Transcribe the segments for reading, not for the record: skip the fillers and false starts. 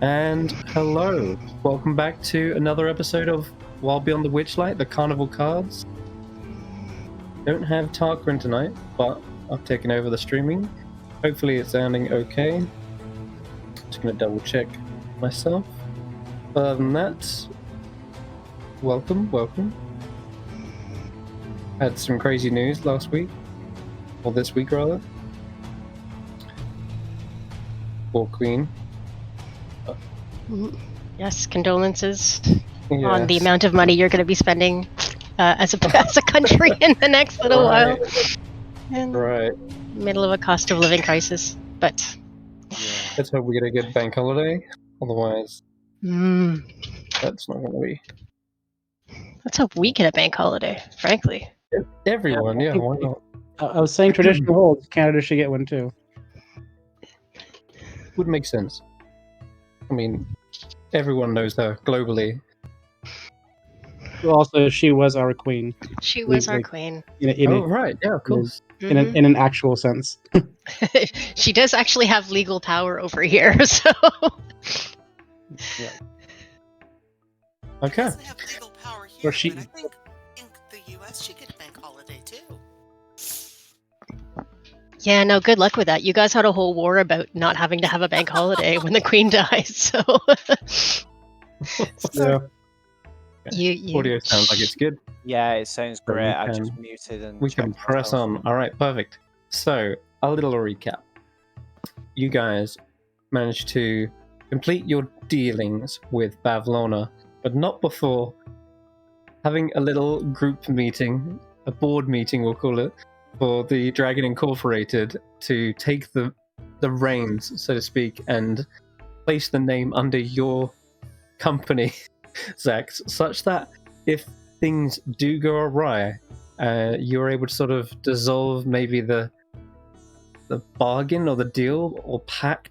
And hello, welcome back to another episode of Wild Beyond the Witchlight, the Carnival cards. Don't have Tarquin tonight, but I've taken over the streaming. Hopefully it's sounding okay. Just gonna double check myself. Other than that, welcome. Had some crazy news last week, or this week rather. For Queen. Yes, condolences on the amount of money you're going to be spending as a country in the next little while. In the middle of a cost of living crisis, but let's hope we get a good bank holiday. Otherwise, that's not going to be. Let's hope we get a bank holiday. Frankly, everyone, yeah, why not? I was saying tradition holds. Canada should get one too. Would make sense. I mean, everyone knows her globally. Well, also, she was our queen. She was our queen. Right, yeah, of course. In an actual sense. She does actually have legal power over here, so. Yeah. Okay. Doesn't have legal power here, Or she- but I think in the U.S. she gets bank holiday too. Yeah, no, good luck with that. You guys had a whole war about not having to have a bank holiday when the queen dies, so. Yeah. You Audio sounds like it's good. Yeah, it sounds So we great. I've can- just muted and We can checked press myself. on. All right, perfect. So, a little recap. You guys managed to complete your dealings with Bavlona, but not before having a little group meeting, a board meeting, we'll call it, for the Dragon Incorporated to take the reins, so to speak, and place the name under your company, Xaxx, such that if things do go awry, you're able to sort of dissolve maybe the bargain or the deal or pact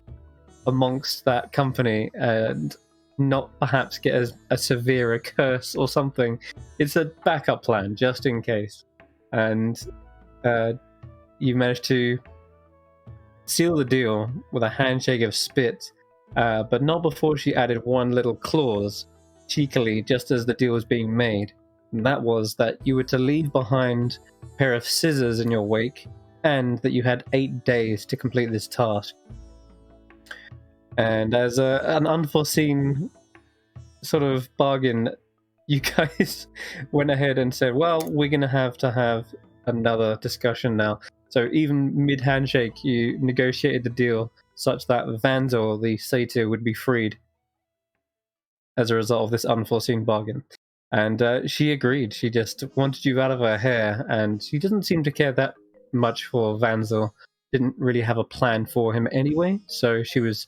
amongst that company and not perhaps get a severe curse or something. It's a backup plan just in case. And you managed to seal the deal with a handshake of spit, but not before she added one little clause, cheekily, just as the deal was being made. And that was that you were to leave behind a pair of scissors in your wake, and that you had 8 days to complete this task. And as an unforeseen sort of bargain, you guys went ahead and said, well, we're going to have another discussion now. So even mid-handshake, you negotiated the deal such that Vanzor, the satyr, would be freed as a result of this unforeseen bargain. And she agreed. She just wanted you out of her hair, and she doesn't seem to care that much for Vanzor. Didn't really have a plan for him anyway, so she was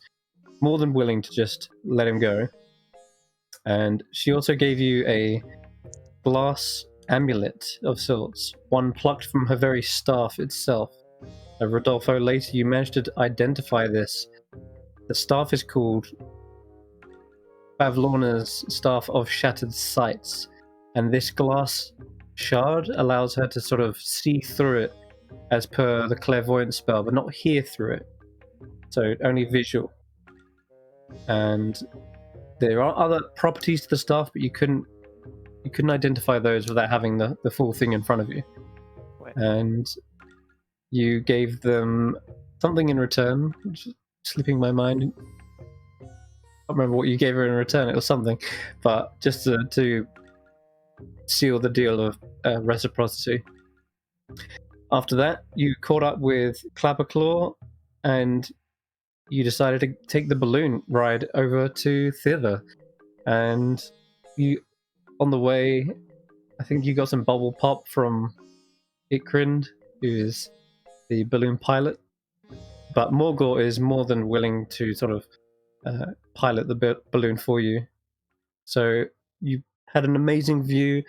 more than willing to just let him go. And she also gave you a glass amulet of sorts, one plucked from her very staff itself. Rodolfo, later you managed to identify this. The staff is called Bavlona's Staff of Shattered Sights, and this glass shard allows her to sort of see through it as per the clairvoyance spell, but not hear through it. So only visual. And there are other properties to the staff, but you couldn't identify those without having the full thing in front of you. Wait. And you gave them something in return, which is slipping my mind. I can't remember what you gave her in return. It was something, but just to seal the deal of reciprocity. After that, you caught up with Clapperclaw, and you decided to take the balloon ride over to thither. And you, on the way, I think you got some bubble pop from Ikrind, who is the balloon pilot. But Morgor is more than willing to sort of pilot the balloon for you. So you had an amazing view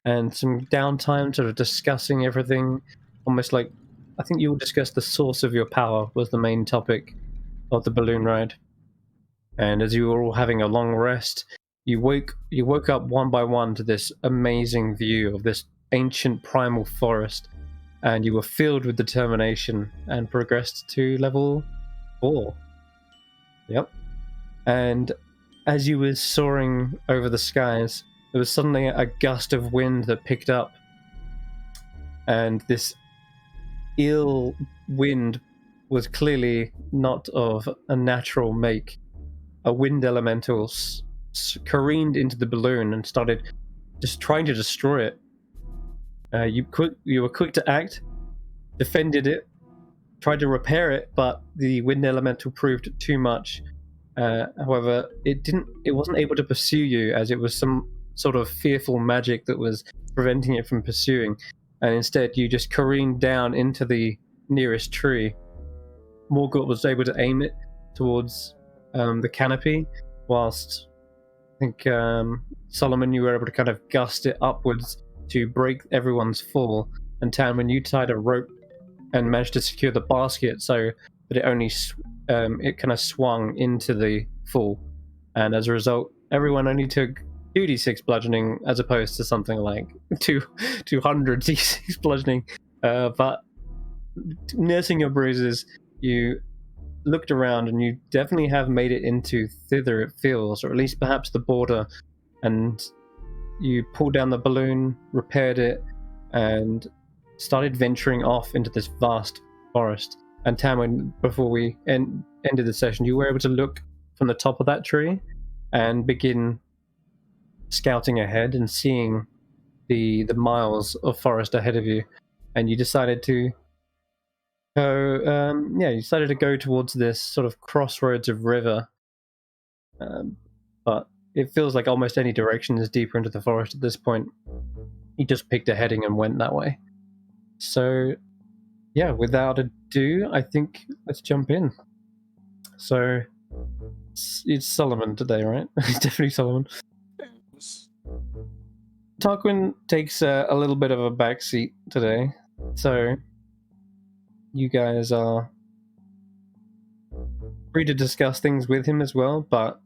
and some downtime sort of discussing everything, almost like, I think you all discussed the source of your power was the main topic of the balloon ride. And as you were all having a long rest, you woke up one by one to this amazing view of this ancient primal forest, and you were filled with determination and progressed to level 4. Yep. And as you were soaring over the skies, there was suddenly a gust of wind that picked up. And this ill wind was clearly not of a natural make. A wind elemental careened into the balloon and started just trying to destroy it. You were quick to act, defended it, tried to repair it, but the wind elemental proved too much. However, it wasn't able to pursue you, as it was some sort of fearful magic that was preventing it from pursuing. And instead, you just careened down into the nearest tree. Morgott was able to aim it towards the canopy, whilst I think Solomon, you were able to kind of gust it upwards to break everyone's fall. And Tanwen, you tied a rope and managed to secure the basket so that it only it kind of swung into the fall. And as a result, everyone only took 2d6 bludgeoning as opposed to something like 200 d6 bludgeoning. But nursing your bruises, you looked around and you definitely have made it into thither it feels, or at least perhaps the border, and you pulled down the balloon, repaired it, and started venturing off into this vast forest. And Tanwen, before we ended the session, you were able to look from the top of that tree and begin scouting ahead and seeing the miles of forest ahead of you. And you decided to go towards this sort of crossroads of river. But it feels like almost any direction is deeper into the forest at this point. You just picked a heading and went that way. So, yeah, without ado, I think let's jump in. So, it's Solomon today, right? It's definitely Solomon. Tarquin takes a little bit of a backseat today. So, you guys are free to discuss things with him as well, but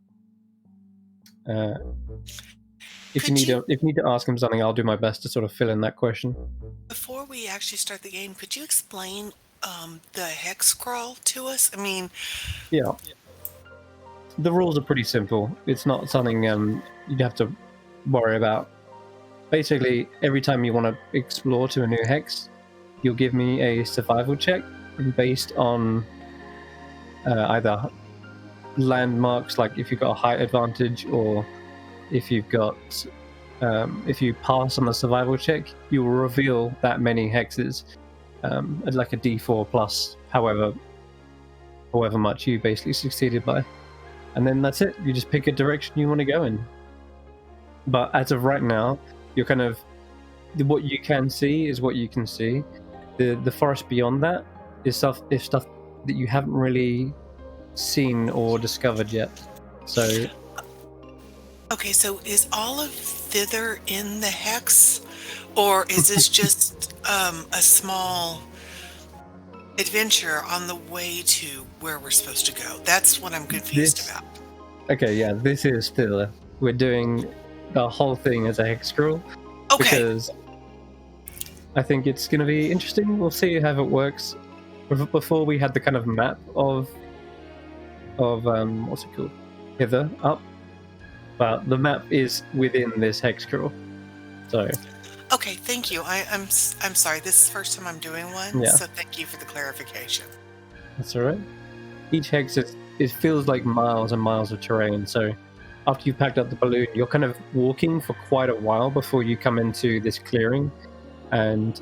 if you need to ask him something, I'll do my best to sort of fill in that question. Before we actually start the game, could you explain the hex scroll to us? I mean... Yeah. The rules are pretty simple. It's not something you'd have to worry about. Basically, every time you want to explore to a new hex, you'll give me a survival check based on either landmarks, like if you've got a height advantage, or if you've got if you pass on the survival check, you will reveal that many hexes, like a d4 plus however much you basically succeeded by, and then that's it. You just pick a direction you want to go in. But as of right now, you're kind of, what you can see is what you can see. The forest beyond that is stuff that you haven't really seen or discovered yet. So okay, so is all of thither in the hex, or is this just a small adventure on the way to where we're supposed to go? That's what I'm confused about. Okay, yeah, this is thither. We're doing the whole thing as a hex scroll. Okay. Because I think it's going to be interesting. We'll see how it works. Before we had the kind of map of what's it called? Hither, up. But the map is within this hex scroll. So. Okay, thank you. I'm sorry. This is the first time I'm doing one, yeah. So thank you for the clarification. That's all right. Each hex it feels like miles and miles of terrain. So after you've packed up the balloon, you're kind of walking for quite a while before you come into this clearing, and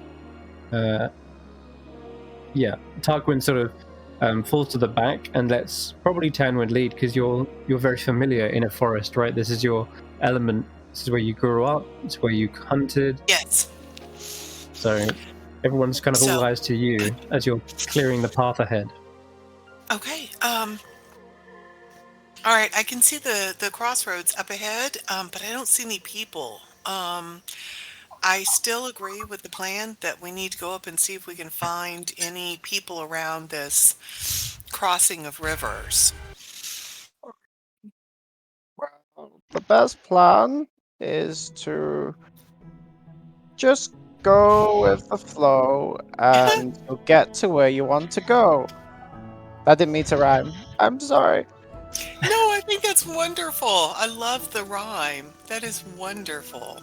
Tarquin sort of falls to the back and lets probably Tanwen lead, because you're very familiar in a forest, right? This is your element. This is where you grew up. It's where you hunted. Yes. So everyone's kind of all eyes to you as you're clearing the path ahead. Okay. All right. I can see the crossroads up ahead, but I don't see any people. I still agree with the plan that we need to go up and see if we can find any people around this crossing of rivers. Well, the best plan is to just go with the flow and you'll get to where you want to go. That didn't mean to rhyme. I'm sorry. No, I think That's wonderful. I love the rhyme. That is wonderful.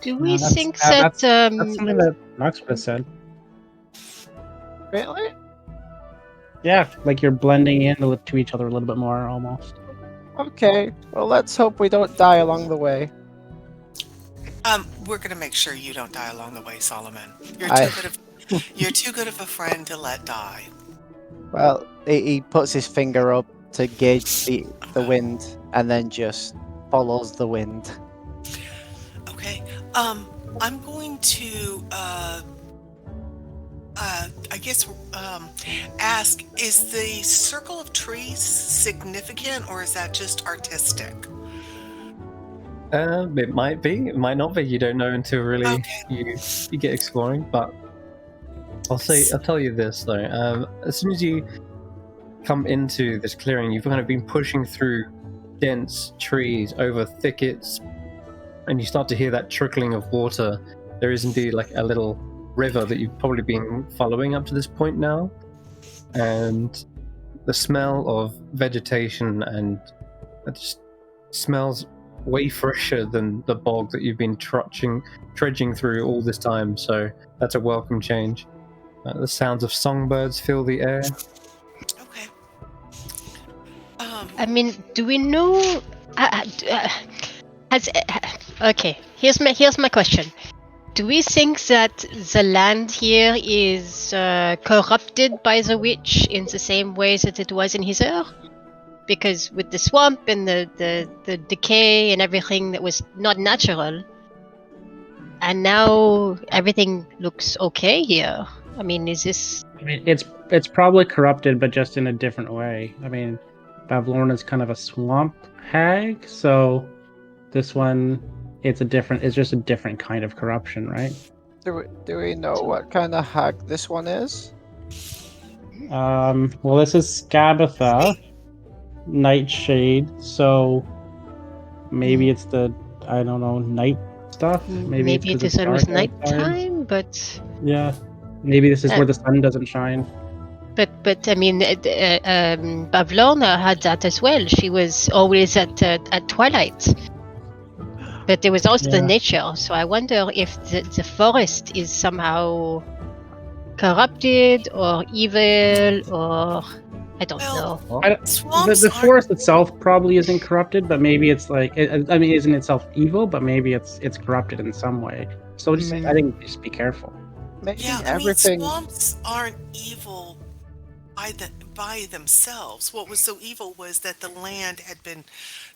Do we think that... That's something that Knox would have said. Really? Yeah, like you're blending in to each other a little bit more, almost. Okay, well, let's hope we don't die along the way. We're gonna make sure you don't die along the way, Solomon. You're too good of a friend to let die. Well, he puts his finger up to gauge the wind, and then just follows the wind. Okay. I'm going to I guess ask, is the circle of trees significant, or is that just artistic? It might be, it might not be. You don't know until really you get exploring. But I'll tell you this though. As soon as you come into this clearing, you've kind of been pushing through dense trees over thickets, and you start to hear that trickling of water. There is indeed like a little river that you've probably been following up to this point now, and the smell of vegetation, and it just smells way fresher than the bog that you've been trudging through all this time. So that's a welcome change. The sounds of songbirds fill the air. Okay. I mean, do we know... okay, here's my question. Do we think that the land here is corrupted by the witch in the same way that it was in Hither? Because with the swamp and the decay and everything that was not natural, and now everything looks okay here. I mean, is this... I mean, it's probably corrupted, but just in a different way. I mean, Bavlorna is kind of a swamp hag, so this one... It's just a different kind of corruption, right? Do we know what kind of hag this one is? Well, this is Scabatha, Nightshade, so maybe it's the, I don't know, night stuff? Maybe it is always nighttime, but... Yeah, maybe this is where the sun doesn't shine. But I mean, Bavlorna had that as well. She was always at twilight. But there was also the nature, so I wonder if the forest is somehow corrupted or evil, or I don't know. The forest itself probably isn't corrupted, but maybe it's like isn't itself evil, but maybe it's corrupted in some way. So I think just be careful. Everything. Swamps aren't evil by themselves. What was so evil was that the land had been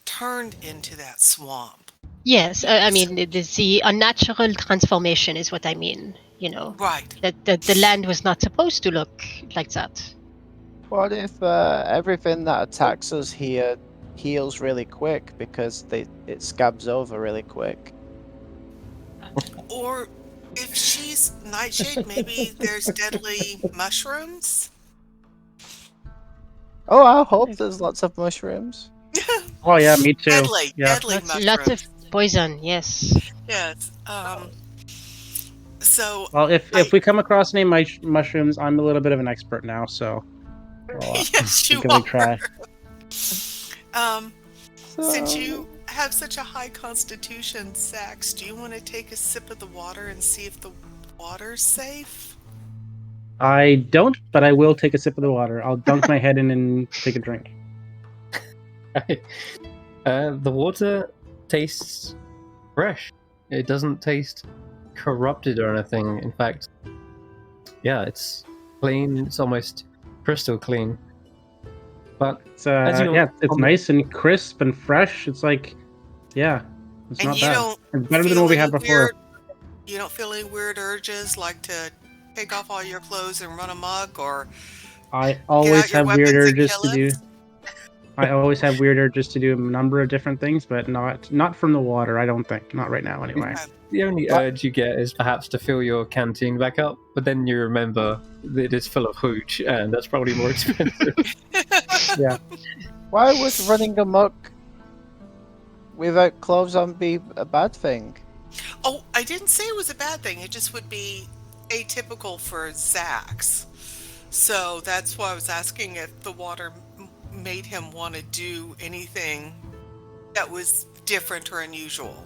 turned into that swamp. Yes, I mean, the unnatural transformation is what I mean, you know. Right. That the land was not supposed to look like that. What if everything that attacks us here heals really quick because it scabs over really quick? Or if she's Nightshade, maybe there's deadly mushrooms? Oh, I hope there's lots of mushrooms. Oh yeah, me too. Deadly mushrooms. Lots of poison, yes. Yes. So. Well, if we come across any mushrooms, I'm a little bit of an expert now, so. Yes, you are. Try. Since you have such a high constitution, Xaxx, do you want to take a sip of the water and see if the water's safe? I don't, but I will take a sip of the water. I'll dunk my head in and take a drink. The water tastes fresh. It doesn't taste corrupted or anything. In fact, yeah, it's clean. It's almost crystal clean. But it's nice and crisp and fresh. It's like, it's not bad. It's better than what we had before. You don't feel any weird urges like to take off all your clothes and run amok, or I always have weird urges to do. I always have weird urges to do a number of different things, but not from the water, I don't think. Not right now, anyway. The only urge you get is perhaps to fill your canteen back up, but then you remember that it is full of hooch, and that's probably more expensive. Yeah. Why would running amok without clothes on be a bad thing? Oh, I didn't say it was a bad thing. It just would be atypical for Xaxx. So that's why I was asking if the water made him want to do anything that was different or unusual.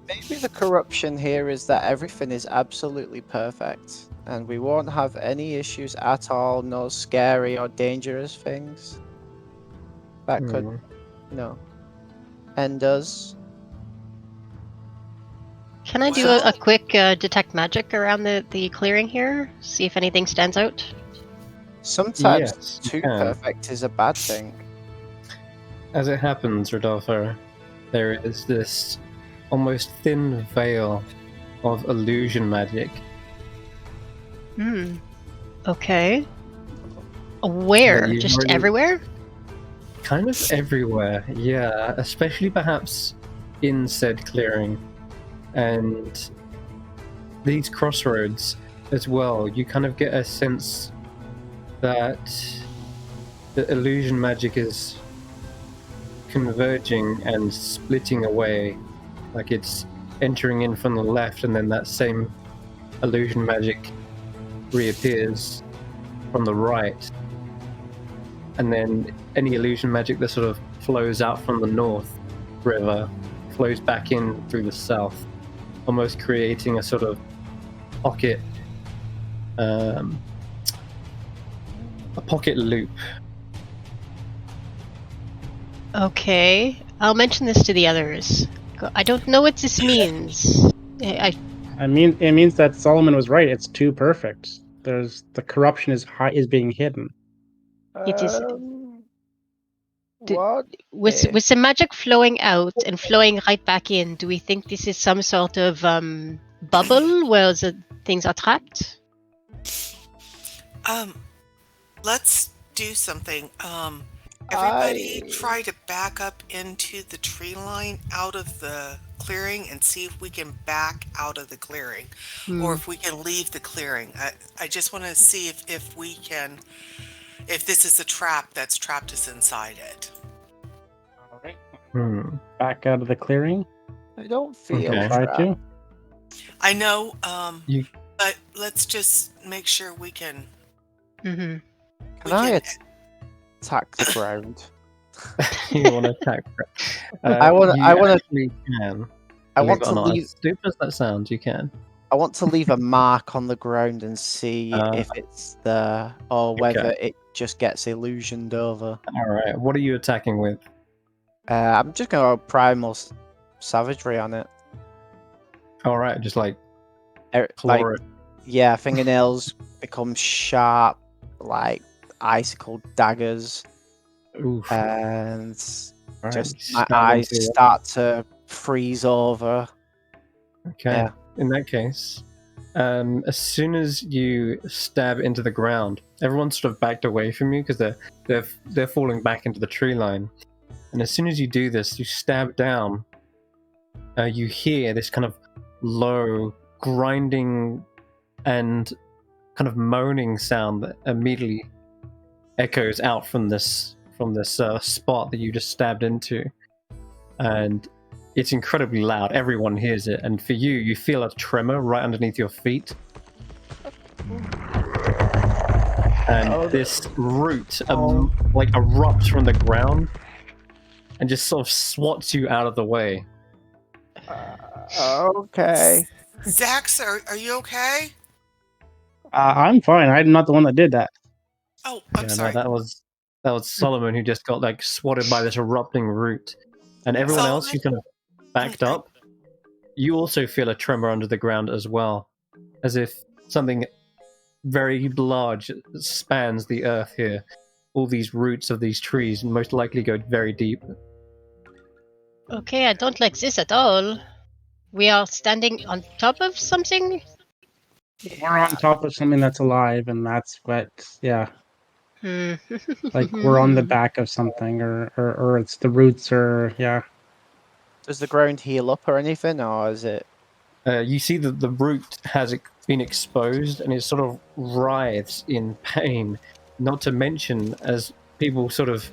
Maybe the corruption here is that everything is absolutely perfect, and we won't have any issues at all, no scary or dangerous things that could, end us. Can I do a quick detect magic around the clearing here? See if anything stands out? Sometimes too perfect is a bad thing. As it happens, Rodolfo, there is this almost thin veil of illusion magic. Okay. Where? Just everywhere? Kind of everywhere, yeah. Especially perhaps in said clearing. And these crossroads as well, you kind of get a sense that the illusion magic is converging and splitting away, like it's entering in from the left, and then that same illusion magic reappears from the right, and then any illusion magic that sort of flows out from the north river flows back in through the south, almost creating a sort of pocket a pocket loop. Okay, I'll mention this to the others. I don't know what this means. I mean, it means that Solomon was right. It's too perfect. The corruption is being hidden. It is. What? With the magic flowing out and flowing right back in, do we think this is some sort of bubble where the things are trapped? Let's do something. Everybody try to back up into the tree line out of the clearing and see if we can back out of the clearing or if we can leave the clearing. I just want to see if we can, if this is a trap that's trapped us inside it. All right. Back out of the clearing? I don't feel try to. I know, but let's just make sure we can. Can I attack the ground? You want to attack? I want to leave. Stupid as that sounds, you can. I want to leave a mark on the ground and see if it's there or whether it just gets illusioned over. All right. What are you attacking with? I'm just gonna go primal savagery on it. All right, just like claw it. Yeah, fingernails become sharp, like icicle daggers. Oof. And right, just my eyes start to freeze over. Okay. Yeah. In that case, as soon as you stab into the ground, everyone's sort of backed away from you because they're falling back into the tree line. And as soon as you do this, you stab down. You hear this kind of low grinding and kind of moaning sound that immediately echoes out from this spot that you just stabbed into, and it's incredibly loud. Everyone hears it, and for you, you feel a tremor right underneath your feet, and this root like erupts from the ground and just sort of swats you out of the way. Okay. Xaxx, are you okay? I'm fine. I'm not the one that did that. Oh, I'm sorry. No, that was Solomon who just got like swatted by this erupting root, and everyone else who's kind of backed up. You also feel a tremor under the ground as well, as if something very large spans the earth here. All these roots of these trees most likely go very deep. Okay, I don't like this at all. We are standing on top of something? We're on top of something that's alive, and that's what, like we're on the back of something, or it's the roots, or Does the ground heal up or anything, or is it? You see that the root has been exposed and it sort of writhes in pain. Not to mention, as people sort of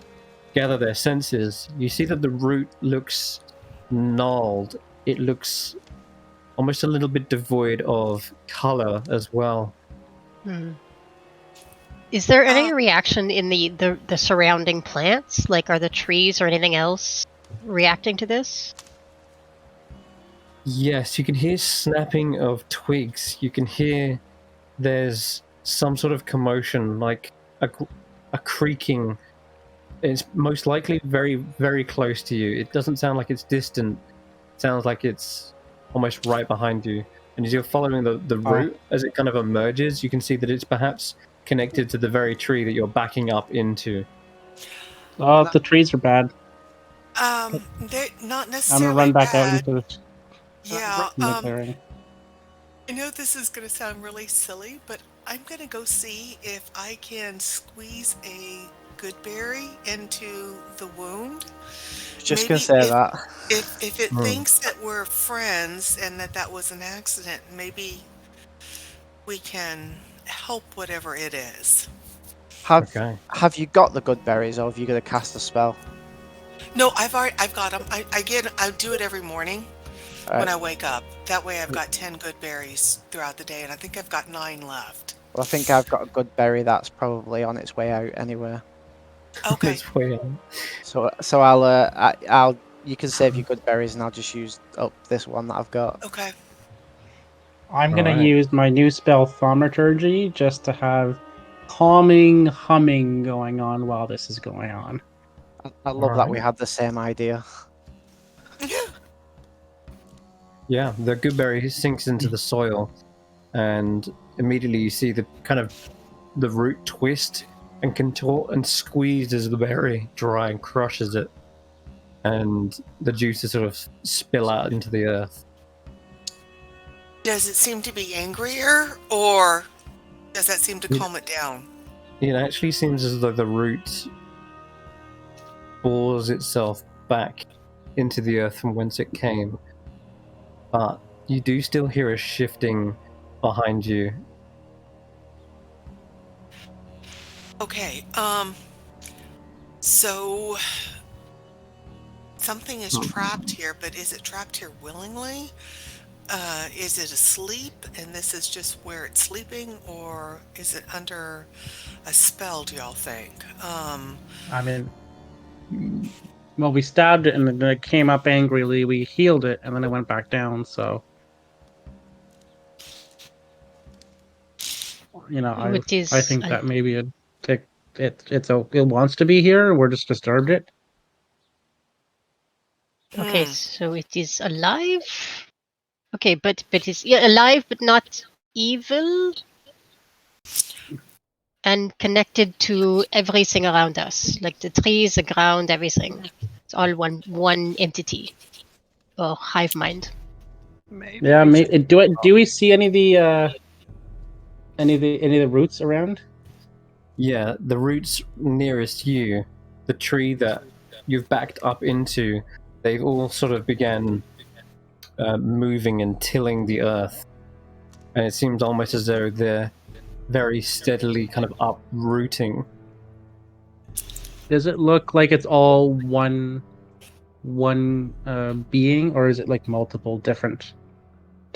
gather their senses, you see that the root looks gnarled. It looks almost a little bit devoid of color as well. Is there any reaction in the surrounding plants? Like, are the trees or anything else reacting to this? Yes, you can hear snapping of twigs. You can hear there's some sort of commotion, like a creaking. It's most likely very, very close to you. It doesn't sound like it's distant. It sounds like it's almost right behind you. And as you're following the route, as it kind of emerges, you can see that it's perhaps connected to the very tree that you're backing up into. Oh, the trees are bad. They're not necessarily I'm gonna run back bad. out into the clearing. I know this is going to sound really silly, but I'm going to go see if I can squeeze a good berry into the wound. Just going to say that. If it thinks that we're friends and that was an accident, maybe we can help whatever it is. Have you got the good berries, or have you got to cast a spell? No, I've got them. I do it every morning. When I wake up. That way I've got 10 good berries throughout the day, and I think I've got 9 left. Well, I think I've got a good berry that's probably on its way out anywhere. Okay. So I'll you can save your good berries, and I'll just use up this one that I've got. Okay. I'm gonna use my new spell Thaumaturgy just to have calming humming going on while this is going on. I love that we had the same idea. Yeah, the goodberry sinks into the soil, and immediately you see the kind of the root twist and contort and squeeze as the berry dry and crushes it, and the juices sort of spill out into the earth. Does it seem to be angrier, or does that seem to calm it down? It actually seems as though the root bores itself back into the earth from whence it came. But you do still hear a shifting behind you. Okay, so something is trapped here, but is it trapped here willingly? Is it asleep and this is just where it's sleeping, or is it under a spell, do y'all think? I mean, well, we stabbed it and then it came up angrily. We healed it and then it went back down. So, I think that maybe it wants to be here. We're just disturbed it. Okay, so it is alive. Okay, but it's alive, but not evil, and connected to everything around us, like the trees, the ground, everything. It's all one entity, or hive mind. Maybe. Yeah, do we see any of the roots around? Yeah, the roots nearest you, the tree that you've backed up into, they've all sort of began moving and tilling the earth, and it seems almost as though they're very steadily kind of uprooting. Does it look like it's all one being, or is it like multiple different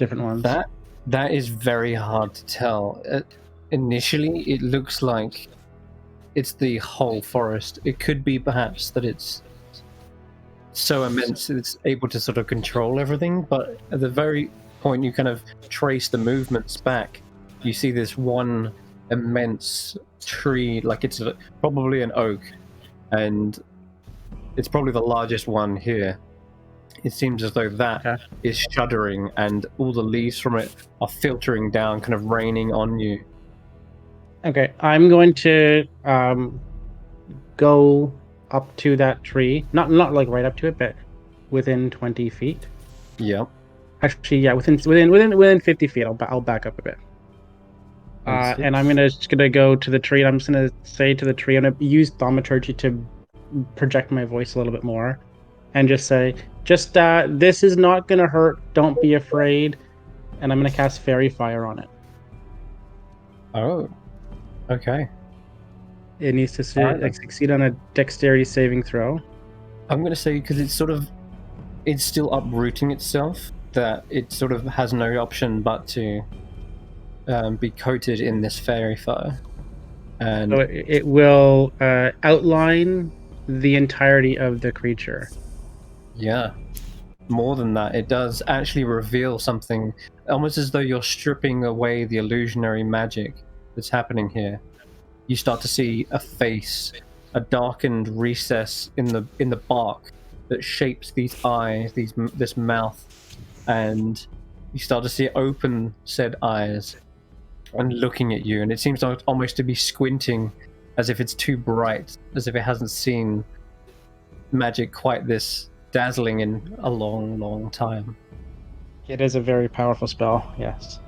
ones? That is very hard to tell. Initially, it looks like it's the whole forest. It could be perhaps that it's so immense it's able to sort of control everything, but at the very point you kind of trace the movements back, you see this one immense tree, like it's probably an oak, and it's probably the largest one here. It seems as though that is shuddering, and all the leaves from it are filtering down, kind of raining on you. Okay, I'm going to go up to that tree. Not like right up to it, but within 20 feet. Yep. Actually, yeah, within 50 feet. I'll back up a bit. And I'm just gonna go to the tree. And I'm just gonna say to the tree. I'm gonna use thaumaturgy to project my voice a little bit more, and just say, this is not gonna hurt. Don't be afraid. And I'm gonna cast Fairy Fire on it. Oh. Okay. It needs to succeed on a dexterity saving throw. I'm going to say, because it's still uprooting itself, that it sort of has no option but to be coated in this fairy fire. And So it will outline the entirety of the creature. yeah, more than that, it does actually reveal something, almost as though you're stripping away the illusionary magic that's happening here. You start to see a face, a darkened recess in the bark that shapes these eyes, this mouth, and you start to see it open said eyes and looking at you, and it seems almost to be squinting, as if it's too bright, as if it hasn't seen magic quite this dazzling in a long, long time. It is a very powerful spell, yes.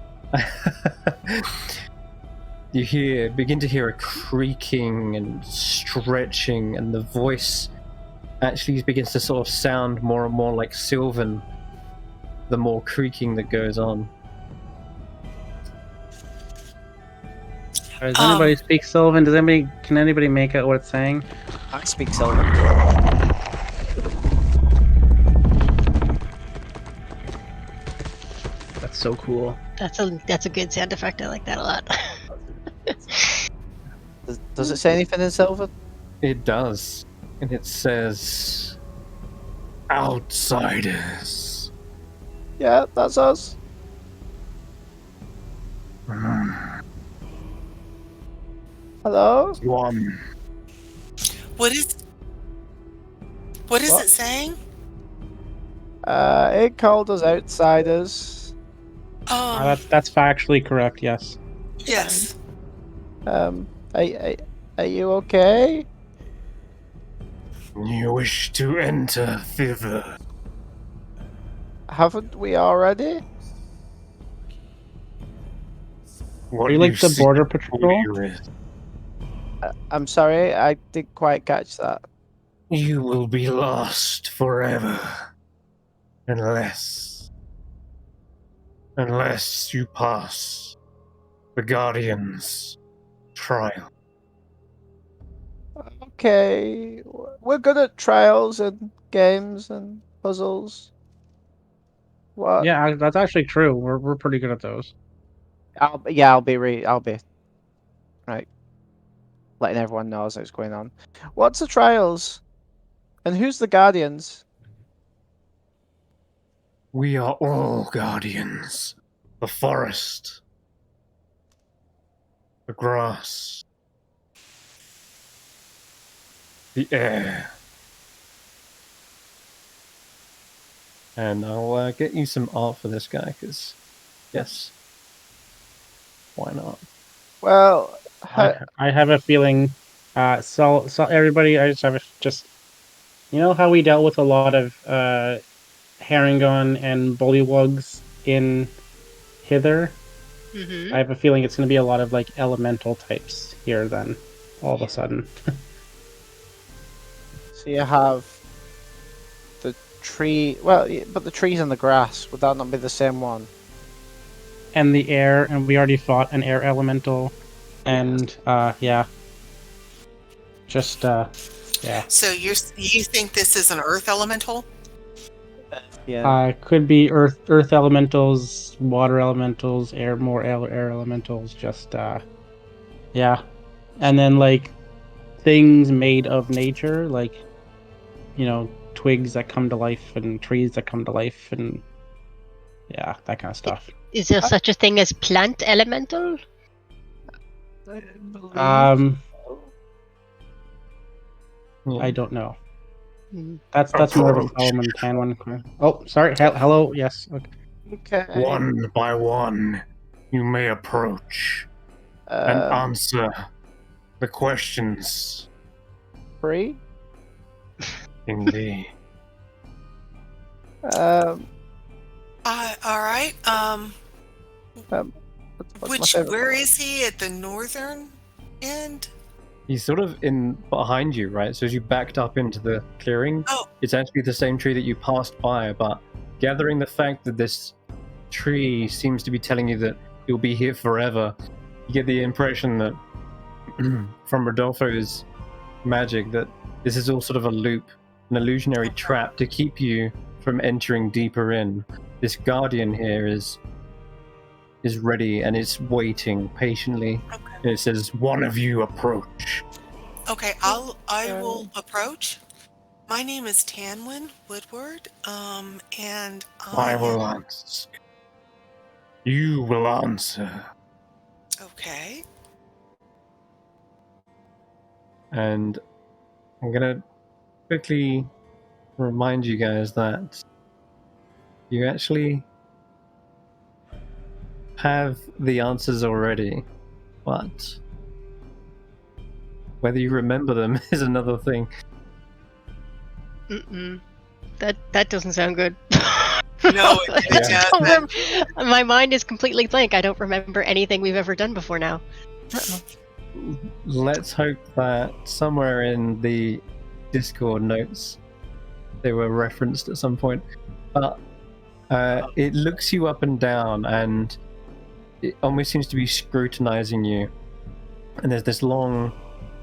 You begin to hear a creaking and stretching, and the voice actually begins to sort of sound more and more like Sylvan, the more creaking that goes on. Does anybody speak Sylvan? Can anybody make out what it's saying? I speak Sylvan. That's so cool. That's a good sound effect. I like that a lot. Does it say anything in Sylvan? It does. And it says, outsiders. Yeah, that's us. Hello? One. What is What? it saying? It called us outsiders. That's factually correct, yes. Yes. Are you okay? You wish to enter thither. Haven't we already? What Are you like the border patrol? I'm sorry, I didn't quite catch that. You will be lost forever. Unless you pass the Guardian's trial. Okay, we're good at trials and games and puzzles. What? Yeah, that's actually true. We're pretty good at those. I'll be right. Letting everyone know what's going on. What's the trials? And who's the Guardians? We are all Guardians. The forest. The grass. The air. And I'll get you some art for this guy, because, yes, why not? Well, I have a feeling. So everybody, I just have you know how we dealt with a lot of Herringon and Bullywugs in Hither? Mm-hmm. I have a feeling it's going to be a lot of like elemental types here then, all of a sudden. so you have the tree. Well, but the trees and the grass, would that not be the same one? And the air, and we already fought an air elemental. And, yeah. Just, yeah. So you think this is an earth elemental? Yeah. Could be earth elementals, water elementals, air elementals, just, yeah. And then, like, things made of nature, like, you know, twigs that come to life and trees that come to life and, yeah, that kind of stuff. Is there such a thing as plant elemental? I don't know. Mm. That's more of a Solomon Tanwen. Oh, sorry. Hello. Yes. Okay. One by one, you may approach and answer the questions. Free? Indeed. All right. Where is he? At the northern end? He's sort of in behind you, right? So as you backed up into the clearing, it's actually the same tree that you passed by, but gathering the fact that this tree seems to be telling you that you'll be here forever, you get the impression that from Rodolfo's magic that this is all sort of a loop, an illusionary trap to keep you from entering deeper in. This guardian here is is ready and it's waiting patiently. Okay. And it says, "One of you approach." Okay, I will approach. My name is Tanwen Woodward, and I will answer. You will answer. Okay. And I'm gonna quickly remind you guys that you actually have the answers already, but whether you remember them is another thing. That doesn't sound good. No, it doesn't. My mind is completely blank. I don't remember anything we've ever done before now. Let's hope that somewhere in the Discord notes they were referenced at some point. But it looks you up and down, and it almost seems to be scrutinizing you. And there's this long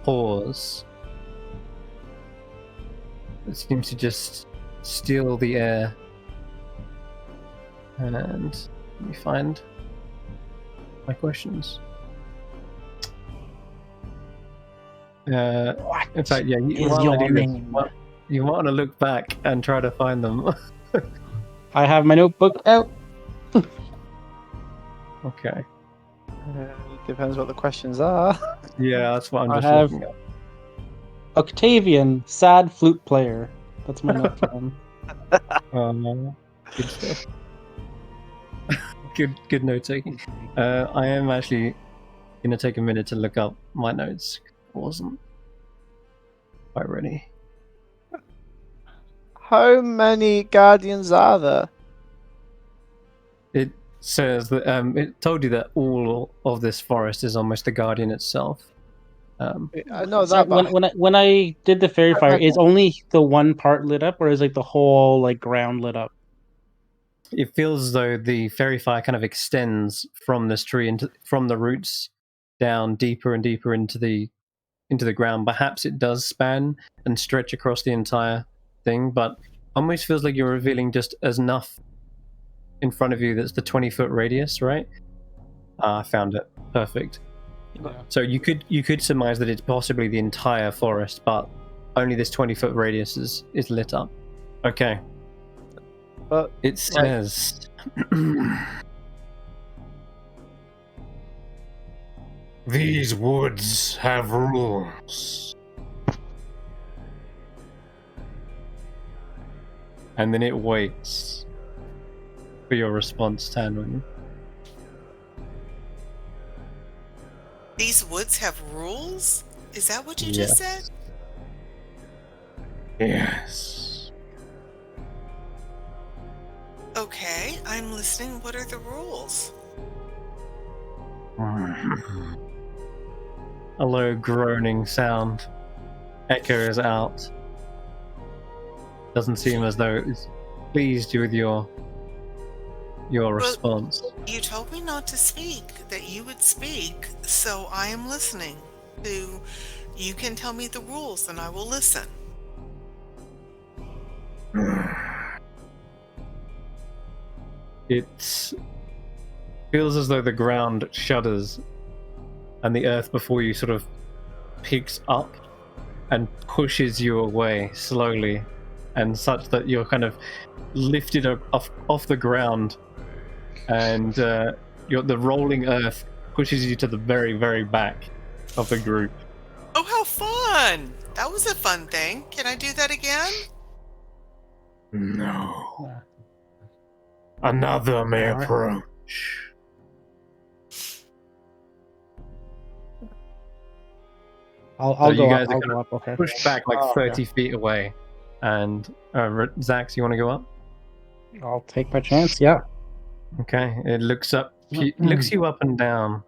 pause that seems to just steal the air. And let me find my questions. In fact, yeah, you want to look back and try to find them. I have my notebook out. Okay. Depends what the questions are. Yeah, that's what I'm I just have looking at. Octavian, sad flute player. That's my note for him. Good stuff. good note taking. I am actually gonna take a minute to look up my notes. I wasn't quite ready. How many guardians are there? It says that it told you that all of this forest is almost the guardian itself. I know So that. But when I did the fairy fire, is only the one part lit up, or is like the whole like ground lit up? It feels as though the fairy fire kind of extends from this tree from the roots down deeper and deeper into the ground. Perhaps it does span and stretch across the entire thing, but almost feels like you're revealing just as enough in front of you that's the 20-foot radius, right? I found it. Perfect. Yeah. So you could surmise that it's possibly the entire forest, but only this 20-foot radius is lit up. Okay. But it says these woods have rules. And then it waits for your response, Tanwen. These woods have rules? Is that what you just said? Yes. Okay, I'm listening. What are the rules? A low groaning sound echoes out. Doesn't seem as though it's pleased you with your response. You told me not to speak, that you would speak, so I am listening. You can tell me the rules and I will listen. It feels as though the ground shudders and the earth before you sort of picks up and pushes you away slowly, and such that you're kind of lifted off the ground, and the rolling earth pushes you to the very, very back of the group. Oh, how fun! That was a fun thing. Can I do that again? No. Another may approach. I'll you go guys up. I'll go up. Okay. Push back like 30 feet away. And Xaxx, you want to go up? I'll take my chance. Yeah. Okay. It looks you up and down.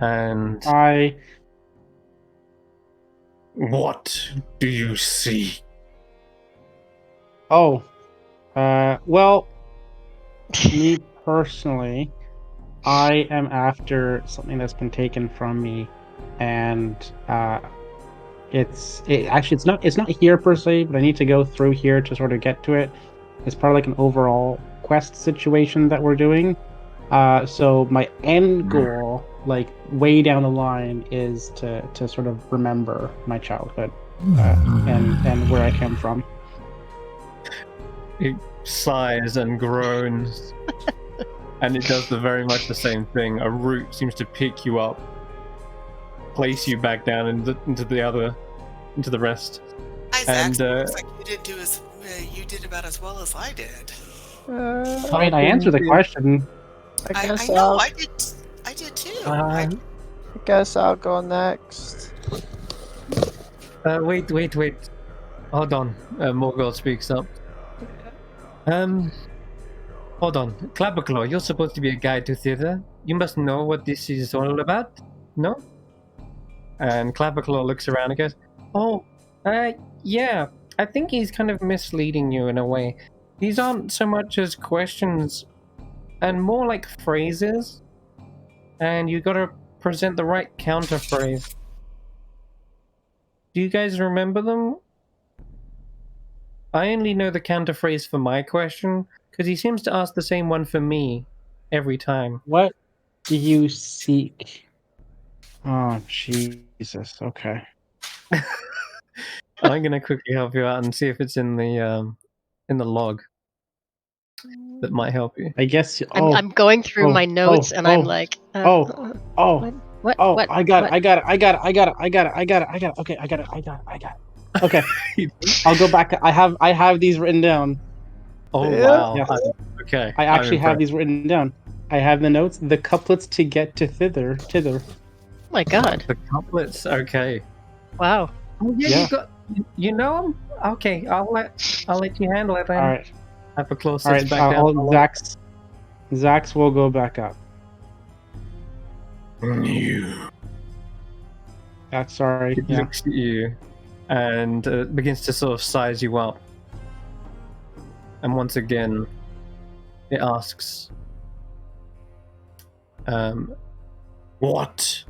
And what do you see? Oh. Well, me personally, I am after something that's been taken from me, and it's not here per se, but I need to go through here to sort of get to it. It's part of like an overall quest situation that we're doing. So my end goal, like way down the line, is to sort of remember my childhood and where I came from. It sighs and groans, and it does very much the same thing. A root seems to pick you up, place you back down into the rest. Xaxx, looks like you did about as well as I did. I mean, I answered the question. I know, I did too. I guess I'll go next. Wait. Hold on. Morgoth speaks up. Hold on. Clapperclaw, you're supposed to be a guide to theater. You must know what this is all about, no? And Clapperclaw looks around and goes, oh, yeah. I think he's kind of misleading you in a way. These aren't so much as questions and more like phrases, and you gotta present the right counter phrase. Do you guys remember them? I only know the counter phrase for my question, because he seems to ask the same one for me every time. What do you seek? Oh, Jesus. Okay. I'm gonna quickly help you out and see if it's in the log. That might help you. I guess. I'm going through my notes and I'm like. What? I got it. Okay, I got it. Okay. I'll go back. I have these written down. Oh wow. Yes. Okay. I actually have these written down. I have the notes. The couplets to get to thither. Oh my god. The couplets. Okay. Wow. Oh yeah. You know them? Okay. I'll let you handle it then. All right. Have a close back down. Xaxx will go back up. That's sorry. It looks at you and begins to sort of size you up. And once again, it asks, what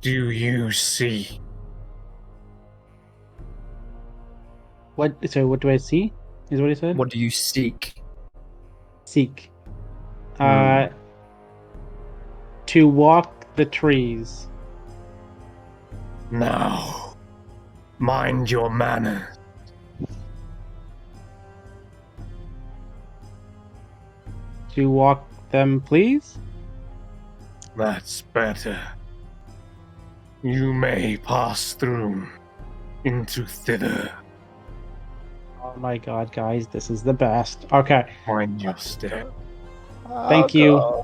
do you see? What do I see? Is what he said? What do you seek? Seek. To walk the trees. Now, mind your manners. To walk them, please? That's better. You may pass through into thither. Oh my god, guys, this is the best. Okay. Mind your step. Thank you.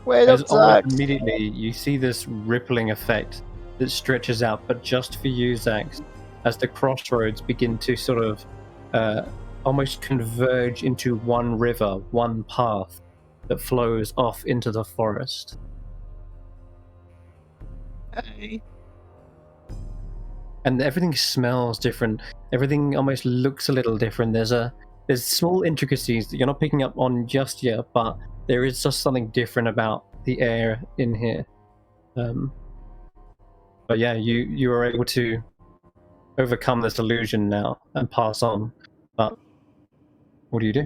Wait up, Xaxx. Immediately, you see this rippling effect that stretches out, but just for you, Xaxx, as the crossroads begin to sort of almost converge into one river, one path that flows off into the forest. Hey. And everything smells different. Everything almost looks a little different. There's small intricacies that you're not picking up on just yet, but there is just something different about the air in here. But yeah, you are able to overcome this illusion now and pass on. But what do you do?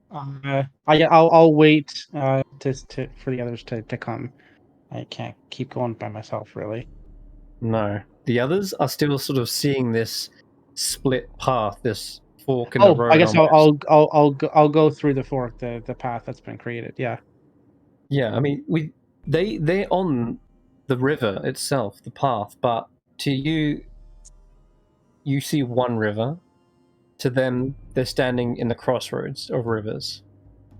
I'll wait for the others to come. I can't keep going by myself, really. No, the others are still sort of seeing this split path, this fork in the road. I guess I'll go through the fork, the path that's been created. Yeah. Yeah, I mean, they're on the river itself, the path, but to you see one river. To them, they're standing in the crossroads of rivers.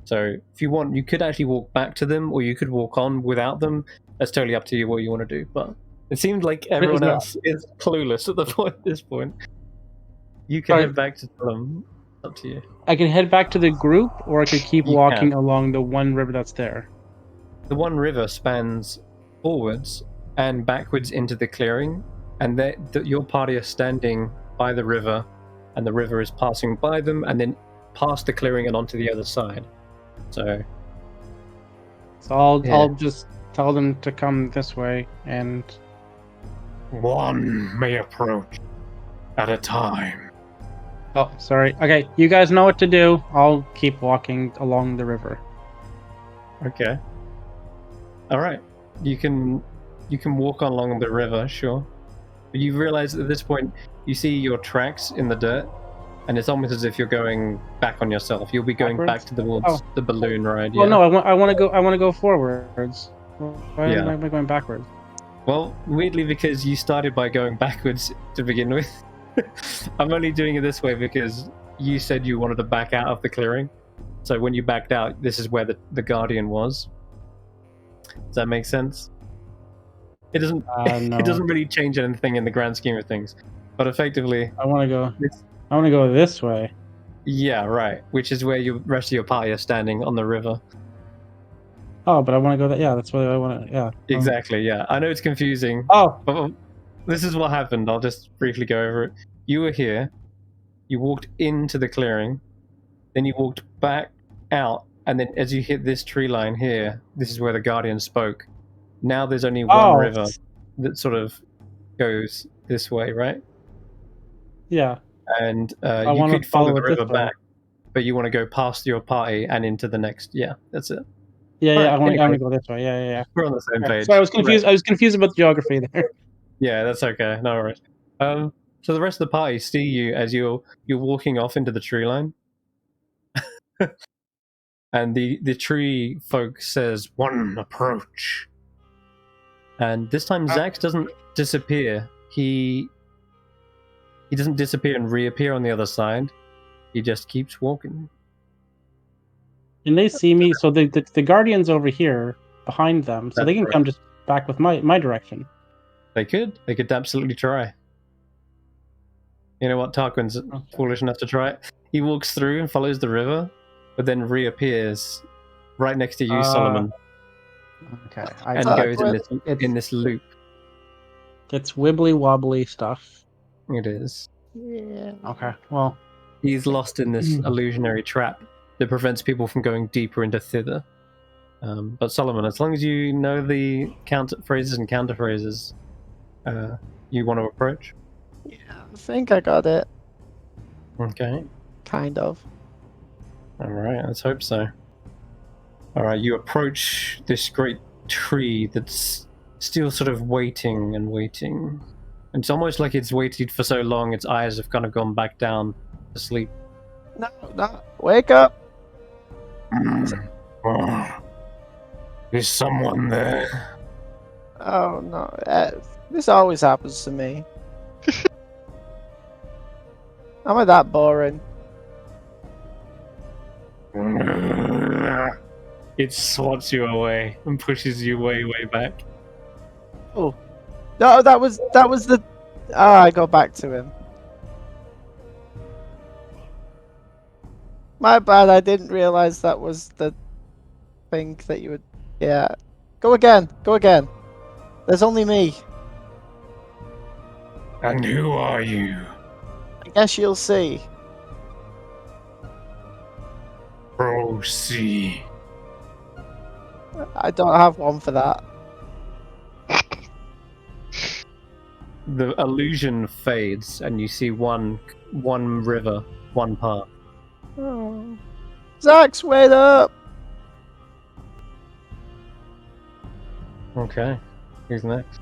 So if you want, you could actually walk back to them, or you could walk on without them. That's totally up to you what you want to do. But it seems like everyone else is clueless at this point. You can head back to them. Up to you. I can head back to the group, or I could keep walking along the one river that's there. The one river spans forwards and backwards into the clearing, and your party are standing by the river, and the river is passing by them, and then past the clearing and onto the other side. So I'll just tell them to come this way, and one may approach at a time. Oh, sorry. Okay, you guys know what to do. I'll keep walking along the river. Okay. All right. You can walk along the river, sure. But you realize at this point you see your tracks in the dirt, and it's almost as if you're going back on yourself. You'll be going back towards the balloon ride. Well, Yeah. no, I want to go forwards. Why am I going backwards? Well, weirdly, because you started by going backwards to begin with. I'm only doing it this way because you said you wanted to back out of the clearing. So when you backed out, this is where the Guardian was. Does that make sense? It doesn't. No. It doesn't really change anything in the grand scheme of things. But effectively, I want to go this way. Yeah, right. Which is where the rest of your party are standing on the river. Oh, but I want to go that. Yeah, that's what I want to. Yeah. Exactly. Yeah, I know it's confusing. Oh, but this is what happened. I'll just briefly go over it. You were here. You walked into the clearing, then you walked back out, and then as you hit this tree line here, this is where the Guardian spoke. Now there's only one river that sort of goes this way, right? Yeah. And you could follow the river back, but you want to go past your party and into the next. Yeah, that's it. Yeah, I want to go this way. Yeah. We're on the same page. So I was confused. Right. I was confused about the geography there. Yeah, that's okay. No worries. So the rest of the party see you as you're walking off into the tree line, and the tree folk says, "One approach." And this time, Xaxx doesn't disappear. He doesn't disappear and reappear on the other side. He just keeps walking. Can they see me? So the Guardian's over here behind them, so they can come just back with my direction. They could absolutely try. You know what? Tarquin's foolish enough to try it. He walks through and follows the river, but then reappears right next to you, Solomon. Okay. And goes in this loop. It's wibbly wobbly stuff. It is. Yeah. Okay. Well, he's lost in this illusionary trap that prevents people from going deeper into thither. But Solomon, as long as you know the phrases and counter phrases, you want to approach? Yeah, I think I got it. Okay. Kind of. Alright, let's hope so. Alright, you approach this great tree that's still sort of waiting and waiting. It's almost like it's waited for so long its eyes have kind of gone back down to sleep. No, wake up! Is someone there? Oh no, this always happens to me. Am I that boring? It swats you away and pushes you way back. Oh. No, that was the... I go back to him. My bad, I didn't realize that was the thing that you would... Yeah. Go again. There's only me. And who are you? I guess you'll see. Proceed. I don't have one for that. The illusion fades and you see one river, one path. Oh. Xaxx, wait up! Okay, who's next?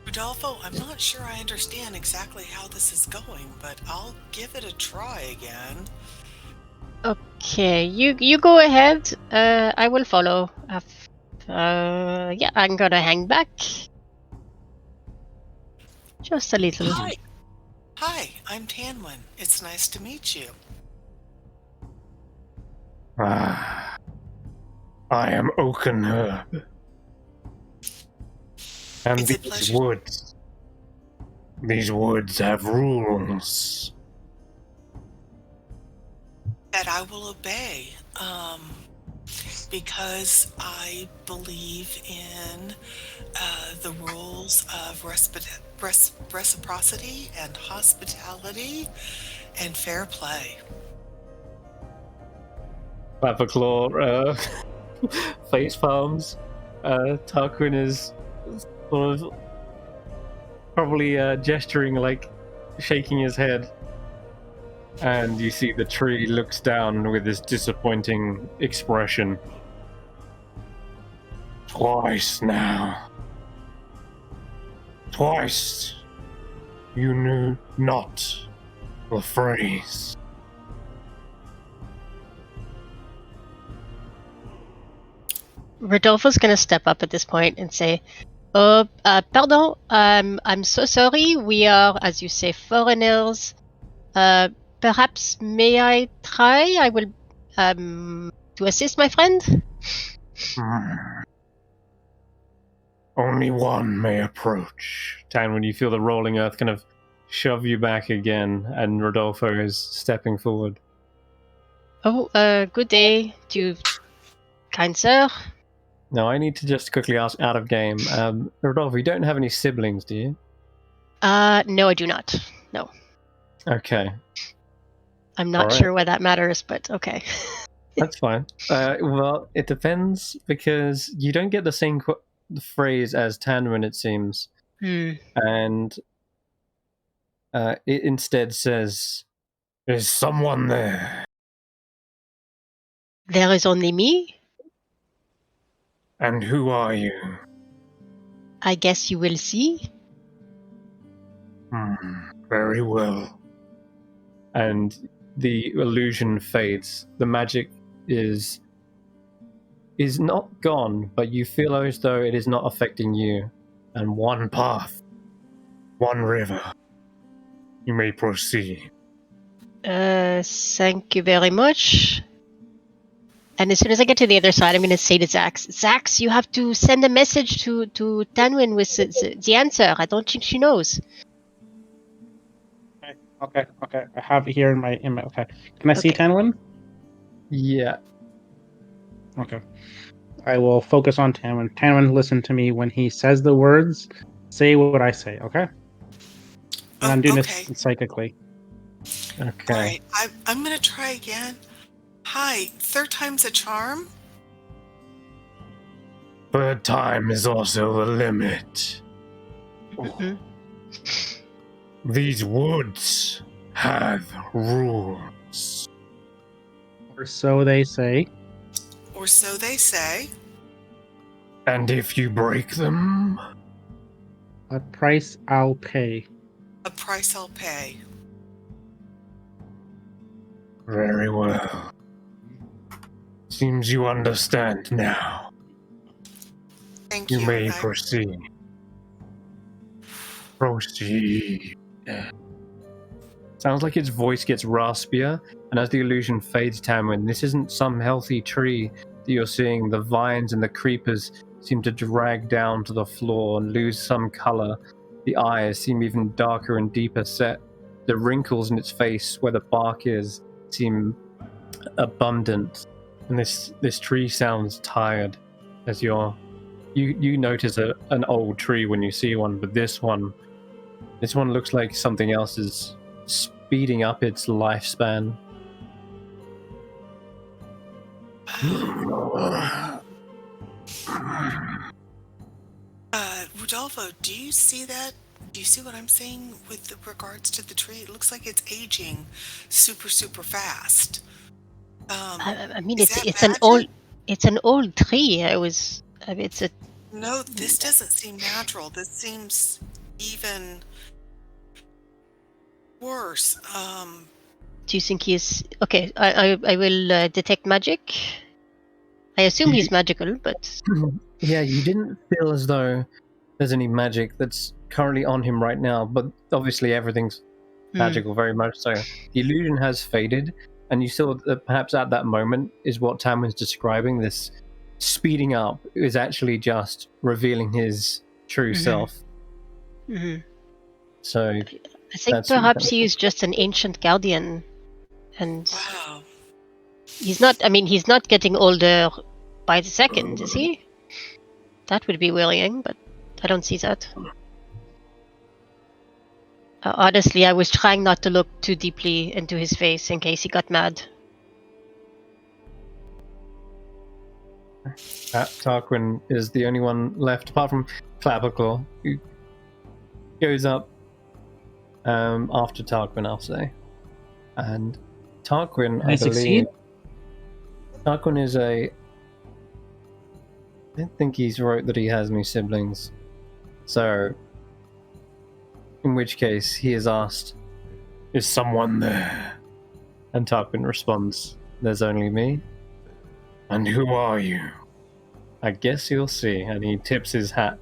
Rodolfo, I'm not sure I understand exactly how this is going, but I'll give it a try again. Okay, you go ahead. I will follow. Yeah, I'm gonna hang back. Just a little. Hi, I'm Tanwen. It's nice to meet you. I am Oakenherb. And these woods have rules that I will obey, because I believe in the rules of reciprocity and hospitality and fair play. Clapperclaw face palms. Tarquin is sort of probably gesturing, like shaking his head. And you see the tree looks down with this disappointing expression. Twice now. Twice. You knew not the phrase. Rodolfo's gonna step up at this point and say, pardon, I'm so sorry. We are, as you say, foreigners. Perhaps may I try? I will, to assist my friend? Only one may approach. Tanwen, you feel the rolling earth kind of shove you back again, and Rodolfo is stepping forward. Oh, good day to you, kind sir. Now, I need to just quickly ask out of game. Rodolfo, you don't have any siblings, do you? No, I do not. No. Okay. I'm not sure why that matters, but okay. That's fine. Well, it depends, because you don't get the same phrase as Tanwen, it seems. And it instead says, "Is someone there?" There is only me? And who are you? I guess you will see. Very well. And the illusion fades. The magic is not gone, but you feel as though it is not affecting you. And one path, one river. You may proceed. Thank you very much. And as soon as I get to the other side, I'm going to say to Xaxx, Xaxx, you have to send a message to Tanwen with the answer. I don't think she knows. Okay. I have it here in my okay. Can I see Tanwen? Yeah. Okay. I will focus on Tanwen. Tanwen, listen to me when he says the words. Say what I say, okay? And I'm doing this psychically. Okay. All right. I'm going to try again. Hi. Third time's a charm? Third time is also the limit. These woods have rules. Or so they say. Or so they say. And if you break them... A price I'll pay. A price I'll pay. Very well. Seems you understand now. Thank you. You may proceed. Proceed. Sounds like its voice gets raspier, and as the illusion fades, Tanwen, this isn't some healthy tree that you're seeing. The vines and the creepers seem to drag down to the floor and lose some color. The eyes seem even darker and deeper set. The wrinkles in its face where the bark is seem abundant, and this tree sounds tired. As you notice an old tree when you see one, but this one looks like something else is speeding up its lifespan. Rodolfo, do you see that? Do you see what I'm saying with regards to the tree? It looks like it's aging super, super fast. I mean, it's an old tree. No, this doesn't seem natural. This seems even worse. Do you think he is okay? I will detect magic. I assume he's magical, but yeah, you didn't feel as though there's any magic that's currently on him right now, but obviously everything's magical, very much so. The illusion has faded, and you saw that perhaps at that moment is what Tanwen's describing. This speeding up is actually just revealing his true self. So I think perhaps he is just an ancient guardian, and he's not getting older by the second, is he? That would be worrying, but I don't see that. Honestly, I was trying not to look too deeply into his face in case he got mad. Tarquin is the only one left, apart from Clapperclaw, who goes up after Tarquin, I'll say. And Tarquin, I believe... Tarquin is a... I don't think he's wrote that he has any siblings. So, in which case, he is asked, "Is someone there?" And Tarquin responds, "There's only me." "And who are you?" "I guess you'll see." And he tips his hat.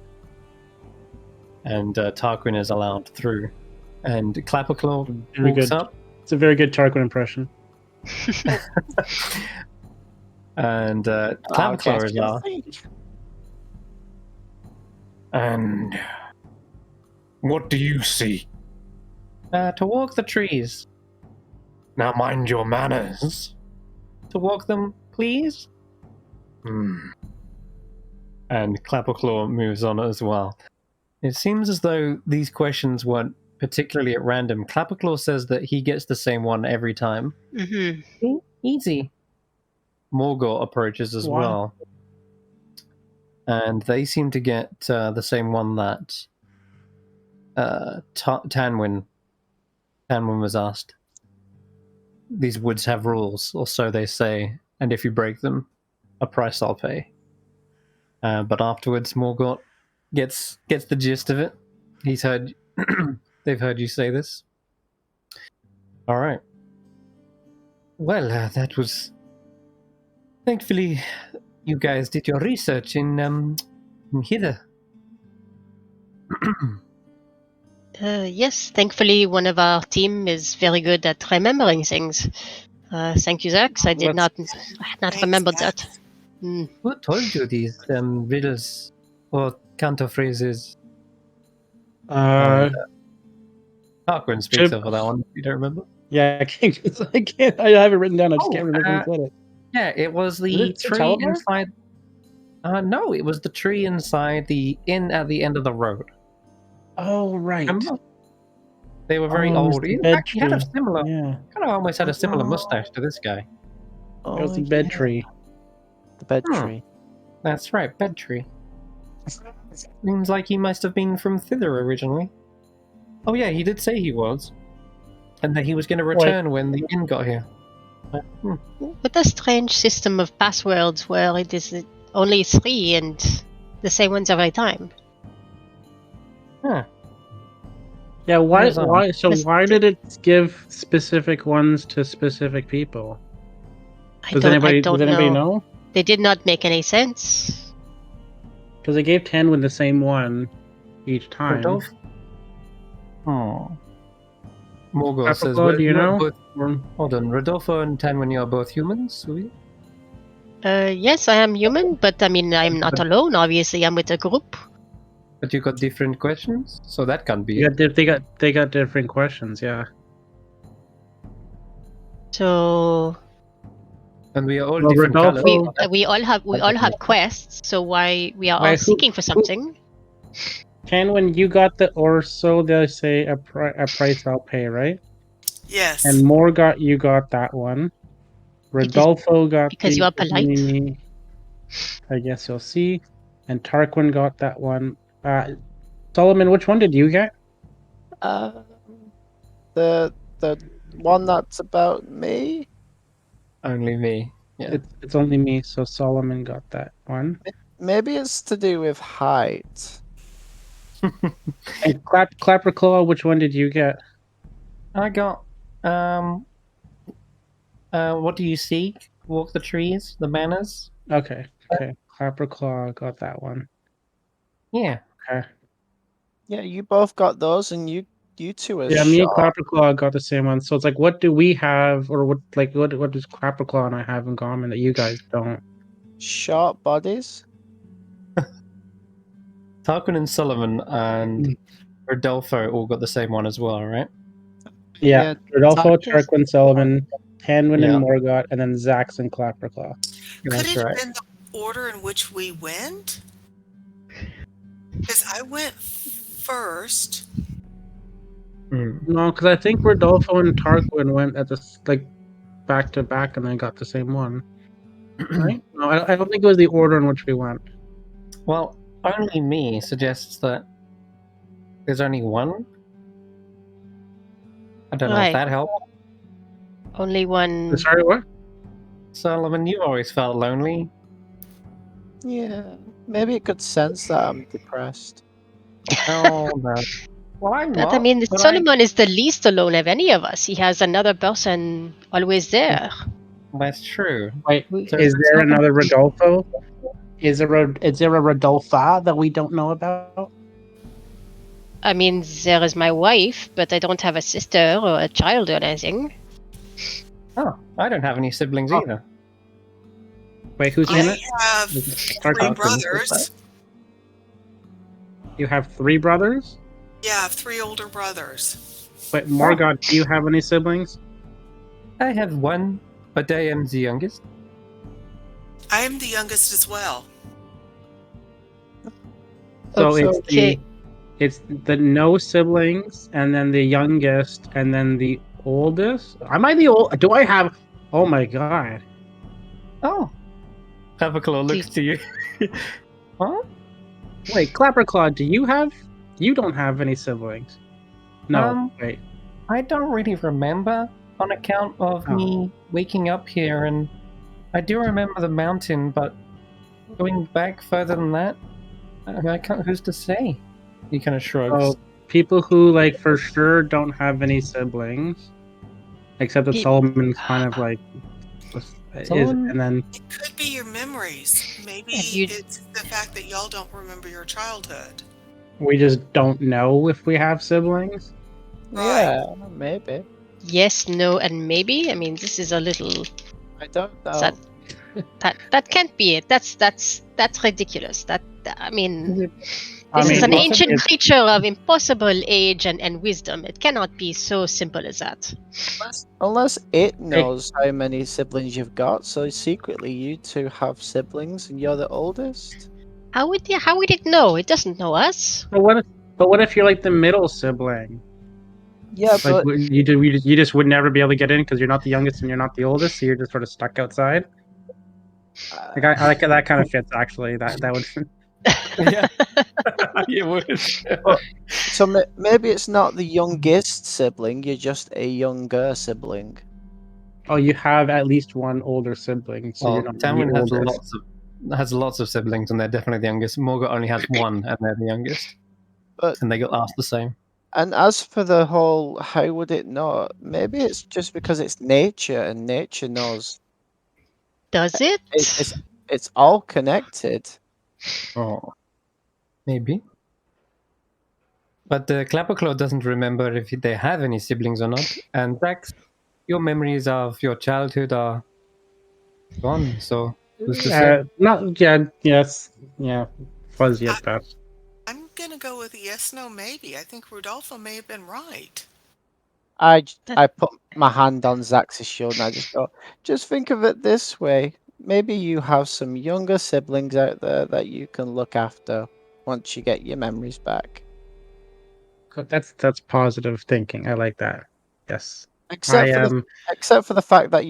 And Tarquin is allowed through. And Clapperclaw walks up. It's a very good Tarquin impression. And Clapperclaw is asked. "And what do you see?" "To walk the trees." "Now mind your manners." "To walk them, please." And Clapperclaw moves on as well. It seems as though these questions weren't particularly at random. Clapperclaw says that he gets the same one every time. Mm-hmm. Easy. Morgort approaches as well. And they seem to get the same one that Tanwen was asked. "These woods have rules, or so they say, and if you break them, a price I'll pay." But afterwards, Morgort gets the gist of it. He's heard... They've heard you say this. All right. Well, that was... Thankfully, you guys did your research in hither. Yes, thankfully one of our team is very good at remembering things. Thank you, Xaxx. I had not remembered that. Who told you these riddles or counter phrases? Tarquin speaks over that one. You don't remember? Yeah, I can't. I have it written down. I just can't remember who said it. Yeah, it was the tree inside. No, it was the tree inside the inn at the end of the road. Oh, right. Remember? They were very old. He had a similar, kind of almost had a similar mustache to this guy. It was the bed tree. The bed tree. That's right, bed tree. Seems like he must have been from thither originally. Oh yeah, he did say he was. And that he was going to return when the inn got here. With a strange system of passwords where it is only 3 and the same ones every time. Huh. Yeah, why did it give specific ones to specific people? Does anybody know? They did not make any sense. Because they gave Tanwen the same one each time. Rodolfo? Oh. Morgort says, do you know? Hold on, Rodolfo and Tanwen, you are both humans? Yes, I am human, but I mean, I'm not alone. Obviously, I'm with a group. But you got different questions, so that can't be. Yeah, they got different questions. Yeah. So. And we are all different colors. We all have quests. So why we are all seeking for something? Tanwen, you got the or so they say a price I'll pay, right? Yes. And you got that one. Rodolfo got because you are polite. I guess you'll see. And Tarquin got that one. Solomon, which one did you get? The one that's about me. Only me. Yeah. It's only me, so Solomon got that one. Maybe it's to do with height. And Clapperclaw, which one did you get? I got what do you seek? Walk the trees, the manners. Okay. Clapperclaw got that one. Yeah. Okay. Yeah, you both got those, and you two are me and Clapperclaw got the same one. So it's like, what do we have, or what does Clapperclaw and I have in common that you guys don't? Short bodies. Tarquin and Solomon and Rodolfo all got the same one as well, right? Yeah, Rodolfo, Tarquin, Solomon, Tanwen and Morgott, and then Xaxx and Clapperclaw. Could it have been the order in which we went? Because I went first. No, because I think Rodolfo and Tarquin went at back to back, and then got the same one. Right? No, I don't think it was the order in which we went. Well, only me suggests that there's only one. I don't know if Right. that helped. Only one. Sorry, what? Solomon, you've always felt lonely. Yeah, maybe it could sense that I'm depressed. Oh, no. Well, I'm But not. I mean, but Solomon is the least alone of any of us. He has another person always there. That's true. Wait, So is there something- another Rodolfo? Is there a Rodolfa that we don't know about? I mean, there is my wife, but I don't have a sister or a child or anything. Oh, I don't have any siblings Oh. either. Wait, who's in I it? have Tarquin? 3 brothers. You have 3 brothers? Yeah, I have 3 older brothers. Wait, Margot, do you have any siblings? I have one, but I am the youngest. I am the youngest as well. So Okay. it's the no siblings, and then the youngest, and then the oldest. Am I the old? Do I have? Oh my god! Oh. Clapperclaw looks to you. Huh? Wait, Clapperclaw, do you have? You don't have any siblings. No, wait. I don't really remember on account of Oh. me waking up here, and I do remember the mountain, but going back further than that, I can't. Who's to say? He kind of shrugs. So people who like for sure don't have any siblings, except that Pe- Solomon's kind of like is, Solomon- and then It could be your memories. Maybe Have you- it's the fact that y'all don't remember your childhood. we just don't know if we have siblings. Yeah, maybe. Yes, no, and maybe. I mean, this is a little. I don't know. That can't be it. That's ridiculous. I mean, I this is mean, an ancient it's- creature of impossible age and wisdom. It cannot be so simple as that. Unless it knows how many siblings you've got, so secretly you 2 have siblings and you're the oldest. How would it know? It doesn't know us. But what if you're like the middle sibling? Yeah, Like but you just would never be able to get in because you're not the youngest and you're not the oldest, so you're just sort of stuck outside. Like I like that kind of fits actually. That would. Yeah, you would. so maybe it's not the youngest sibling, you're just a younger sibling. Oh, you have at least one older sibling, so you're Well, not the Tanwen oldest. has lots of siblings, and they're definitely the youngest. Morgan only has one, and they're the youngest. But And they got asked the same. and as for the whole, how would it know? Maybe it's just because it's nature, and nature knows. Does it? It's all connected. Oh, maybe. But the Clapperclaw doesn't remember if they have any siblings or not. And Xaxx, your memories of your childhood are gone. So who's to say? Fuzzy at best. I'm gonna go with a yes, no, maybe. I think Rodolfo may have been right. I put my hand on Xaxx's shoulder and I just go, just think of it this way. Maybe you have some younger siblings out there that you can look after once you get your memories back. That's positive thinking. I like that. Yes. Except for the fact that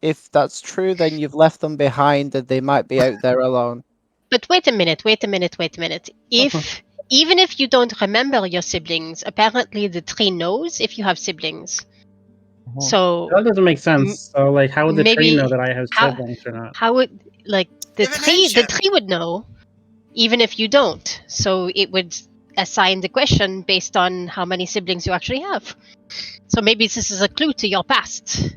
if that's true, then you've left them behind and they might be out there alone. But wait a minute. If even if you don't remember your siblings, apparently the tree knows if you have siblings. Uh-huh. So That doesn't make sense. So like, how would the tree maybe know that I have how- siblings or not? how would like the Divination. tree would know, even if you don't. So it would assign the question based on how many siblings you actually have. So maybe this is a clue to your past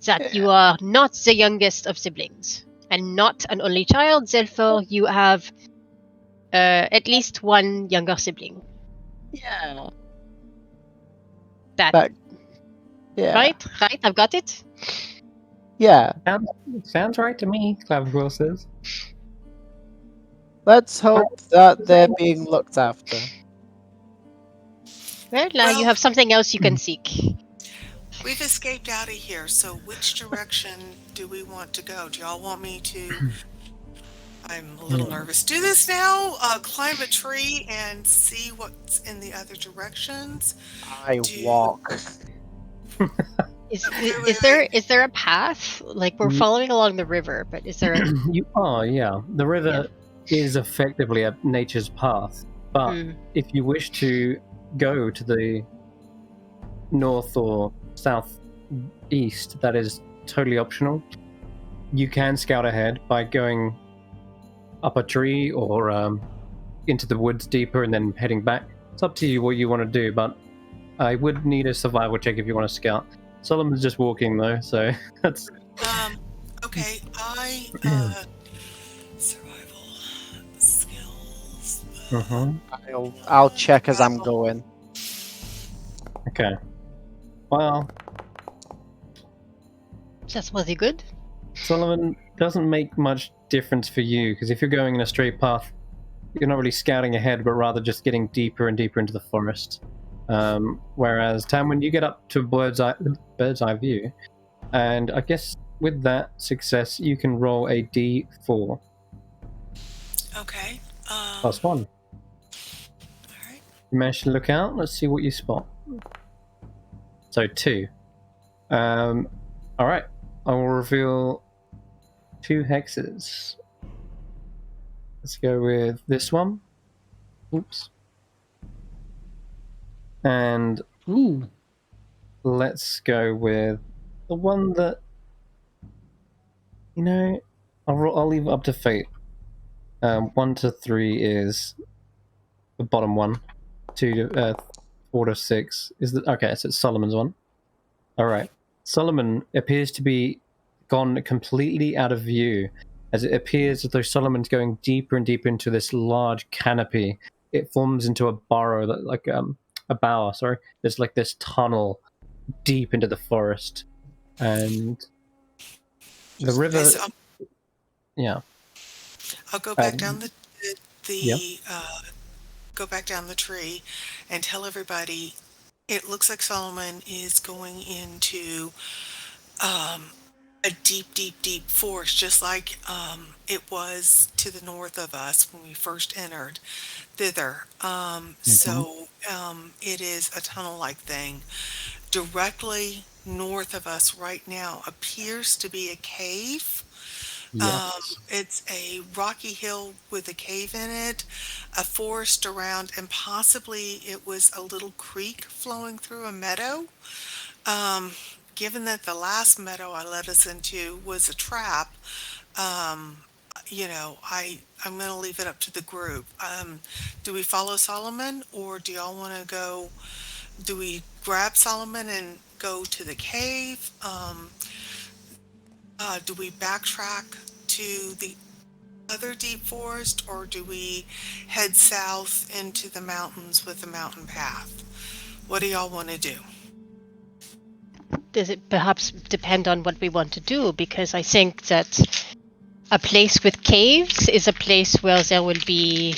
that you are not the youngest of siblings and not an only child. Therefore, you have at least one younger sibling. Yeah. That Yeah. right? I've got it. Yeah. Sounds right to me, Clapperclaw says. Let's hope that they're being looked after. Well, now you have something else you can seek. We've escaped out of here, so which direction do we want to go? Do y'all want me to... I'm a little nervous. Do this now? Climb a tree and see what's in the other directions? I walk. Is there a path? Like we're following along the river, but is there a... You are, yeah. The river is effectively a nature's path. But if you wish to go to the north or southeast, that is totally optional. You can scout ahead by going up a tree or into the woods deeper and then heading back. It's up to you what you want to do, but I would need a survival check if you want to scout. Solomon's just walking though, so that's... Okay, survival skills. I'll check as I'm going. Okay. Well, Just was he good? Solomon, doesn't make much difference for you, because if you're going in a straight path, you're not really scouting ahead, but rather just getting deeper and deeper into the forest. Whereas Tanwen, you get up to bird's eye view, and I guess with that success, you can roll a d4. Okay. +1. Alright. You managed to look out. Let's see what you spot. So 2. Alright. I will reveal 2 hexes. Let's go with this one. Oops. And let's go with the one that, I'll leave it up to fate. 1 to 3 is the bottom one. 2 to 4 to 6 is okay. So it's Solomon's one. All right. Solomon appears to be gone completely out of view, as it appears as though Solomon's going deeper and deeper into this large canopy. It forms into a burrow, like a bower. Sorry, there's like this tunnel deep into the forest, and the river. Okay, so Yeah. I'll go back down the yeah. Go back down the tree and tell everybody it looks like Solomon is going into a deep, deep, deep forest, just like it was to the north of us when we first entered thither. So it is a tunnel-like thing. Directly north of us right now appears to be a cave. Yes. It's a rocky hill with a cave in it, a forest around, and possibly it was a little creek flowing through a meadow. Given that the last meadow I led us into was a trap, I'm going to leave it up to the group. Do we follow Solomon, or do y'all want to go? Do we grab Solomon and go to the cave? Do we backtrack to the other deep forest, or do we head south into the mountains with the mountain path? What do y'all want to do? Does it perhaps depend on what we want to do? Because I think that a place with caves is a place where there will be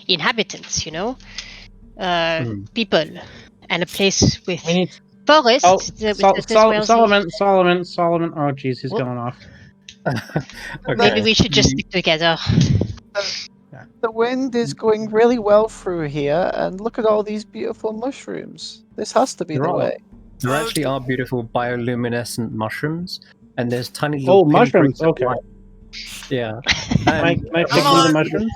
inhabitants, people, and a place with forest. Solomon. Oh, jeez, he's going off. Okay. Maybe we should just stick together. The wind is going really well through here, and look at all these beautiful mushrooms. This has to be the way. There actually are beautiful bioluminescent mushrooms, and there's tiny little mushrooms. Okay. Yeah. Can I pick one of the mushrooms?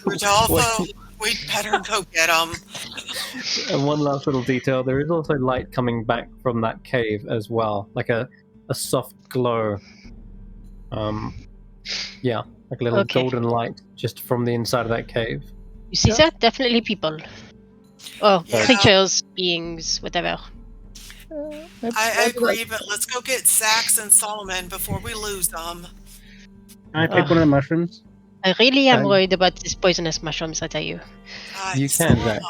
Rodolfo, we better go get them. And one last little detail: there is also light coming back from that cave as well, like a soft glow. Yeah, like a little golden light just from the inside of that cave. You see that? Definitely people. Oh, creatures, beings, whatever. I agree, but let's go get Xaxx and Solomon before we lose them. Can I pick one of the mushrooms? I really am worried about these poisonous mushrooms, I tell you. You can, Xaxx.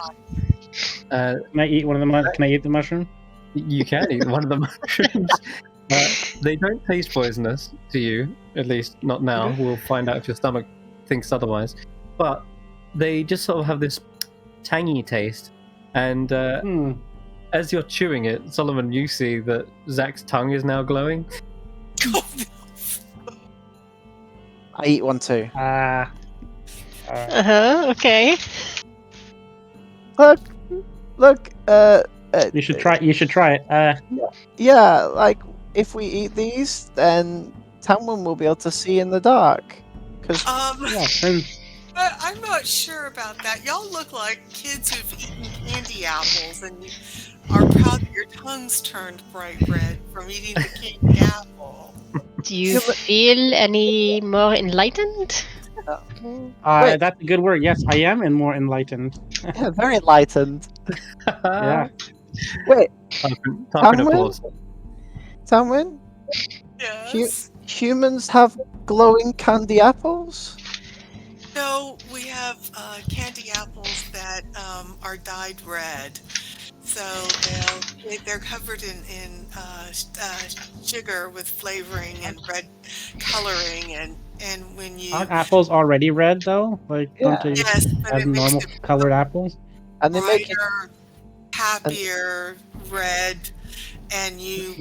Can I eat one of the Can I eat the mushroom? You can eat one of the mushrooms. They don't taste poisonous to you, at least not now. We'll find out if your stomach thinks otherwise. But they just sort of have this tangy taste, and as you're chewing it, Solomon, you see that Xaxx's tongue is now glowing. I eat one too. Okay. Look. You should try. You should try it. Yeah, like if we eat these, then Tanwen will be able to see in the dark. Because I'm not sure about that. Y'all look like kids who've eaten candy apples and you are proud that your tongue's turned bright red from eating the candy apple. Do you feel any more enlightened? Wait, That's a good word. Yes, I am and more enlightened. yeah, very enlightened. Yeah. Wait, Tarquin applause. Tanwen, Yes. humans have glowing candy apples? No, we have candy apples that are dyed red. So they're covered in sugar with flavoring and red coloring, and when you Aren't apples already red though? Like, don't they yes, but have it makes normal it colored apples? And they make it. brighter, happier red, and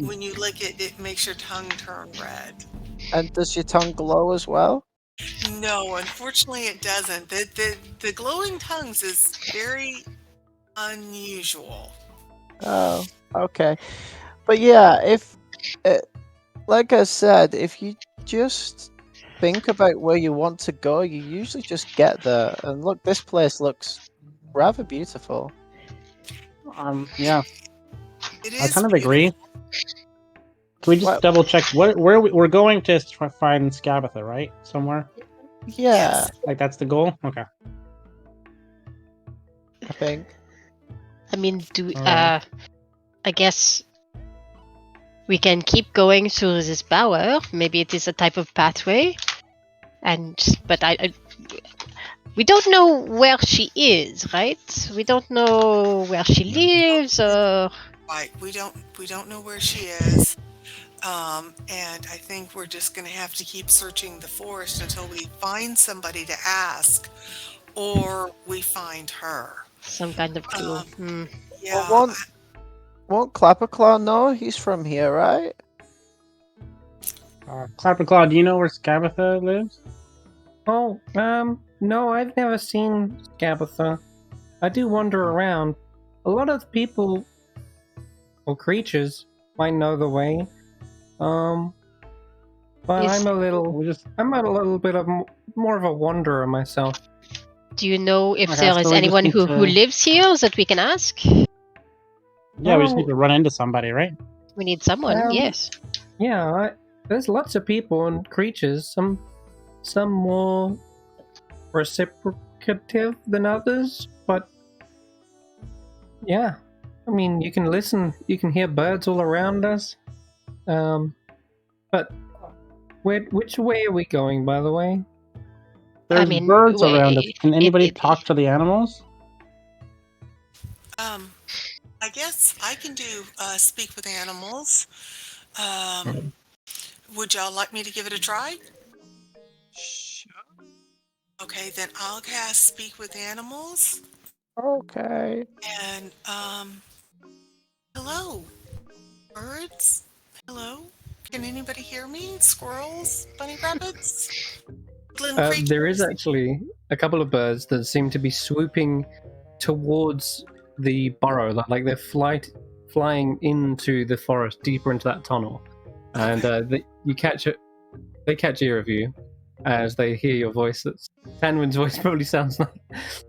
when you lick it, it makes your tongue turn red. And does your tongue glow as well? No, unfortunately, it doesn't. The glowing tongues is very unusual. Oh, okay. But yeah, if, like I said, if you just think about where you want to go, you usually just get there. And look, this place looks rather beautiful. Yeah, It I is kind of beautiful. agree. Can we just double check where we're going to find Scabatha, right? Somewhere? Yeah, Yes. Like that's the goal? Okay. I think. I mean, Alright. I guess we can keep going through this bower. Maybe it is a type of pathway, but we don't know where she is, right? We don't know where she lives, or Right, we don't know where she is, and I think we're just going to have to keep searching the forest until we find somebody to ask, or we find her. some kind of clue. Yeah, Well, won't Clapperclaw know? He's from here, right? Clapperclaw, do you know where Scabatha lives? Oh, no, I've never seen Scabatha. I do wander around. A lot of people or creatures might know the way. But I'm a little bit of more of a wanderer myself. Do you know if Okay, there so is we just anyone need who to- lives here that we can ask? Yeah, we just need to run into somebody, right? We need someone, yes. Yeah, there's lots of people and creatures. Some more reciprocative than others, but yeah. I mean, you can listen. You can hear birds all around us. But which way are we going, by the way? There's birds around us. Can anybody talk to the animals? I guess I can do speak with animals. Would y'all like me to give it a try? Sure. Okay, then I'll cast speak with animals. Okay. And hello, birds. Hello. Can anybody hear me? Squirrels, bunny rabbits. There is actually a couple of birds that seem to be swooping towards the burrow, like they're flying into the forest, deeper into that tunnel, and they catch ear of you as they hear your voice. Tanwen's voice probably sounds like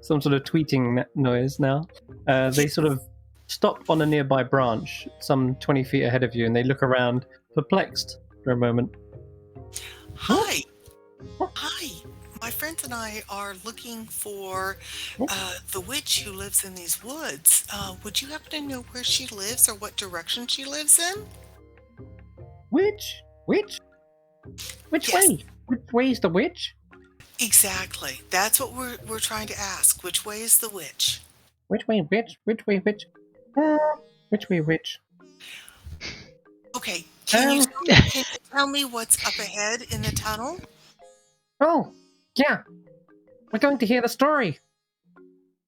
some sort of tweeting noise now. They sort of stop on a nearby branch, some 20 feet ahead of you, and they look around, perplexed for a moment. Hi. Hi. My friends and I are looking for the witch who lives in these woods. Would you happen to know where she lives or what direction she lives in? Witch? Which Yes. way? Which way is the witch? Exactly. That's what we're trying to ask. Which way is the witch? Which way, witch? Which way, witch? Which way, witch? Okay. Can you tell me what's up ahead in the tunnel? Oh, yeah. We're going to hear the story.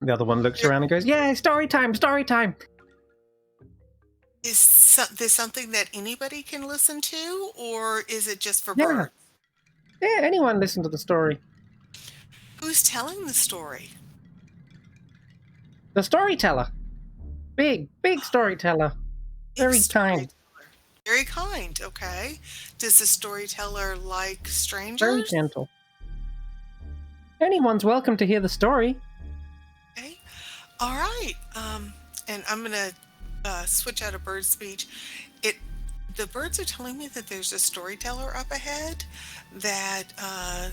The other one looks around and goes, "Yeah, story time, story time." Is this something that anybody can listen to, or is it just for Yeah. birds? Yeah, anyone listen to the story. Who's telling the story? The storyteller. Big storyteller. Very kind. Very kind, okay. Does the storyteller like strangers? Very gentle. Anyone's welcome to hear the story. Okay. All right. And I'm gonna switch out of bird speech. The birds are telling me that there's a storyteller up ahead that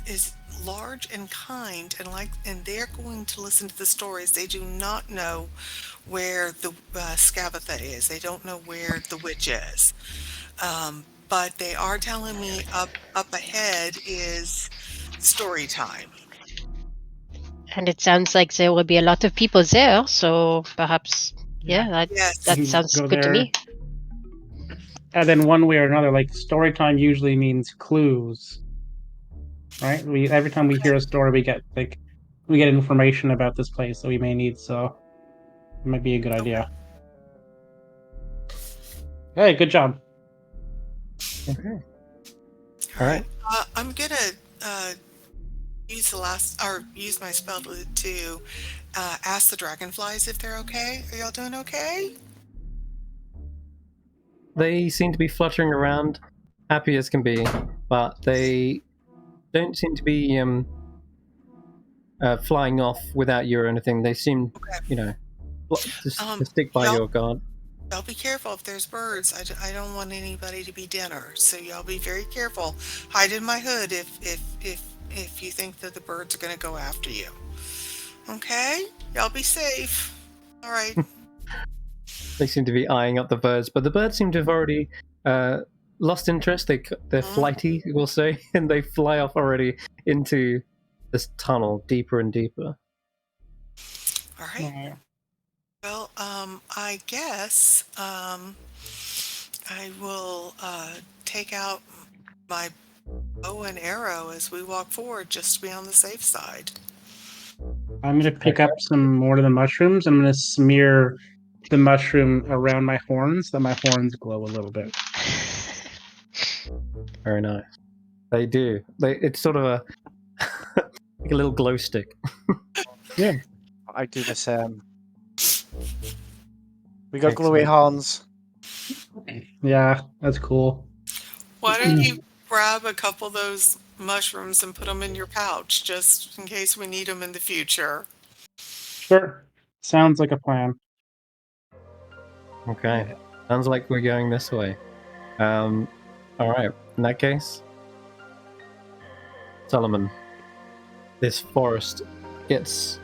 is large and kind, and they're going to listen to the stories. They do not know where the Scabatha is. They don't know where the witch is. But they are telling me up ahead is story time. And it sounds like there will be a lot of people there, so perhaps, that sounds good to me. And then one way or another, like story time usually means clues, right? Every time we hear a story, we get information about this place that we may need. So it might be a good idea. Hey, good job. Okay. All right. I'm gonna use my spell to ask the dragonflies if they're okay. Are y'all doing okay? They seem to be fluttering around, happy as can be, but they don't seem to be flying off without you or anything. They seem, to stick by your guard. Y'all be careful if there's birds. I don't want anybody to be dinner, so y'all be very careful. Hide in my hood if you think that the birds are going to go after you. Okay? Y'all be safe. All right. They seem to be eyeing up the birds, but the birds seem to have already lost interest. They're flighty, we'll say, and they fly off already into this tunnel, deeper and deeper. All right. Well, I guess I will take out my bow and arrow as we walk forward, just to be on the safe side. I'm going to pick up some more of the mushrooms. I'm going to smear the mushroom around my horns, so my horns glow a little bit. Very nice. They do. It's sort of like a little glow stick. Yeah. I do the same. We got glowy horns. Yeah, that's cool. Why don't you grab a couple of those mushrooms and put them in your pouch, just in case we need them in the future? Sure. Sounds like a plan. Okay. Sounds like we're going this way. All right. In that case, Solomon, this forest gets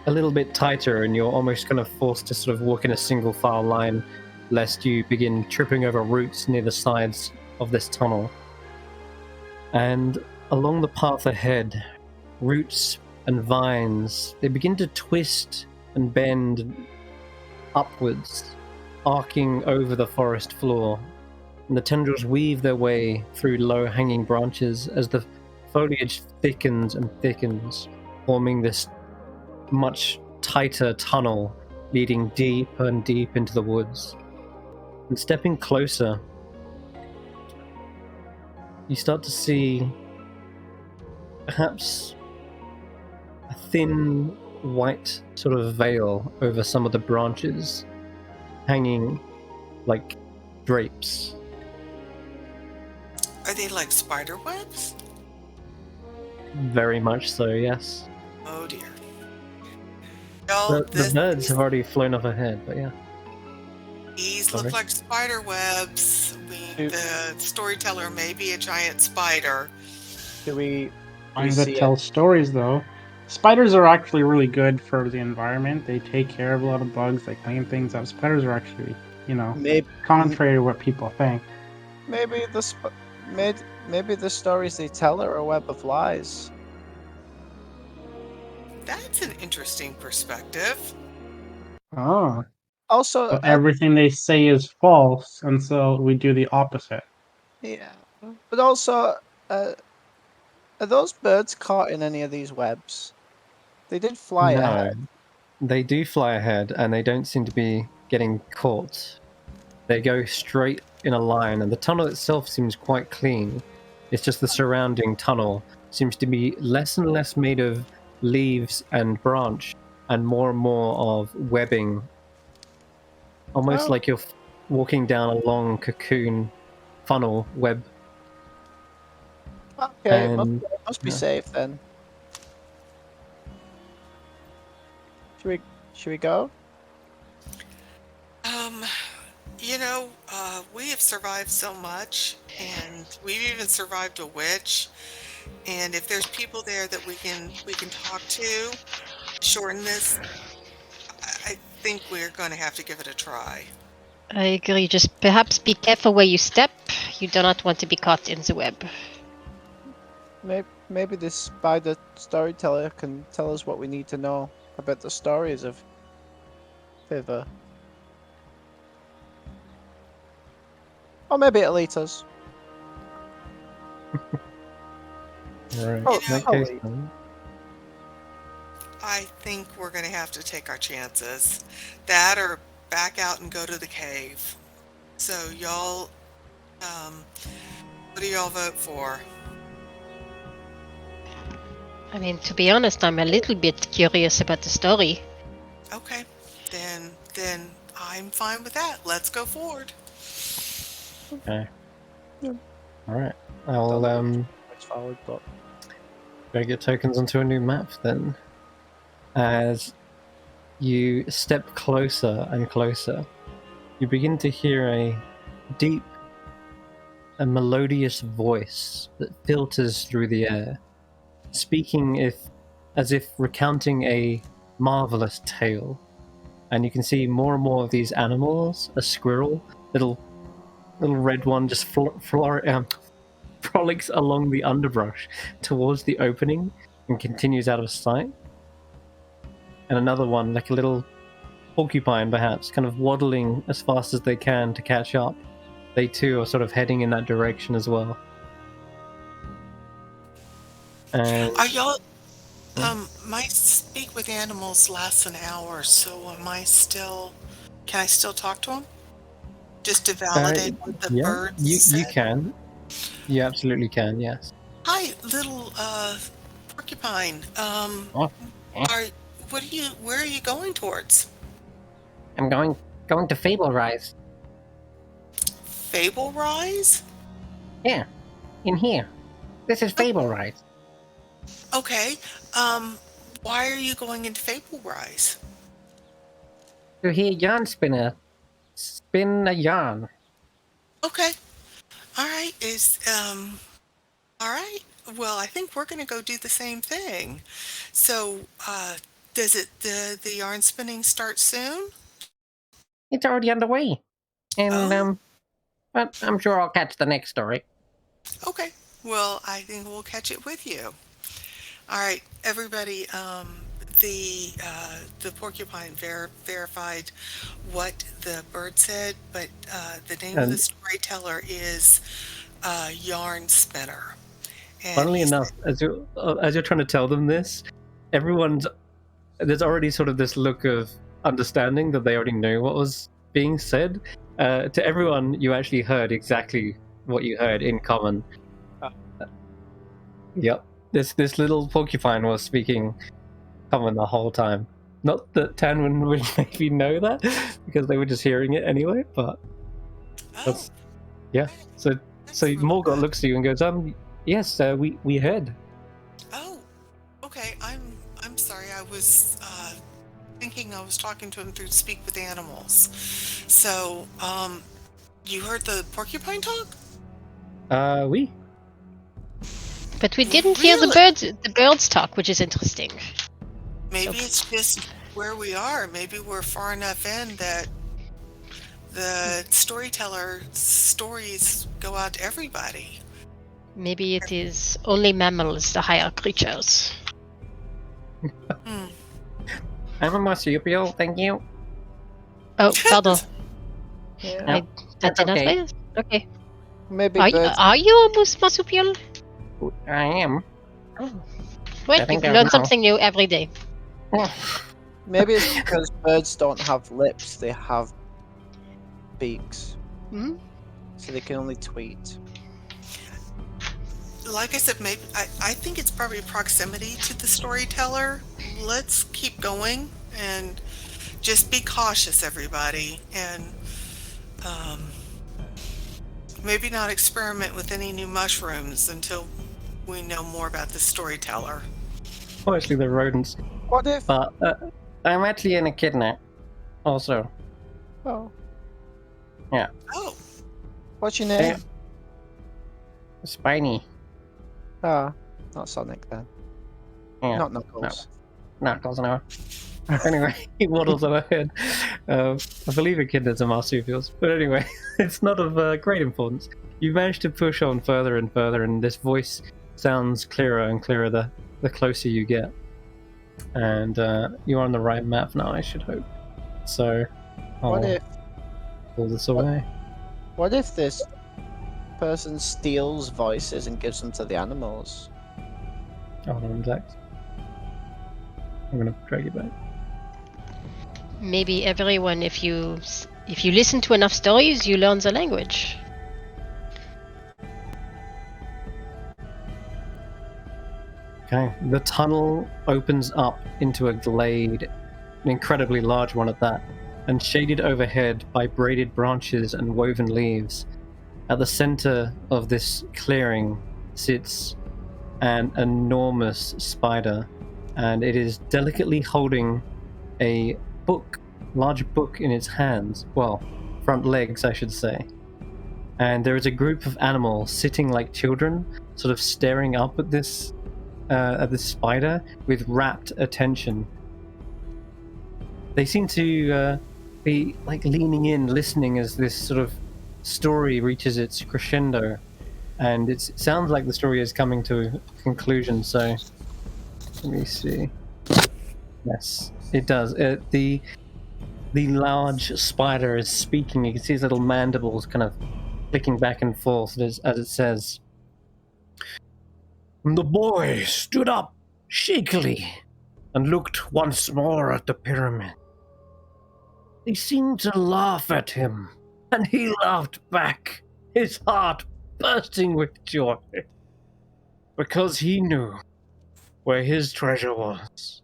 a little bit tighter, and you're almost kind of forced to sort of walk in a single file line, lest you begin tripping over roots near the sides of this tunnel. And along the path ahead, roots and vines, they begin to twist and bend upwards, arcing over the forest floor, and the tendrils weave their way through low-hanging branches as the foliage thickens and thickens, forming this much tighter tunnel leading deep and deep into the woods. And stepping closer, you start to see perhaps a thin white sort of veil over some of the branches, hanging like drapes. Are they like spider webs? Very much so, yes. Oh dear. The birds have already flown off ahead, but yeah. These look like spider webs. The storyteller may be a giant spider. Do we tell stories, though? Spiders are actually really good for the environment. They take care of a lot of bugs. They clean things up. Spiders are actually, contrary to what people think. Maybe the stories they tell are a web of lies. That's an interesting perspective. Oh. Also, so everything they say is false, and so we do the opposite. Yeah. But also, are those birds caught in any of these webs? They did fly ahead. They do fly ahead, and they don't seem to be getting caught. They go straight in a line, and the tunnel itself seems quite clean. It's just the surrounding tunnel seems to be less and less made of leaves and branch, and more of webbing. Almost like you're walking down a long cocoon funnel web. Okay, must be safe then. Should we go? We have survived so much, and we've even survived a witch. And if there's people there that we can talk to, shorten this, I think we're going to have to give it a try. I agree. Just perhaps be careful where you step. You do not want to be caught in the web. Maybe this spider storyteller can tell us what we need to know about the stories of Thither. Or maybe it'll eat us. Right. Oh, In that oh, case, wait. then, I think we're going to have to take our chances. That or back out and go to the cave. So y'all, what do y'all vote for? I mean, to be honest, I'm a little bit curious about the story. Okay, then I'm fine with that. Let's go forward. okay. Yeah. All right. I'll It's valid, but go get tokens onto a new map then. As you step closer and closer, you begin to hear a deep, a melodious voice that filters through the air, speaking as if recounting a marvelous tale. And you can see more and more of these animals. A squirrel, little red one, just frolics along the underbrush towards the opening and continues out of sight. And another one, like a little porcupine perhaps, kind of waddling as fast as they can to catch up. They too are sort of heading in that direction as well. And Are y'all? My speak with animals lasts an hour, so am I still? Can I still talk to them? Just to validate what the birds you said? can. You absolutely can, yes. Hi, little porcupine. Where are you going towards? I'm going to Fable Rise. Fable Rise? Yeah, in here. This is Fable Rise. Okay. Why are you going into Fable Rise? To hear yarn spinner spin a yarn. Okay. All right. All right. Well, I think we're going to go do the same thing. So, does the yarn spinning start soon? It's already underway. And, Oh. but I'm sure I'll catch the next story. Okay. Well, I think we'll catch it with you. All right, everybody. The porcupine verified what the bird said, but the name of the storyteller is Yarn Spinner. And funnily enough, as you're trying to tell them this, there's already sort of this look of understanding that they already knew what was being said. To everyone, you actually heard exactly what you heard in common. Yep. This little porcupine was speaking common the whole time. Not that Tanwen would maybe know that, because they were just hearing it anyway, but yeah. So really Morgoth good. looks at you and goes, yes, we heard. Oh, okay. I'm sorry. I was thinking I was talking to him through Speak with Animals. So, you heard the porcupine talk? We. But we didn't hear the birds talk, which is interesting. Maybe it's just where we are. Maybe we're far enough in that the storyteller stories go out to everybody. Maybe it is only mammals, the higher creatures. I'm a marsupial, thank you. Oh, pardon. yeah. That did not okay. play. Okay. Maybe Are you a marsupial? I am. Oh. Well, I you think can I learn know. something new every day. Maybe it's because birds don't have lips; they have beaks, so they can only tweet. Like I said, maybe I think it's probably proximity to the storyteller. Let's keep going and just be cautious, everybody, and maybe not experiment with any new mushrooms until we know more about the storyteller. Obviously, they're rodents. What if? But I'm actually an echidna. Also. Oh. Yeah. Oh, What's your name? Spiny. Ah, not Sonic then. Yeah. Not Knuckles. No, it doesn't know. Anyway, he waddles on ahead. I believe echidnas are marsupials. But anyway, it's not of great importance. You manage to push on further and further, and this voice sounds clearer and clearer the closer you get. And you're on the right map now, I should hope. So, What I'll if pull this away. what if this person steals voices and gives them to the animals? Hold on, Xaxx. I'm gonna drag you back. Maybe everyone, if you listen to enough stories, you learn the language. Okay, the tunnel opens up into a glade, an incredibly large one at that, and shaded overhead by braided branches and woven leaves. At the center of this clearing sits an enormous spider, and it is delicately holding a book, large book in its hands, well, front legs, I should say. And there is a group of animals sitting like children, sort of staring up at this spider with rapt attention. They seem to be like leaning in, listening as this sort of story reaches its crescendo, and it sounds like the story is coming to a conclusion. So let me see. Yes, it does. The large spider is speaking. You can see his little mandibles kind of clicking back and forth as it says. The boy stood up shakily and looked once more at the pyramid. They seemed to laugh at him, and he laughed back, his heart bursting with joy, because he knew where his treasure was.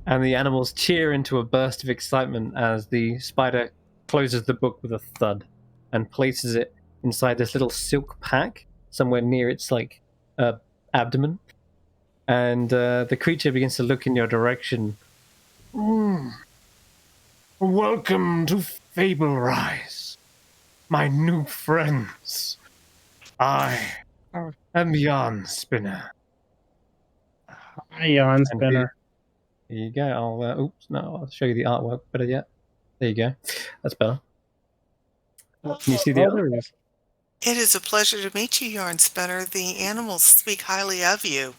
And the animals cheer into a burst of excitement as the spider closes the book with a thud and places it inside this little silk pack somewhere near its abdomen. And the creature begins to look in your direction. Welcome to Fable Rise, my new friends. I am Yarn Spinner. Hi, Yarn Spinner. There you go. I'll show you the artwork better yet. There you go. That's better. Can you see the other? It is a pleasure to meet you, Yarn Spinner. The animals speak highly of you.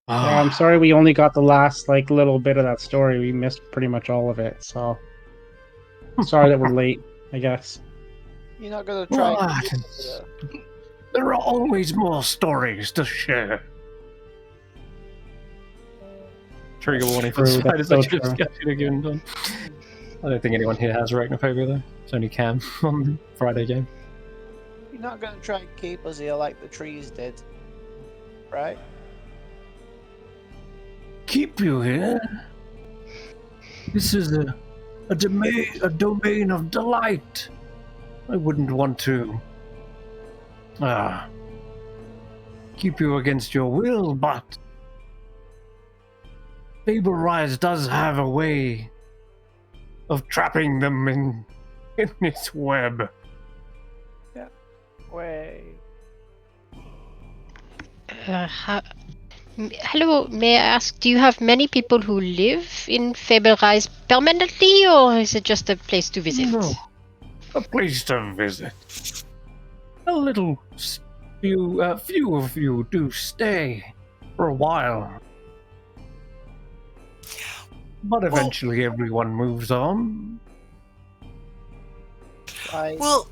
Yeah, I'm sorry we only got the last little bit of that story. We missed pretty much all of it, so sorry that we're late, I guess. You're not gonna try. There are always more stories to share. Trigger warning for spiders. I don't think anyone here has arachnophobia though. It's only Cam on the Friday game. You're not gonna try and keep us here like the trees did, right? Keep you here? This is a domain of delight. I wouldn't want to keep you against your will, but Fable Rise does have a way of trapping them in its web. Yeah. Way. Hello, may I ask, do you have many people who live in Fable Rise permanently, or is it just a place to visit? No, a place to visit. A few of you do stay for a while. But eventually everyone moves on. Well,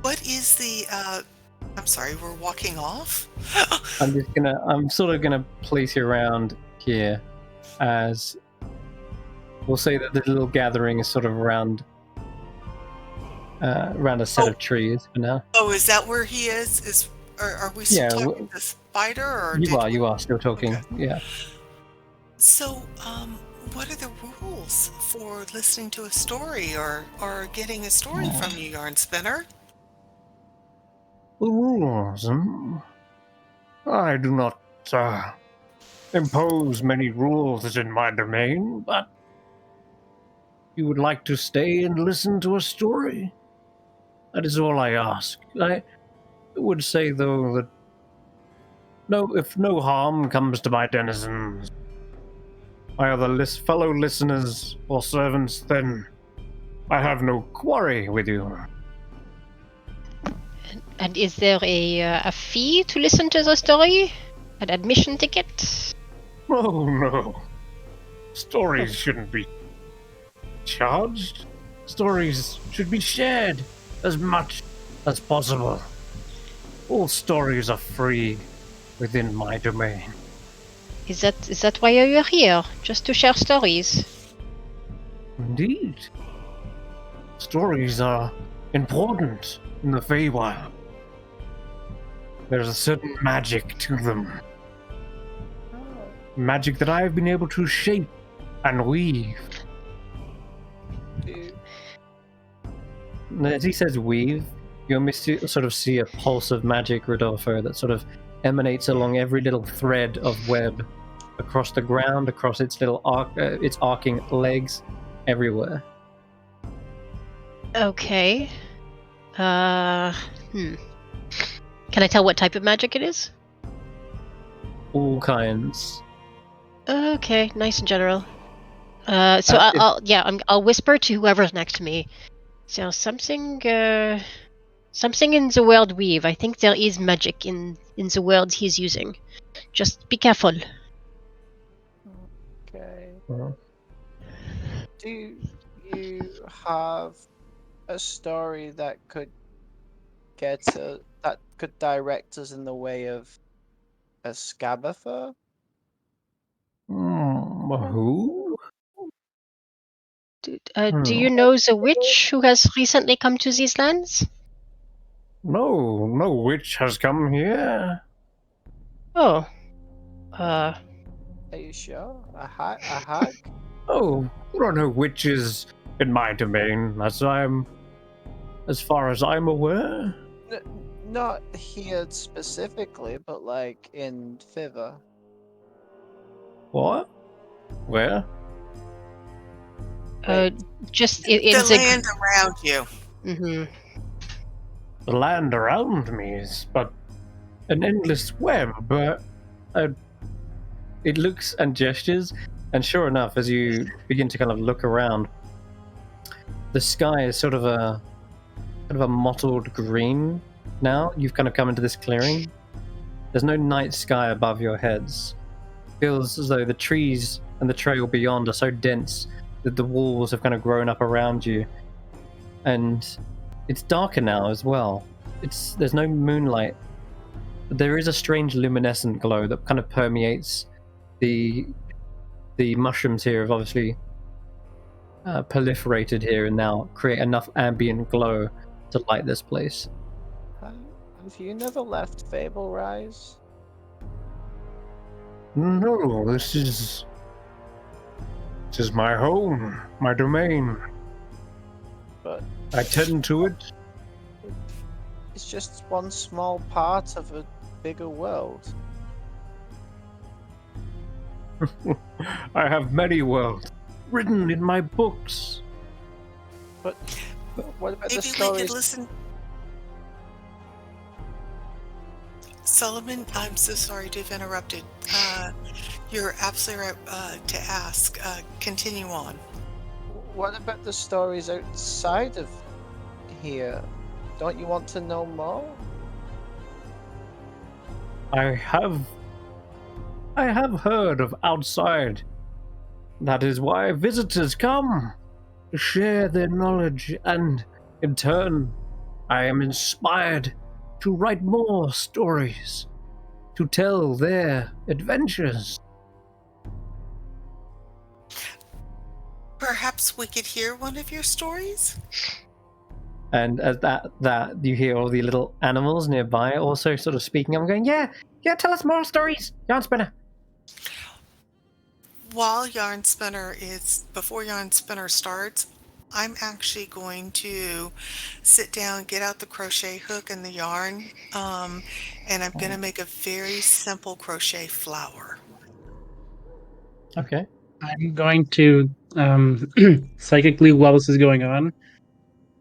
what is the, I'm sorry, we're walking off? I'm sort of gonna place you around here as we'll say that the little gathering is sort of around a set of trees for now. Oh, is that where he is? Are we still talking to the spider? Or you are still talking, okay. Yeah. So, what are the rules for listening to a story or getting a story from you, Yarn Spinner? The rules? I do not impose many rules in my domain, but you would like to stay and listen to a story? That is all I ask. I would say, though, that if no harm comes to my denizens, my other fellow listeners or servants, then I have no quarry with you. And is there a fee to listen to the story? An admission ticket? Oh, no. Stories shouldn't be charged. Stories should be shared as much as possible. All stories are free within my domain. Is that why you're here? Just to share stories? Indeed. Stories are important in the Feywild. There's a certain magic to them. Magic that I have been able to shape and weave. As he says weave, you almost sort of see a pulse of magic, Rodolfo, that sort of emanates along every little thread of web, across the ground, across its little its arcing legs, everywhere. Okay. Can I tell what type of magic it is? All kinds. Okay, nice and general. I'll whisper to whoever's next to me. So something in the world weave. I think there is magic in the words he's using. Just be careful. Okay. Uh-huh. Do you have a story that could direct us in the way of a Scabather? Who? Do you know the witch who has recently come to these lands? No witch has come here. Oh. Are you sure? A hag? Oh, there are no witches in my domain, as far as I'm aware. Not here specifically, but like in Thither. What? Where? Just the land around you. Mm-hmm. The land around me is but an endless web, but it looks and gestures, and sure enough, as you begin to kind of look around, the sky is sort of a mottled green now. You've kind of come into this clearing. There's no night sky above your heads. It feels as though the trees and the trail beyond are so dense that the walls have kind of grown up around you, and it's darker now as well. There's no moonlight, but there is a strange luminescent glow that kind of permeates the mushrooms here. Have obviously proliferated here and now create enough ambient glow to light this place. Have you never left Fable Rise? No, this is my home, my domain. But I tend to it. It's just one small part of a bigger world. I have many worlds written in my books. But what about Maybe the stories? we could listen. Solomon, I'm so sorry to have interrupted. You're absolutely right to ask. Continue on. What about the stories outside of here? Don't you want to know more? I have heard of outside. That is why visitors come to share their knowledge, and in turn, I am inspired to write more stories, to tell their adventures. Perhaps we could hear one of your stories? And as that you hear all the little animals nearby also sort of speaking. I'm going, yeah, tell us more stories, Yarn Spinner. Before Yarn Spinner starts, I'm actually going to sit down, get out the crochet hook and the yarn, and I'm going to make a very simple crochet flower. Okay. I'm going to psychically, while this is going on,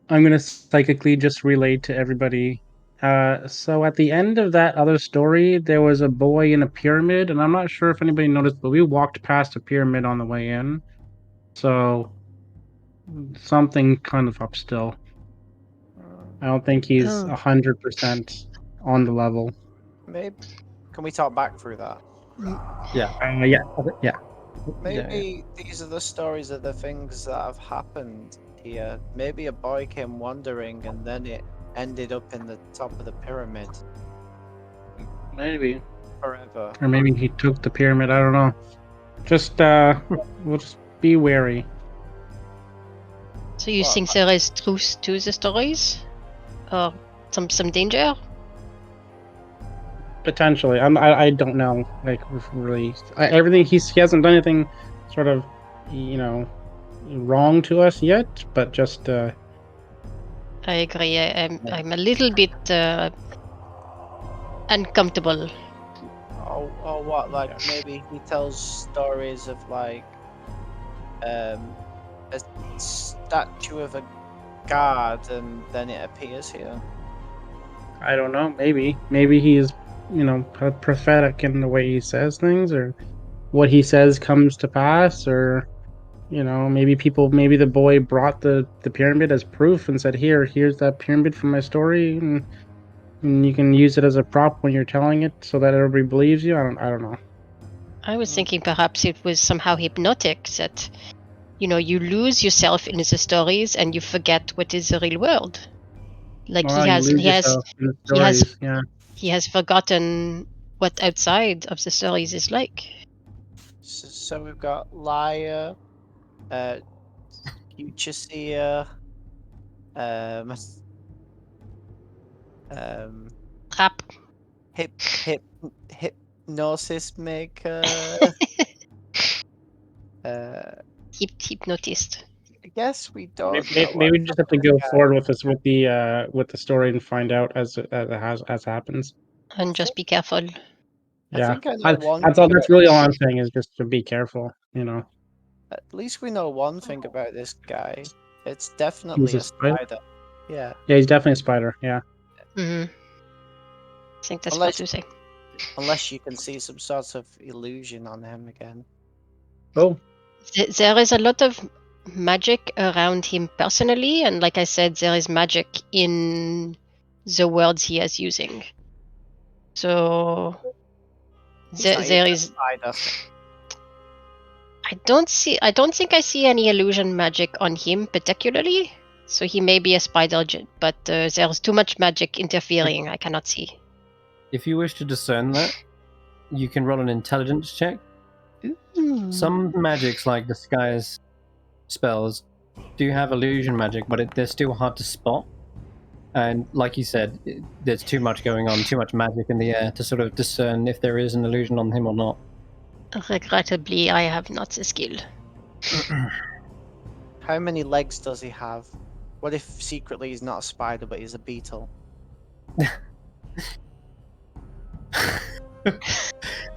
I'm going to psychically just relay to everybody. So at the end of that other story, there was a boy in a pyramid, and I'm not sure if anybody noticed, but we walked past a pyramid on the way in. So something kind of up still. I don't think he's 100% on the level. Maybe. Can we talk back through that? Yeah. Yeah. Maybe these are the stories of the things that have happened here. Maybe a boy came wandering and then it ended up in the top of the pyramid Maybe. forever. Or maybe he took the pyramid. I don't know. Just we'll just be wary. So you think there is truth to the stories, or some danger? Potentially. I don't know. Like really, everything he hasn't done anything sort of, wrong to us yet. But just. I agree. I'm a little bit uncomfortable. Or what? Like maybe he tells stories of like a statue of a god, and then it appears here. I don't know. Maybe he is, prophetic in the way he says things, or what he says comes to pass, or maybe the boy brought the pyramid as proof and said, here's that pyramid from my story, and you can use it as a prop when you're telling it so that everybody believes you. I don't know. I was thinking perhaps it was somehow hypnotic, that you lose yourself in the stories and you forget what is the real world. Like he has forgotten what outside of the stories is like. So we've got liar, future seer, Trap. Hypnosis maker. Hypnotist. I guess we don't. Maybe we just have to go forward with this with the story and find out as happens. And just be careful. Yeah, that's really all I'm saying is just to be careful. At least we know one thing about this guy. It's definitely a spider. Yeah. Yeah, he's definitely a spider. Yeah. I think that's what to say. Unless you can see some sort of illusion on him again. Oh. There is a lot of magic around him personally, and like I said, there is magic in the words he is using. So there is. I don't think I see any illusion magic on him particularly. So he may be a spider, but there's too much magic interfering. I cannot see. If you wish to discern that, you can roll an intelligence check. Some magics, like disguise spells, do have illusion magic, but they're still hard to spot. And like you said, there's too much going on, too much magic in the air to sort of discern if there is an illusion on him or not. Regrettably, I have not the skill. How many legs does he have? What if secretly he's not a spider, but he's a beetle?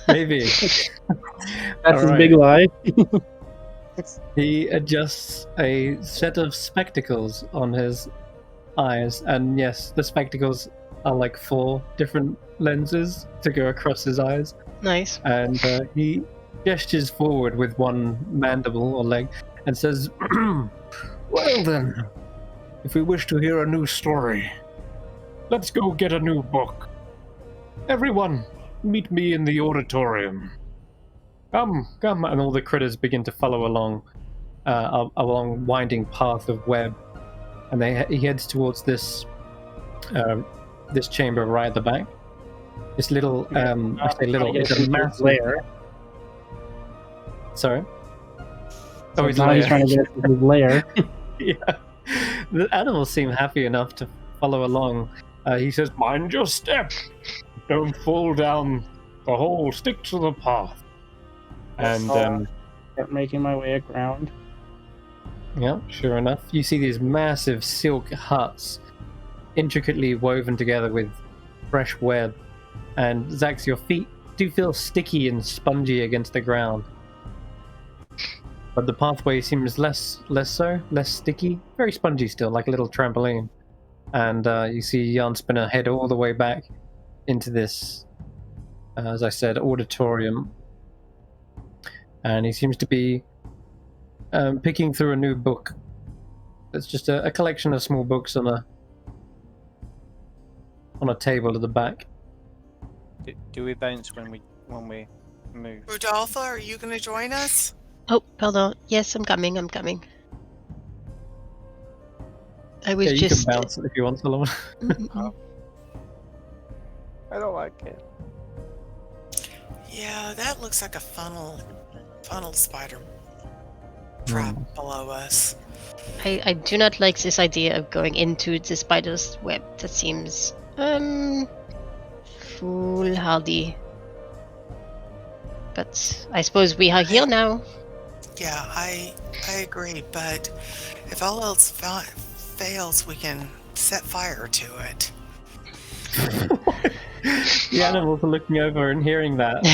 Maybe. That's his big lie. He adjusts a set of spectacles on his eyes, and yes, the spectacles are like 4 different lenses to go across his eyes. Nice. And he gestures forward with one mandible or leg and says, "Well then, if we wish to hear a new story, let's go get a new book. Everyone, meet me in the auditorium. Come." And all the critters begin to follow along along winding path of web, and he heads towards this chamber right at the back. This little, I say little, it's a massive lair. Sorry? So he's trying to get to his lair. Yeah. The animals seem happy enough to follow along. He says, "Mind your step. Don't fall down the hole. Stick to the path." And start making my way around. Yeah, sure enough, you see these massive silk huts, intricately woven together with fresh web. And Xaxx, your feet do feel sticky and spongy against the ground. but the pathway seems less sticky, very spongy still, like a little trampoline. And you see Jan Spinner head all the way back into this, as I said, auditorium. And he seems to be picking through a new book. It's just a collection of small books on a table at the back. Do we bounce when we move? Rodolfo, are you going to join us? Oh, hold on. Yes, I'm coming. I was You just... can bounce if you want, Solomon. I don't like it. Yeah, that looks like a funnel spider trap below us. I do not like this idea of going into the spider's web. That seems foolhardy. But I suppose we are here now. Yeah, I agree, but if all else fails, we can set fire to it. The animals are looking over and hearing that.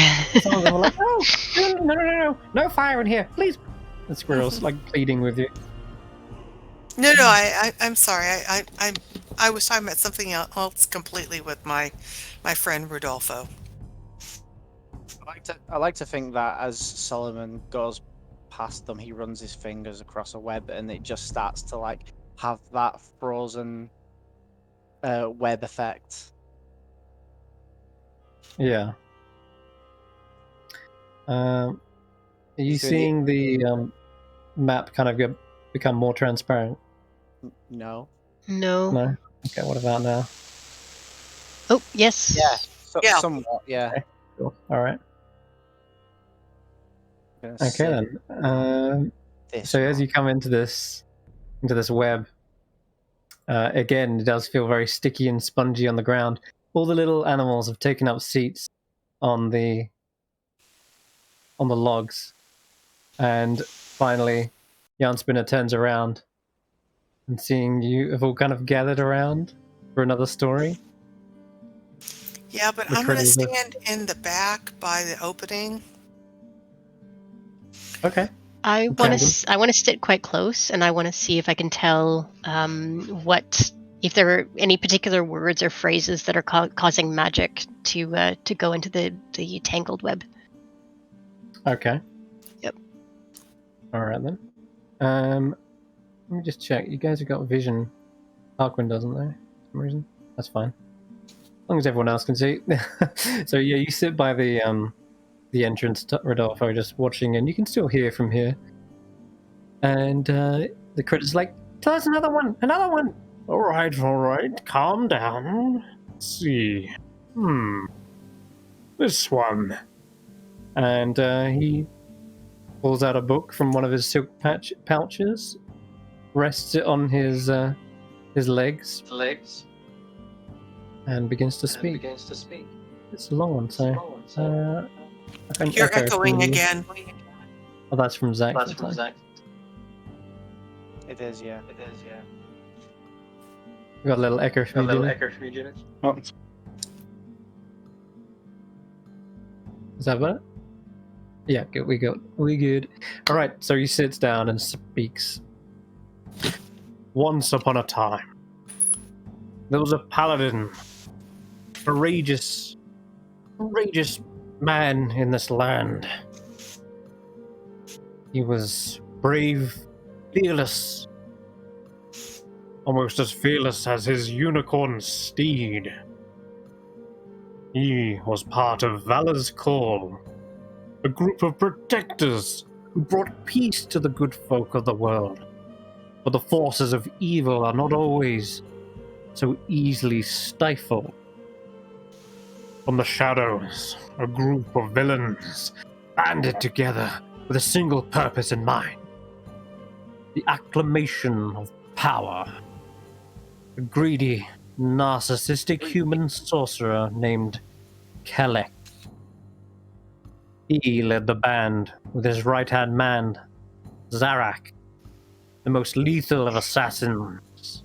Some of them are like, "Oh, no fire in here, please." The squirrel's like pleading with you. No, I'm sorry. I was talking about something else completely with my friend Rodolfo. I like to think that as Solomon goes past them, he runs his fingers across a web, and it just starts to like have that frozen web effect. Yeah. Are you seeing the map kind of become more transparent? No. No? Okay, what about now? Oh, yes. Yeah. Somewhat, yeah. Okay, cool. Alright. Okay then. So as you come into this web, again, it does feel very sticky and spongy on the ground. All the little animals have taken up seats on the logs, and finally, Jan Spinner turns around and seeing you have all kind of gathered around for another story. Yeah, but I'm going to stand in the back by the opening. Okay. I want to sit quite close, and I want to see if I can tell if there are any particular words or phrases that are causing magic to go into the tangled web. Okay. Yep. All right then. Let me just check. You guys have got vision. Tarquin doesn't, though, for some reason. That's fine. As long as everyone else can see. So yeah, you sit by the entrance to Rodolfo, just watching, and you can still hear from here. And the critter's like, "Tell us another one. All right, calm down. Let's see. This one." And he pulls out a book from one of his silk pouches, rests it on his legs, and begins to speak. It's a long one, so You're echoing again. Oh, that's from Xaxx. It is, yeah. We got a little echo from you, Julian. Oh, Is that better? Yeah, good. We good. All right. So he sits down and speaks. Once upon a time, there was a paladin, courageous man in this land. He was brave, fearless, almost as fearless as his unicorn steed. He was part of Valor's Call, a group of protectors who brought peace to the good folk of the world. But the forces of evil are not always so easily stifled. From the shadows, a group of villains banded together with a single purpose in mind: the acclamation of power. A greedy, narcissistic human sorcerer named Kelek. He led the band with his right-hand man, Zarak, the most lethal of assassins.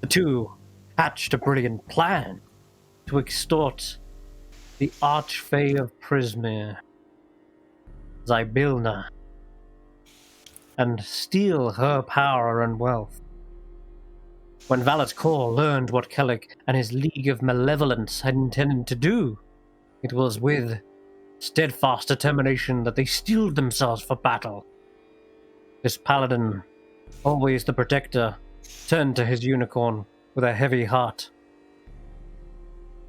The two hatched a brilliant plan to extort the Archfey of Prismir, Zybilna. and steal her power and wealth. When Valet Cor learned what Kellic and his League of Malevolence had intended to do, it was with steadfast determination that they steeled themselves for battle. This paladin, always the protector, turned to his unicorn with a heavy heart.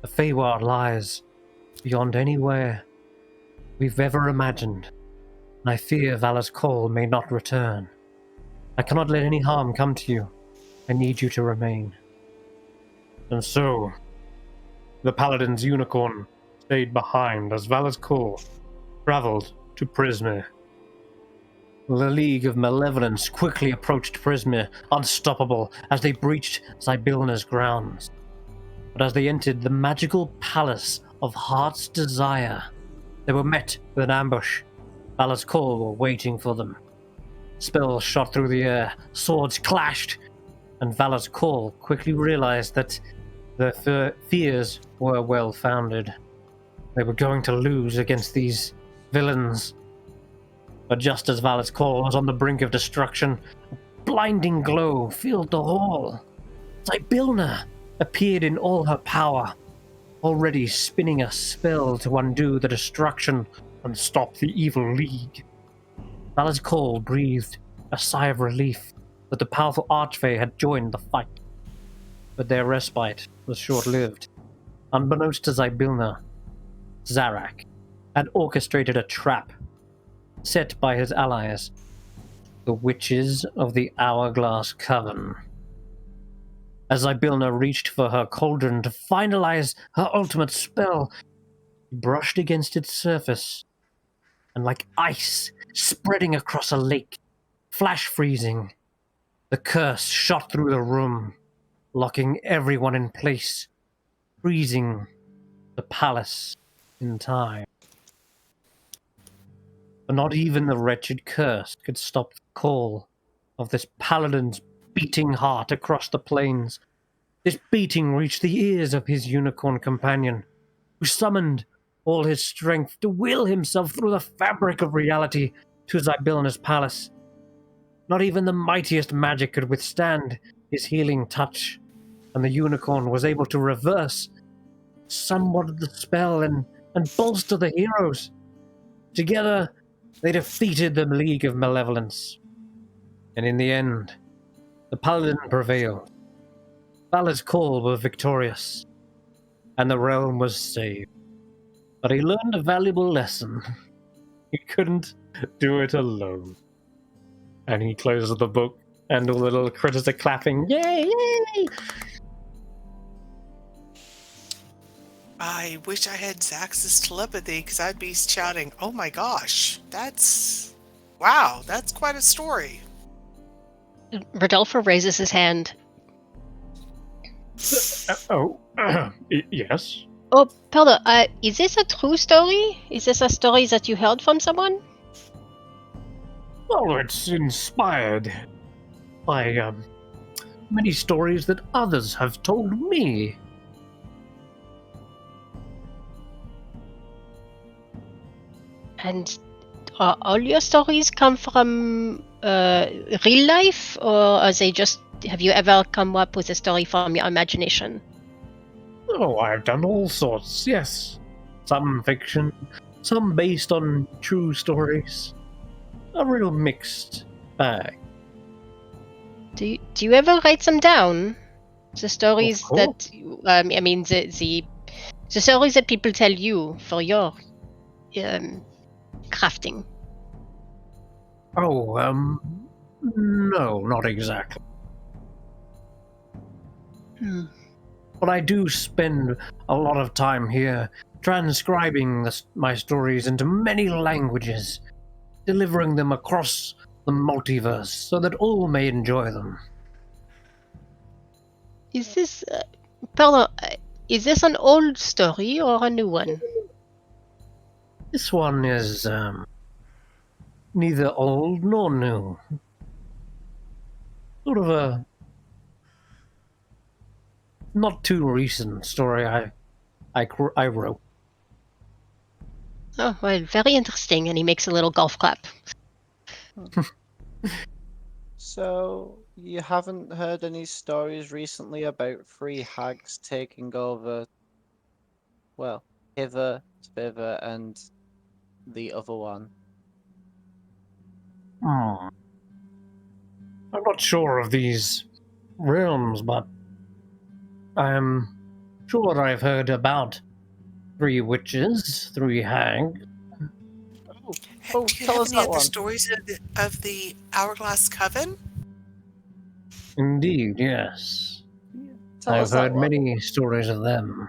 The Feywild lies beyond anywhere we've ever imagined, and I fear Valet's call may not return. I cannot let any harm come to you. I need you to remain. And so, the paladin's unicorn stayed behind as Valet's call traveled to Prismir. The League of Malevolence quickly approached Prismir, unstoppable, as they breached Zybilna's grounds. But as they entered the magical palace of Heart's Desire, they were met with an ambush. Valet's call were waiting for them. Spells shot through the air, swords clashed, and Valet's call quickly realized that their fears were well-founded. They were going to lose against these villains. But just as Valet's call was on the brink of destruction, a blinding glow filled the hall. Zybilna appeared in all her power, already spinning a spell to undo the destruction and stop the evil league. Valet's call breathed a sigh of relief that the powerful Archfey had joined the fight. But their respite was short-lived. Unbeknownst to Zybilna, Xaxx had orchestrated a trap set by his allies, the Witches of the Hourglass Coven. As Zybilna reached for her cauldron to finalize her ultimate spell, she brushed against its surface, and like ice spreading across a lake, flash freezing, the curse shot through the room, locking everyone in place, freezing the palace in time. But not even the wretched curse could stop the call of this paladin's beating heart across the plains. This beating reached the ears of his unicorn companion, who summoned all his strength to will himself through the fabric of reality to Zybilna's palace. Not even the mightiest magic could withstand his healing touch, and the unicorn was able to reverse somewhat of the spell and bolster the heroes. Together, they defeated the League of Malevolence. And in the end, the paladin prevailed. Valet's call were victorious, and the realm was saved. But he learned a valuable lesson. He couldn't do it alone. And he closes the book, and all the little critters are clapping. Yay, yay! I wish I had Xaxx's telepathy, because I'd be shouting, oh my gosh, wow, that's quite a story. Rodolfo raises his hand. Yes? Oh, pardon, is this a true story? Is this a story that you heard from someone? Well, it's inspired by many stories that others have told me. And all your stories come from real life, or are they just? Have you ever come up with a story from your imagination? Oh, I've done all sorts, yes. Some fiction, some based on true stories. A real mixed bag. Do you ever write them down? The stories that the stories that people tell you for your crafting. Oh, no, not exactly. But I do spend a lot of time here transcribing my stories into many languages, delivering them across the multiverse so that all may enjoy them. Is this is this an old story or a new one? This one is neither old nor new. Sort of a not too recent story I wrote. Oh, well, very interesting. And he makes a little golf clap. So, you haven't heard any stories recently about 3 hags taking over, well, hither, thither, and the other one? Hmm. I'm not sure of these realms, but I am sure I've heard about 3 witches, 3 hags. Oh, Do you tell have us any that other one. stories of the Hourglass Coven? Indeed, yes. Tell I've us that heard one. many stories of them.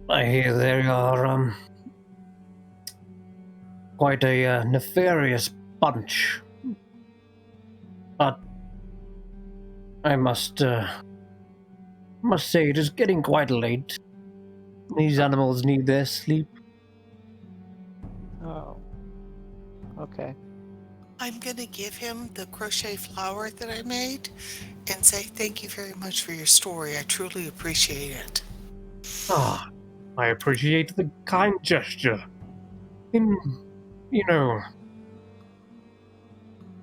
I hear they are quite a nefarious bunch. But I must say it is getting quite late. These animals need their sleep. Oh. Okay. I'm going to give him the crochet flower that I made and say thank you very much for your story. I truly appreciate it. Ah, I appreciate the kind gesture. In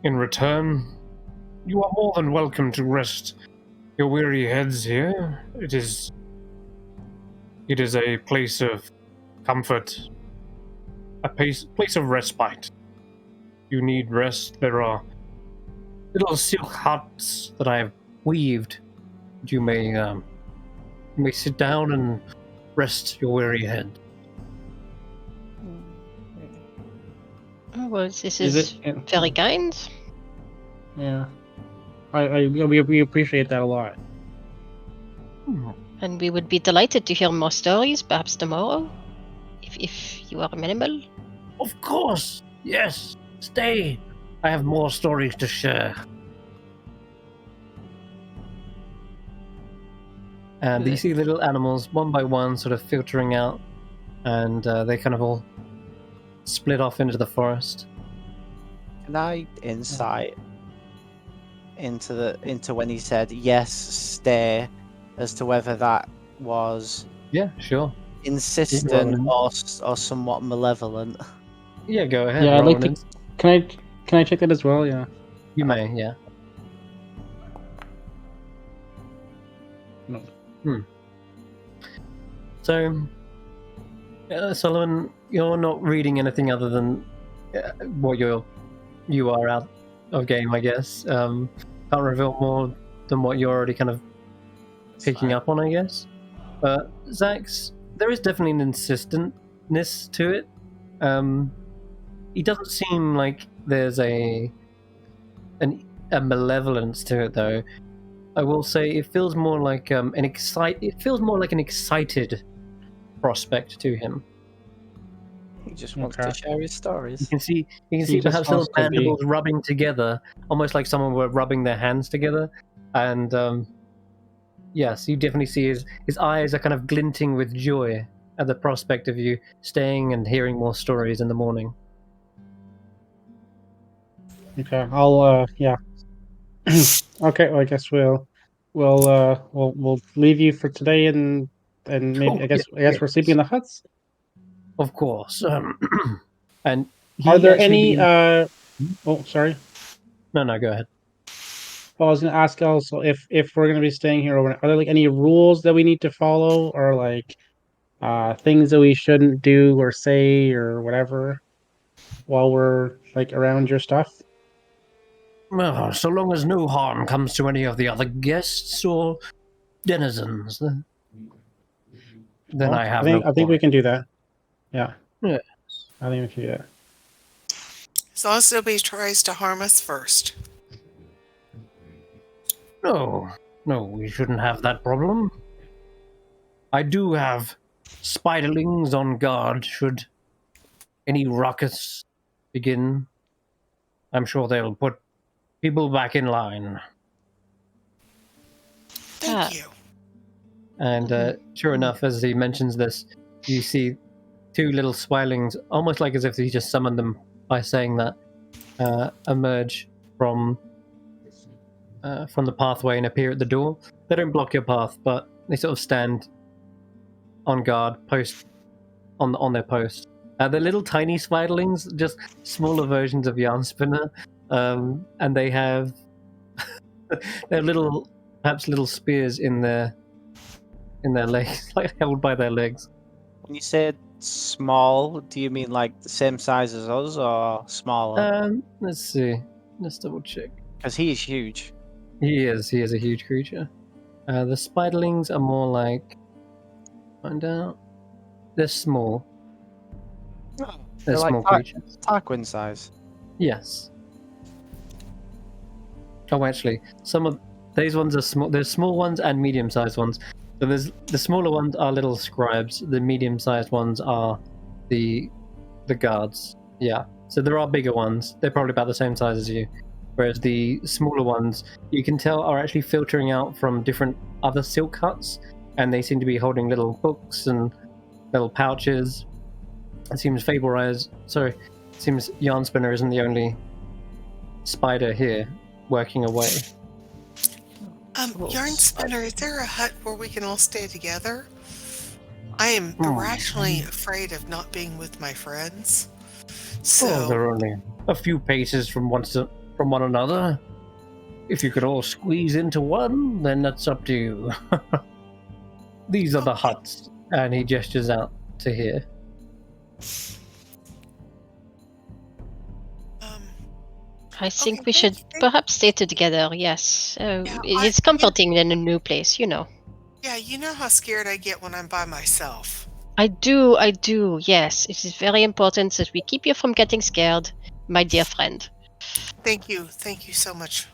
return, you are more than welcome to rest your weary heads here. It is a place of comfort, a place of respite. You need rest. There are little silk huts that I have weaved. You may sit down and rest your weary head. Oh, well, this Is is it? very kind. Yeah. We appreciate that a lot. And we would be delighted to hear more stories, perhaps tomorrow, if you are amenable. Of course, yes. Stay. I have more stories to share. And you see the little animals, one by one, sort of filtering out, and they kind of all split off into the forest. Can I insight into when he said yes, stay, as to whether that was Yeah, sure. insistent or somewhat malevolent? Yeah, go ahead. Yeah, I'd roll like an to. Can I check that as well? Yeah. You may, yeah. No. So, Solomon, you're not reading anything other than what you are out of game, I guess. Can't reveal more than what you're already kind of picking up on, I guess. But Xaxx, there is definitely an insistentness to it. He doesn't seem like there's a malevolence to it, though. I will say it feels more like It feels more like an excited prospect to him. He just wants to share his stories. You can see He just perhaps little wants to be- mandibles rubbing together, almost like someone were rubbing their hands together. And yes, you definitely see his eyes are kind of glinting with joy at the prospect of you staying and hearing more stories in the morning. Okay, I'll yeah. Okay, well, I guess we'll leave you for today, and maybe I guess we're sleeping in the huts. Of course. And Are he there actually any? Oh, sorry. No, go ahead. Well, I was going to ask also if we're going to be staying here overnight. Are there like any rules that we need to follow, or like things that we shouldn't do or say or whatever while we're like around your stuff? Well, so long as no harm comes to any of the other guests or denizens, then Well, I have I think we can do that. Yeah. Yeah. I think we can do that. As long as nobody tries to harm us first. No, we shouldn't have that problem. I do have spiderlings on guard should any ruckus begin. I'm sure they'll put people back in line. Thank you. And sure enough, as he mentions this, you see 2 little swilings, almost like as if he just summoned them by saying that, emerge from the pathway and appear at the door. They don't block your path, but they sort of stand on guard, post on their post, They're little tiny spiderlings, just smaller versions of yarn spinner, and they have they're perhaps little spears in their legs, like held by their legs. When you say small, do you mean like the same size as us or smaller? Let's see. Let's double check. Because he is huge. He is a huge creature. The spiderlings are more like, find out. They're small. Oh, They're like small creatures. Tarquin size. Yes. Oh, actually, some of these ones are small. There's small ones and medium-sized ones. So there's the smaller ones are little scribes. The medium-sized ones are the guards. Yeah. So there are bigger ones. They're probably about the same size as you. Whereas the smaller ones, you can tell, are actually filtering out from different other silk huts, and they seem to be holding little books and little pouches. It seems seems Yarn Spinner isn't the only spider here working away. Yarn Spinner, is there a hut where we can all stay together? I am irrationally afraid of not being with my friends. So they're only a few paces from one another. If you could all squeeze into one, then that's up to you. These are the huts, and he gestures out to here. I think we should perhaps stay together, yes. It's comforting in a new place, you know. Yeah, you know how scared I get when I'm by myself. I do, yes. It is very important that we keep you from getting scared, my dear friend. Thank you so much.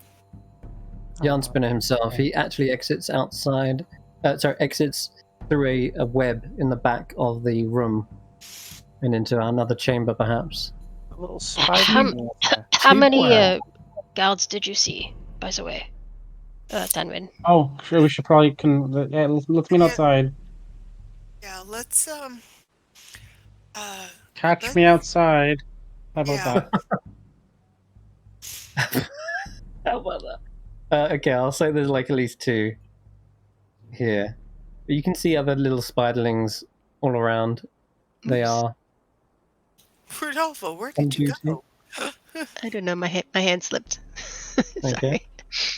Yarn Spinner himself, he actually exits through a web in the back of the room and into another chamber, perhaps. A little spider. How many guards did you see, by the way, Tanwen? Oh, sure. We should probably let's meet outside. Yeah, let's Catch me outside. How about that? How about that? Okay, I'll say there's like at least two here. But you can see other little spiderlings all around. They are. Rodolfo, where did you go? I don't know. My hand slipped. Okay.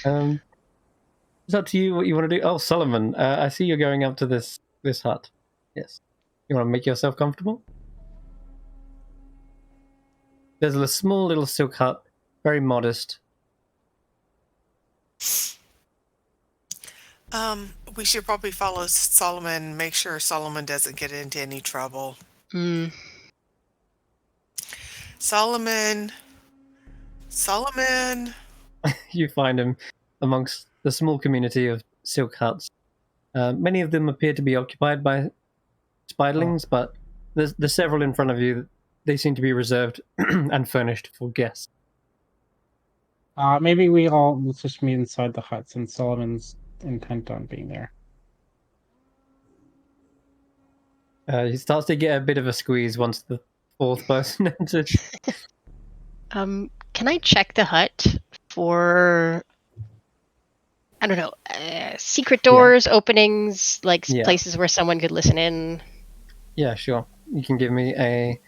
It's up to you what you want to do. Oh, Solomon, I see you're going up to this hut. Yes. You want to make yourself comfortable? There's a small little silk hut, very modest. We should probably follow Solomon, make sure Solomon doesn't get into any trouble. Solomon. You find him amongst the small community of silk huts. Many of them appear to be occupied by spiderlings, but there's several in front of you. They seem to be reserved and furnished for guests. Maybe let's just meet inside the hut since Solomon's intent on being there. He starts to get a bit of a squeeze once the fourth person enters. Can I check the hut for, I don't know, secret doors, openings, like places where someone could listen in? Yeah, sure. You can give me a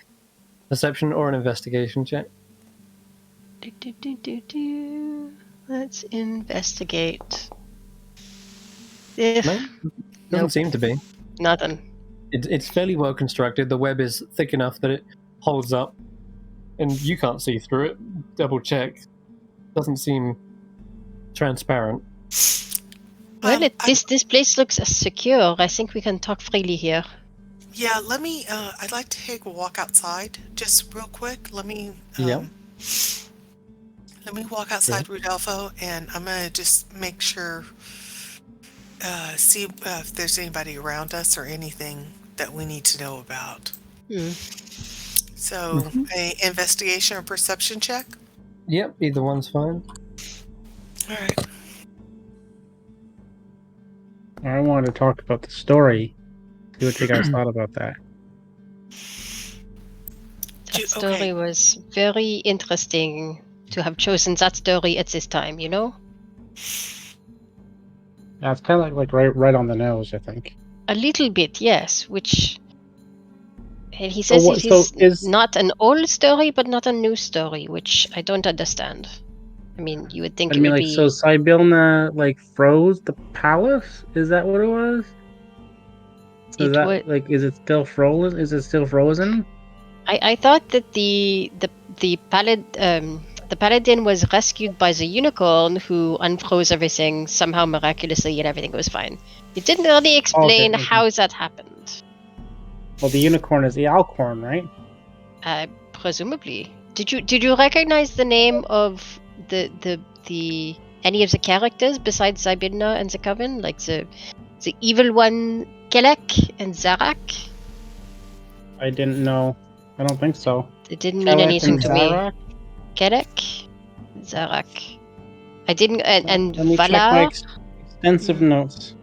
perception or an investigation check. Let's investigate. Doesn't seem to be. Nothing. It's fairly well constructed. The web is thick enough that it holds up, and you can't see through it. Double check. Doesn't seem transparent. Well, this place looks secure. I think we can talk freely here. Yeah, let me. I'd like to take a walk outside, just real quick. Let me. Let me walk outside, Rodolfo, and I'm gonna just make sure. See if there's anybody around us or anything that we need to know about. So, a investigation or perception check? Yep, either one's fine. All right. I wanted to talk about the story. See what you guys thought about that. That story was very interesting to have chosen that story at this time, you know? Yeah, it's kind of like right on the nose, I think. A little bit, yes, which And he says it so is not an old story, but not a new story, which I don't understand. I mean, you would think I it mean, would like, be. so Sibylna like froze the palace? Is that what it was? So It would. is it still frozen? Is it still frozen? I thought that the paladin was rescued by the unicorn who unfroze everything somehow miraculously and everything was fine. It didn't really explain how that happened. Well, the unicorn is the Alcorn, right? Presumably. Did you recognize the name of the any of the characters besides Sibylna and the Coven? Like the evil one Kelek and Zarak? I didn't know. I don't think so. It didn't mean anything to me. Zarak? Kelek? Zarak. I didn't and Let me check my Valar? extensive notes.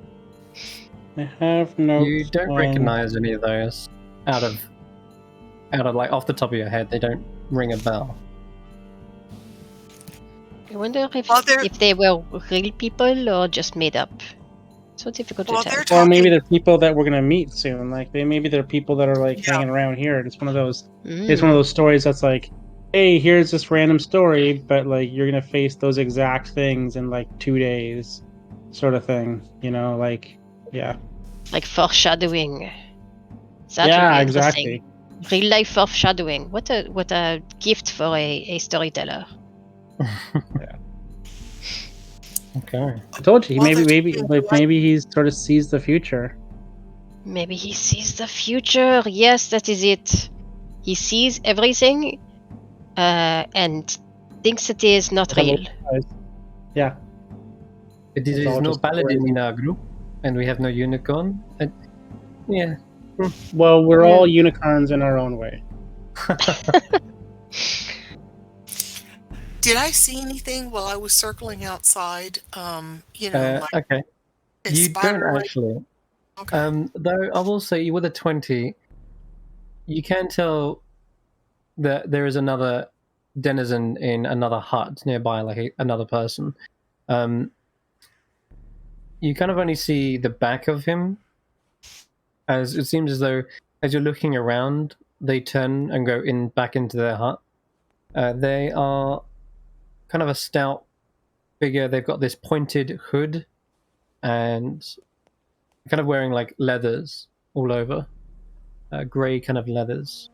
I have notes. You don't recognize any of those out of like off the top of your head. They don't ring a bell. I wonder if they were real people or just made up. So difficult to tell. Or maybe they're people that we're gonna meet soon. Like maybe they're people that are like hanging around here. It's one of those. It's one of those stories that's like, hey, here's this random story, but like you're gonna face those exact things in like 2 days, sort of thing. You know, like like foreshadowing. Yeah, exactly. Real life foreshadowing. What a gift for a storyteller. Yeah. Okay. I told you, maybe he sort of sees the future. Maybe he sees the future. Yes, that is it. He sees everything, and thinks it is not real. Yeah. There is no paladin in our group, and we have no unicorn. Yeah. Well, we're all unicorns in our own way. Did I see anything while I was circling outside? Okay. You don't actually. Okay. Though I will say, with a 20, you can tell that there is another denizen in another hut nearby, like another person. You kind of only see the back of him, as it seems as though as you're looking around, they turn and go back into their hut. They are kind of a stout figure. They've got this pointed hood and kind of wearing like leathers all over, grey kind of leathers.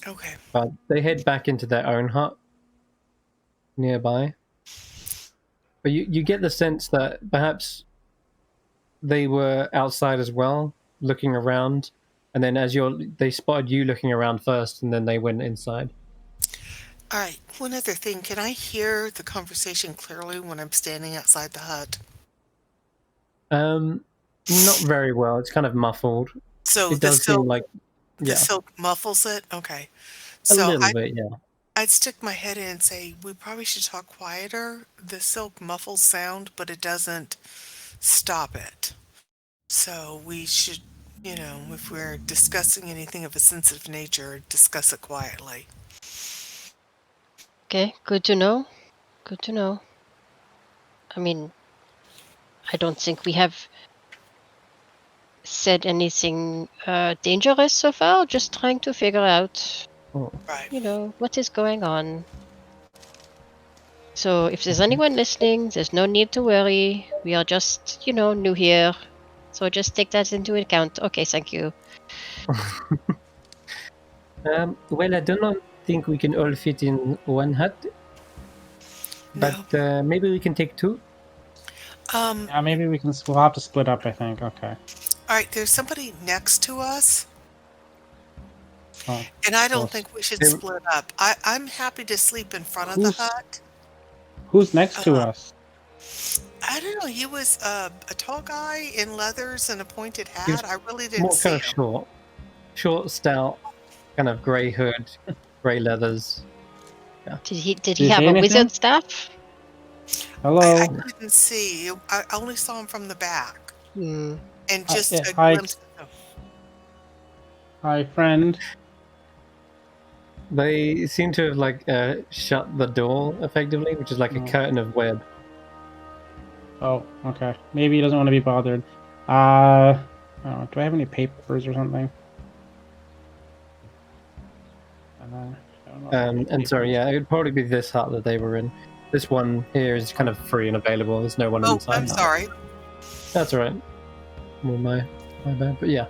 Okay. But they head back into their own hut nearby. But you get the sense that perhaps they were outside as well, looking around, and then they spotted you looking around first, and then they went inside. All right. One other thing. Can I hear the conversation clearly when I'm standing outside the hut? Not very well. It's kind of muffled. So it does seem like the silk muffles it. Okay. A little bit, yeah. I'd stick my head in and say we probably should talk quieter. The silk muffles sound, but it doesn't stop it. So we should, if we're discussing anything of a sensitive nature, discuss it quietly. Okay, good to know. Good to know. I mean, I don't think we have said anything dangerous so far. Just trying to figure out, what is going on. So if there's anyone listening, there's no need to worry. We are just, new here. So just take that into account. Okay, thank you. Well, I do not think we can all fit in one hut. But maybe we can take two. Yeah, maybe we'll have to split up, I think. Okay. All right, there's somebody next to us. And I don't think we should split up. I'm happy to sleep in front of the hut. Who's next to us? I don't know. He was a tall guy in leathers and a pointed hat. I really didn't more see kind of short, stout, kind of grey hood, grey leathers. Yeah. Did he have a wizard staff? Hello. I couldn't see. I only saw him from the back. And just a glimpse. Hi, friend. They seem to have shut the door effectively, which is like a curtain of web. Oh, okay. Maybe he doesn't want to be bothered. Do I have any papers or something? And sorry, yeah, it would probably be this hut that they were in. This one here is kind of free and available. There's no one inside. I'm sorry. That's all right. Well, my bad. But yeah,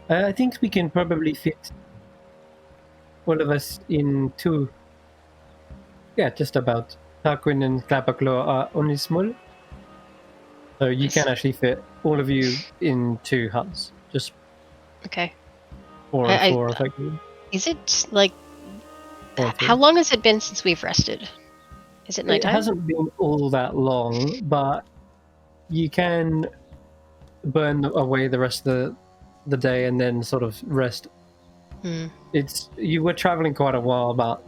I think we can probably fit all of us into. Yeah, just about. Tarquin and Clapperclaw are only small, so you can actually fit all of you in 2 huts. Just okay. 4 and 4, effectively. Is it like? How long has it been since we've rested? Is it nighttime? It hasn't been all that long, but you can burn away the rest of the day and then sort of rest. You were traveling quite a while, but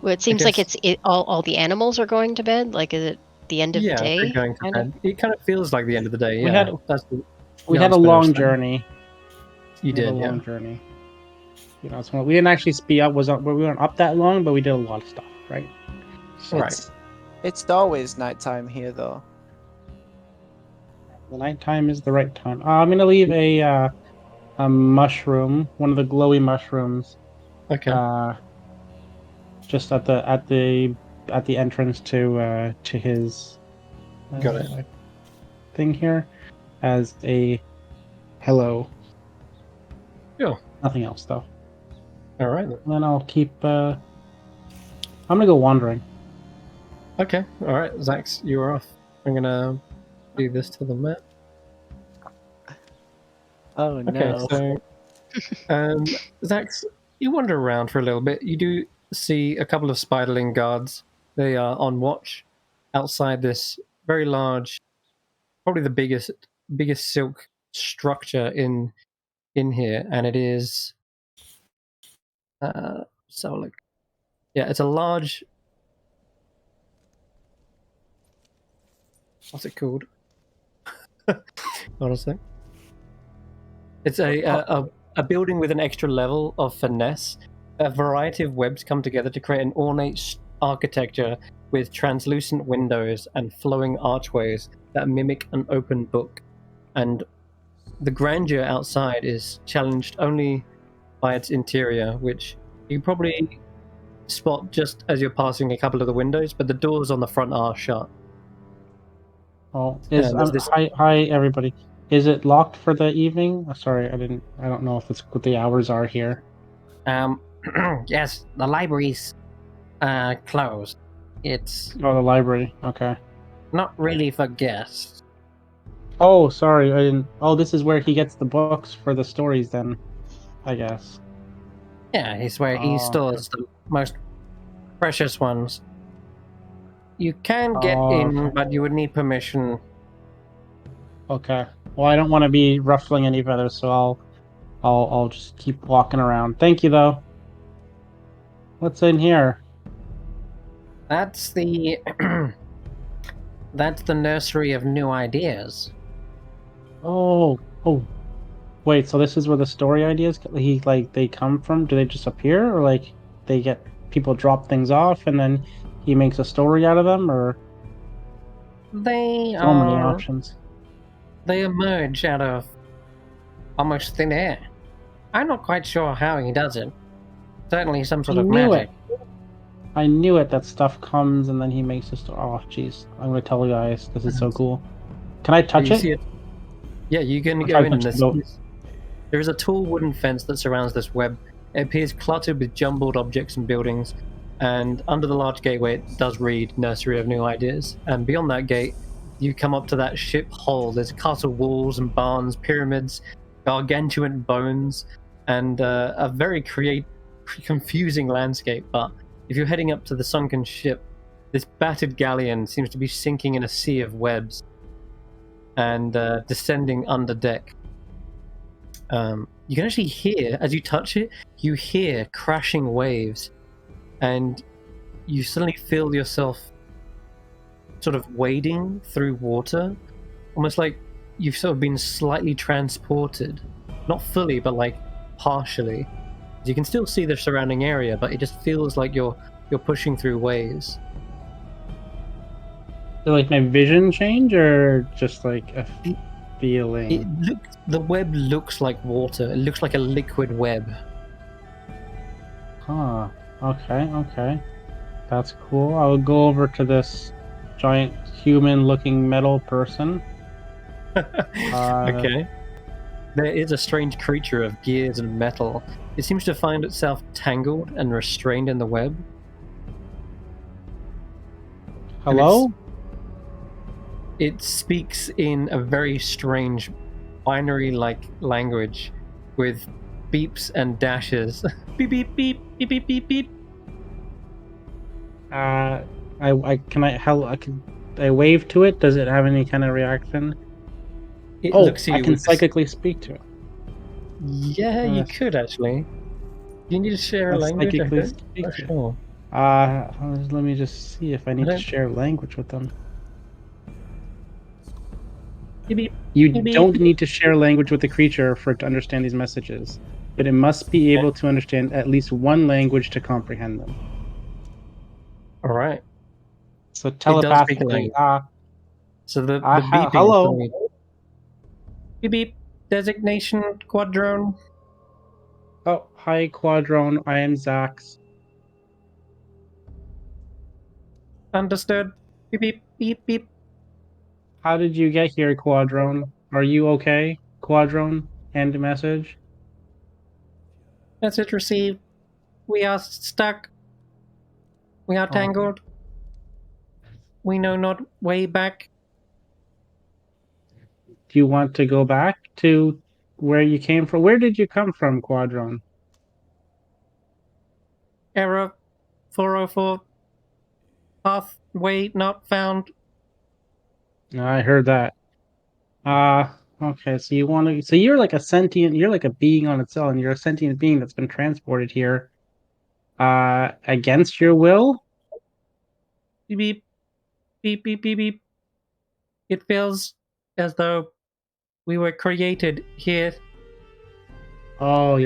well, it seems like all the animals are going to bed. Like, is it the end of the day? Yeah, going to bed. It kind of feels like the end of the day. Yeah, we had a long journey. You did, a long journey. You know, we didn't actually speed up. We weren't up that long, but we did a lot of stuff, right? Right. It's always nighttime here, though. The nighttime is the right time. I'm gonna leave a mushroom, one of the glowy mushrooms. Okay. Just at the entrance to his got it thing here, as a hello. Yeah. Nothing else though. All right. And then I'll keep. I'm gonna go wandering. Okay. All right, Xaxx, you're off. I'm gonna do this to the map. Oh no. Okay, so Xaxx, you wander around for a little bit. You do see a couple of spiderling guards. They are on watch outside this very large, probably the biggest silk structure in here, and it is it's a large. What's it called? Honestly, it's a building with an extra level of finesse. A variety of webs come together to create an ornate architecture with translucent windows and flowing archways that mimic an open book. And the grandeur outside is challenged only by its interior, which you probably spot just as you're passing a couple of the windows, but the doors on the front are shut. Oh, hi everybody. Is it locked for the evening? Sorry, I don't know if it's what the hours are here. Yes, the library's closed. It's the library. Okay. Not really for guests. Oh, sorry, I didn't. Oh, this is where he gets the books for the stories, then, I guess. Yeah, it's where he stores the most precious ones. You can get in, but you would need permission. Okay. Well, I don't want to be ruffling any feathers, so I'll just keep walking around. Thank you, though. What's in here? That's the that's the nursery of new ideas. Oh. Wait, so this is where the story ideas they come from? Do they just appear, or like they get people drop things off and then he makes a story out of them, or they so many options. They emerge out of almost thin air. I'm not quite sure how he does it. Certainly some sort of magic. I knew it. That stuff comes and then he makes a story. Oh, jeez. I'm going to tell you guys. This is so cool. Can I touch it? Yeah, you can go in this. There is a tall wooden fence that surrounds this web. It appears cluttered with jumbled objects and buildings, and under the large gateway it does read Nursery of New Ideas. And beyond that gate, you come up to that ship hull. There's castle walls and barns, pyramids, gargantuan bones, and a very confusing landscape. But if you're heading up to the sunken ship, this battered galleon seems to be sinking in a sea of webs and descending under deck. You can actually hear, as you touch it, you hear crashing waves, and you suddenly feel yourself sort of wading through water, almost like you've sort of been slightly transported, not fully, but like partially. You can still see the surrounding area, but it just feels like you're pushing through waves. Did like my vision change, or just like a feeling? The web looks like water. It looks like a liquid web. Huh. Okay. That's cool. I will go over to this giant human-looking metal person. Okay. There is a strange creature of gears and metal. It seems to find itself tangled and restrained in the web. Hello? It speaks in a very strange binary-like language with beeps and dashes. Beep beep beep beep beep beep beep. I wave to it? Does it have any kind of reaction? It looks at I you can with psychically speak to it. Yeah, you could actually. Do you need to share a language? Psychically I'm speak not to it. sure. Let me just see if I need to share language with them. Beep, beep, You beep, don't beep. need to share language with the creature for it to understand these messages, but it must be able to understand at least one language to comprehend them. All right. So It does speak a telepathically, language. So the beeping. hello. Beep beep. Designation Quadrone. Oh, hi, Quadrone. I am Xaxx. Understood. Beep beep beep beep. How did you get here, Quadrone? Are you okay, Quadrone? End message. Message received. We are stuck. We are tangled. We know not way back. Do you want to go back to where you came from? Where did you come from, Quadrone? Error 404. Pathway not found. I heard that. Okay, so you want to, so you're like a sentient, you're like a being on its own. You're a sentient being that's been transported here, against your will? Beep beep. Beep beep beep beep. It feels as though we were created here. Oh,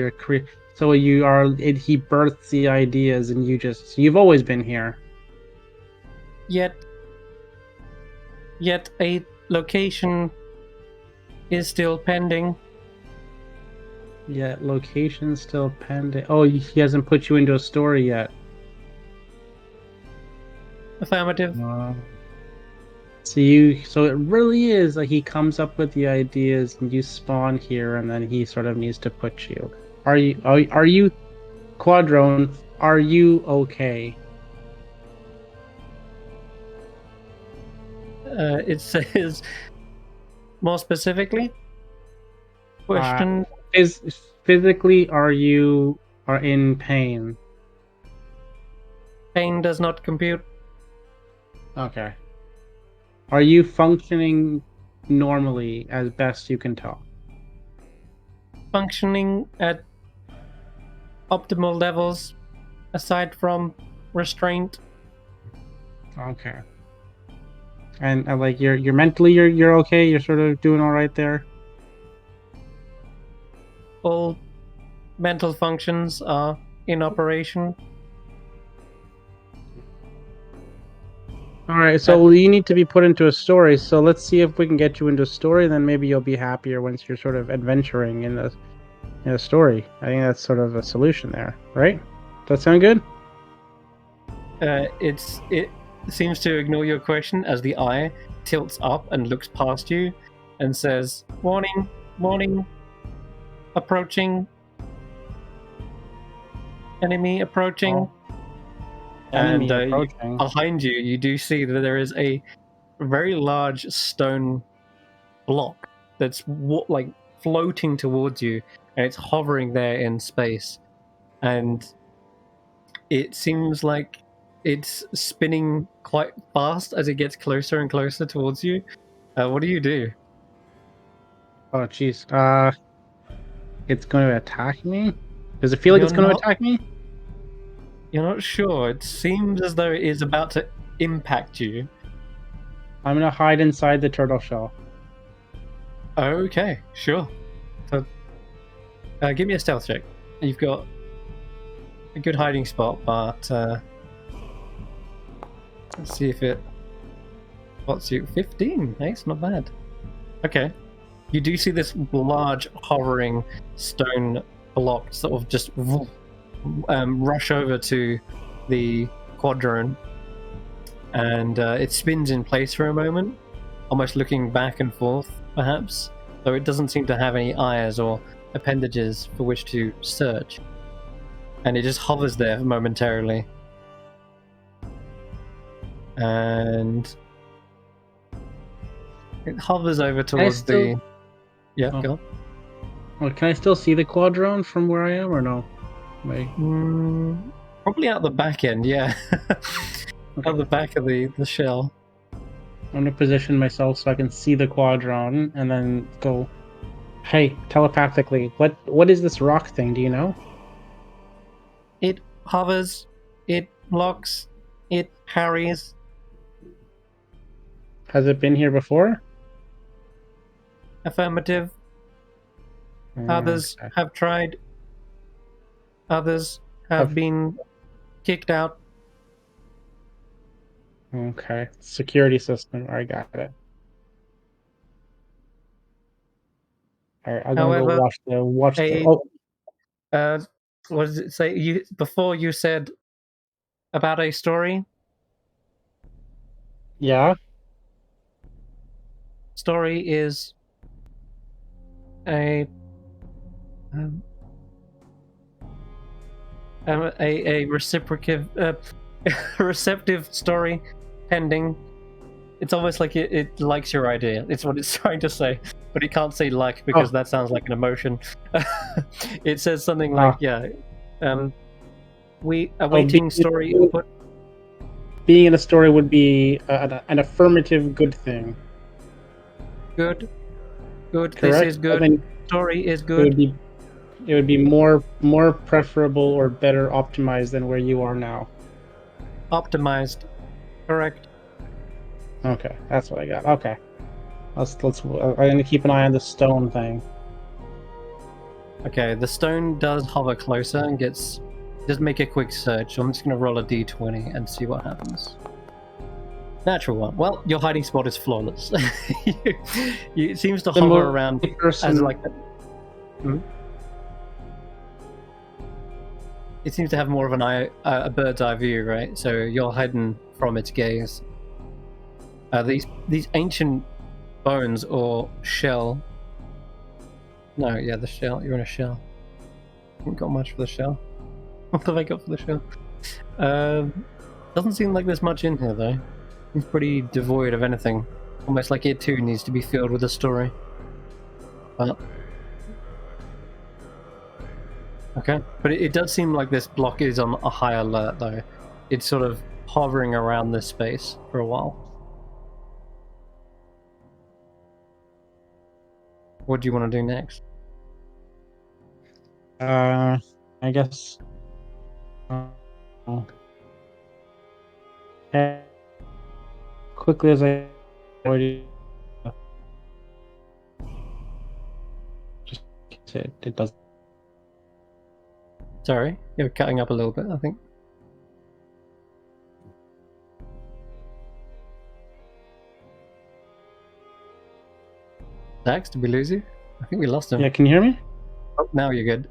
so you are, he births the ideas and so you've always been here. Yet a location is still pending. Yet location still pending. Oh, he hasn't put you into a story yet. Affirmative. So it really is like he comes up with the ideas and you spawn here and then he sort of needs to put you. Are you Quadrone, are you okay? It says more specifically. Question. Physically, are in pain? Pain does not compute. Okay. Are you functioning normally as best you can tell? Functioning at optimal levels, aside from restraint. Okay. And like you're mentally you're okay. You're sort of doing all right there. All mental functions are in operation. All right, so you need to be put into a story. So let's see if we can get you into a story. Then maybe you'll be happier once you're sort of adventuring in a story. I think that's sort of a solution there, right? Does that sound good? It seems to ignore your question as the eye tilts up and looks past you and says, "Warning, warning, approaching, enemy approaching." Oh. Enemy And approaching. behind you, you do see that there is a very large stone block that's like floating towards you, and it's hovering there in space. And it seems like it's spinning quite fast as it gets closer and closer towards you. What do you do? Oh, jeez. It's going to attack me? Does it feel like it's going to attack me? You're not sure. It seems as though it is about to impact you. I'm going to hide inside the turtle shell. Okay, sure. So, give me a stealth check. You've got a good hiding spot, but let's see if it spots you. 15. Hey, it's not bad. Okay. You do see this large hovering stone block sort of just rush over to the quadrone, and it spins in place for a moment, almost looking back and forth, perhaps, though it doesn't seem to have any eyes or appendages for which to search. And it just hovers there momentarily. And it hovers over towards the... Yeah, go on. Well, can I still see the quadrone from where I am, or no? Probably out the back end, yeah. Okay. Out the back of the shell. I'm gonna position myself so I can see the quadrone, and then go, hey, telepathically, what is this rock thing, do you know? It hovers, it locks, it harries. Has it been here before? Affirmative. Others have tried. Others have been kicked out. Okay. Security system. I got it. Alright, I'm gonna go watch the what does it say? Before you said about a story? Yeah. Story is a receptive story pending. It's almost like it likes your idea. It's what it's trying to say, but it can't say like because that sounds like an emotion. It says something like, we awaiting story input. Being in a story would be an affirmative good thing. Good. Correct? This is good. Story is good. It would be more preferable or better optimized than where you are now. Optimized. Correct. Okay, that's what I got. Okay. I'm gonna keep an eye on the stone thing. Okay, the stone does hover closer and just make a quick search. So I'm just gonna roll a d20 and see what happens. Natural one. Well, your hiding spot is flawless. It seems to hover around as like it seems to have more of a bird's eye view, right? So you're hidden from its gaze. These ancient bones or shell. No, yeah, the shell. You're in a shell. Haven't got much for the shell. What have I got for the shell? Doesn't seem like there's much in here though. It's pretty devoid of anything. Almost like it too needs to be filled with a story. But okay, but it does seem like this block is on a high alert though. It's sort of hovering around this space for a while. What do you want to do next? I guess. Quickly as I just it does. Sorry, you're cutting up a little bit, I think. Xaxx, did we lose you? I think we lost him. Yeah, can you hear me? Oh, now you're good.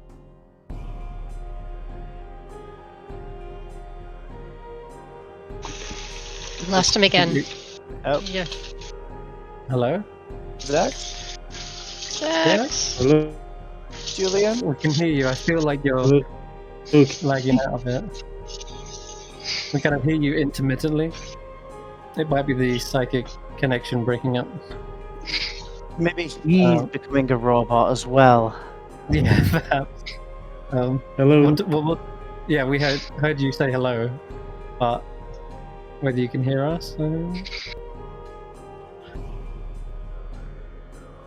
Lost him again. Oh. Yeah. Hello? Xaxx? Xaxx? Hello? Julian? We can hear you. I feel like you're lagging out of it. We kind of hear you intermittently. It might be the psychic connection breaking up. Maybe he's becoming a robot as well. Yeah, perhaps. Hello? Yeah, we heard you say hello, but whether you can hear us? No,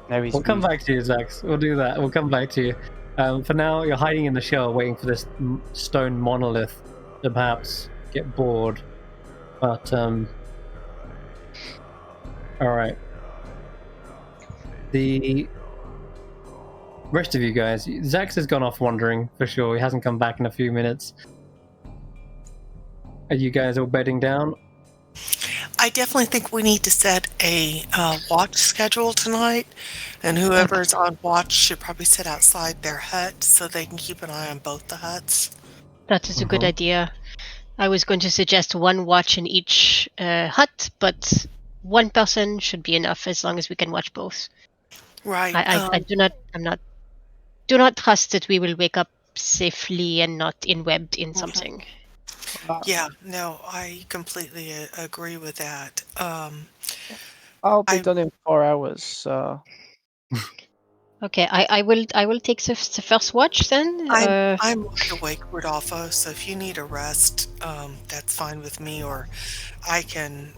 We'll come back to you, Xaxx. We'll do that. We'll come back to you. For now, you're hiding in the shell, waiting for this stone monolith to perhaps get bored. But, alright. The rest of you guys, Xaxx has gone off wandering, for sure. He hasn't come back in a few minutes. Are you guys all bedding down? I definitely think we need to set a watch schedule tonight, and whoever's on watch should probably sit outside their hut so they can keep an eye on both the huts. That is a good idea. I was going to suggest one watch in each hut, but one person should be enough as long as we can watch both. Right. I do not trust that we will wake up safely and not inwebbed in something. Yeah, no, I completely agree with that. I'll be done in 4 hours, so... Okay, I will take the first watch then. I'm wide awake, Rodolfo, so if you need a rest, that's fine with me, or I can,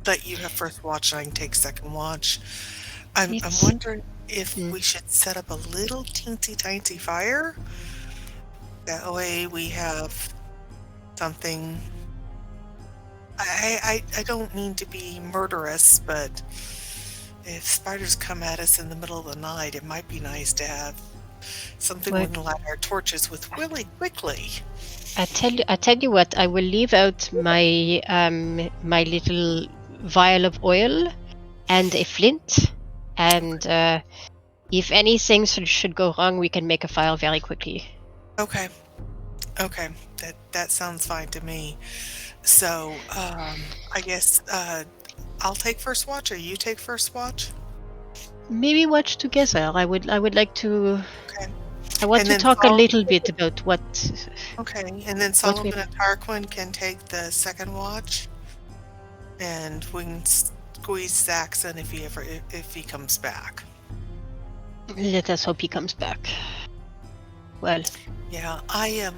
let you have first watch and I can take second watch. I'm wondering if we should set up a little teensy tiny fire. That way we have something. I don't mean to be murderous, but if spiders come at us in the middle of the night, it might be nice to have something we can light our torches with really quickly. I tell you what. I will leave out my my little vial of oil and a flint, and if anything should go wrong, we can make a fire very quickly. Okay, that sounds fine to me. So I guess I'll take first watch, or you take first watch. Maybe watch together. I would like to. Okay. I want to talk a little bit about what. Okay, and then Solomon and Tarquin can take the second watch, and we can squeeze Xaxx in if he comes back. Let us hope he comes back. Well. Yeah, I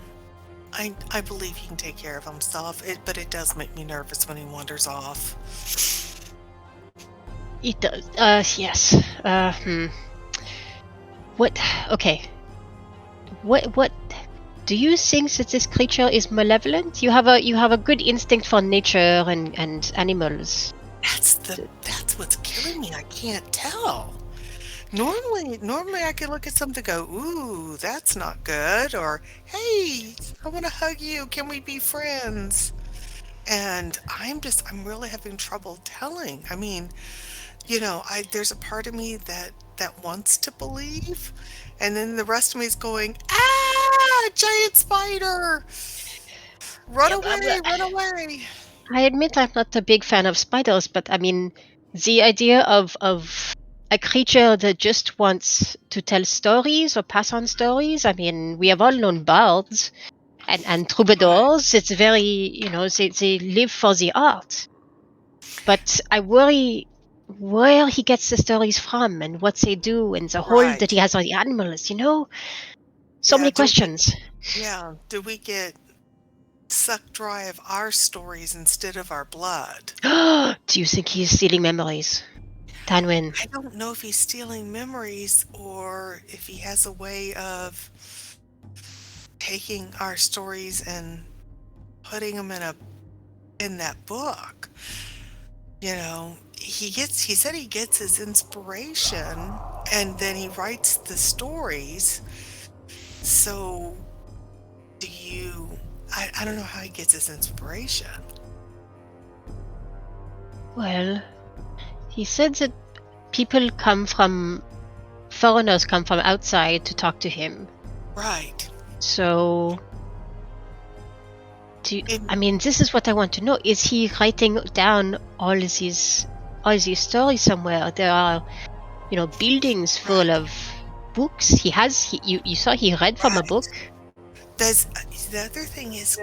believe he can take care of himself. But it does make me nervous when he wanders off. It does. Yes. What? Okay. What? Do you think that this creature is malevolent? You have a good instinct for nature and animals. That's what's killing me. I can't tell. Normally I could look at something and go, ooh, that's not good, or hey, I want to hug you. Can we be friends? And I'm really having trouble telling. I mean, there's a part of me that wants to believe, and then the rest of me is going, giant spider! Run away! I admit I'm not a big fan of spiders, but I mean, the idea of a creature that just wants to tell stories or pass on stories. I mean, we have all known bards and troubadours. It's very, they live for the art. But I worry where he gets the stories from and what they do and the hold that he has on the animals, So many questions. Do we get sucked dry of our stories instead of our blood? Do you think he's stealing memories? Tanwen. I don't know if he's stealing memories or if he has a way of taking our stories and putting them in that book. He said he gets his inspiration and then he writes the stories. So I don't know how he gets his inspiration. Well, he said that foreigners come from outside to talk to him. Right. So, this is what I want to know. Is he writing down all these stories somewhere? There are, buildings full of books. You saw he read from a book. The other thing is,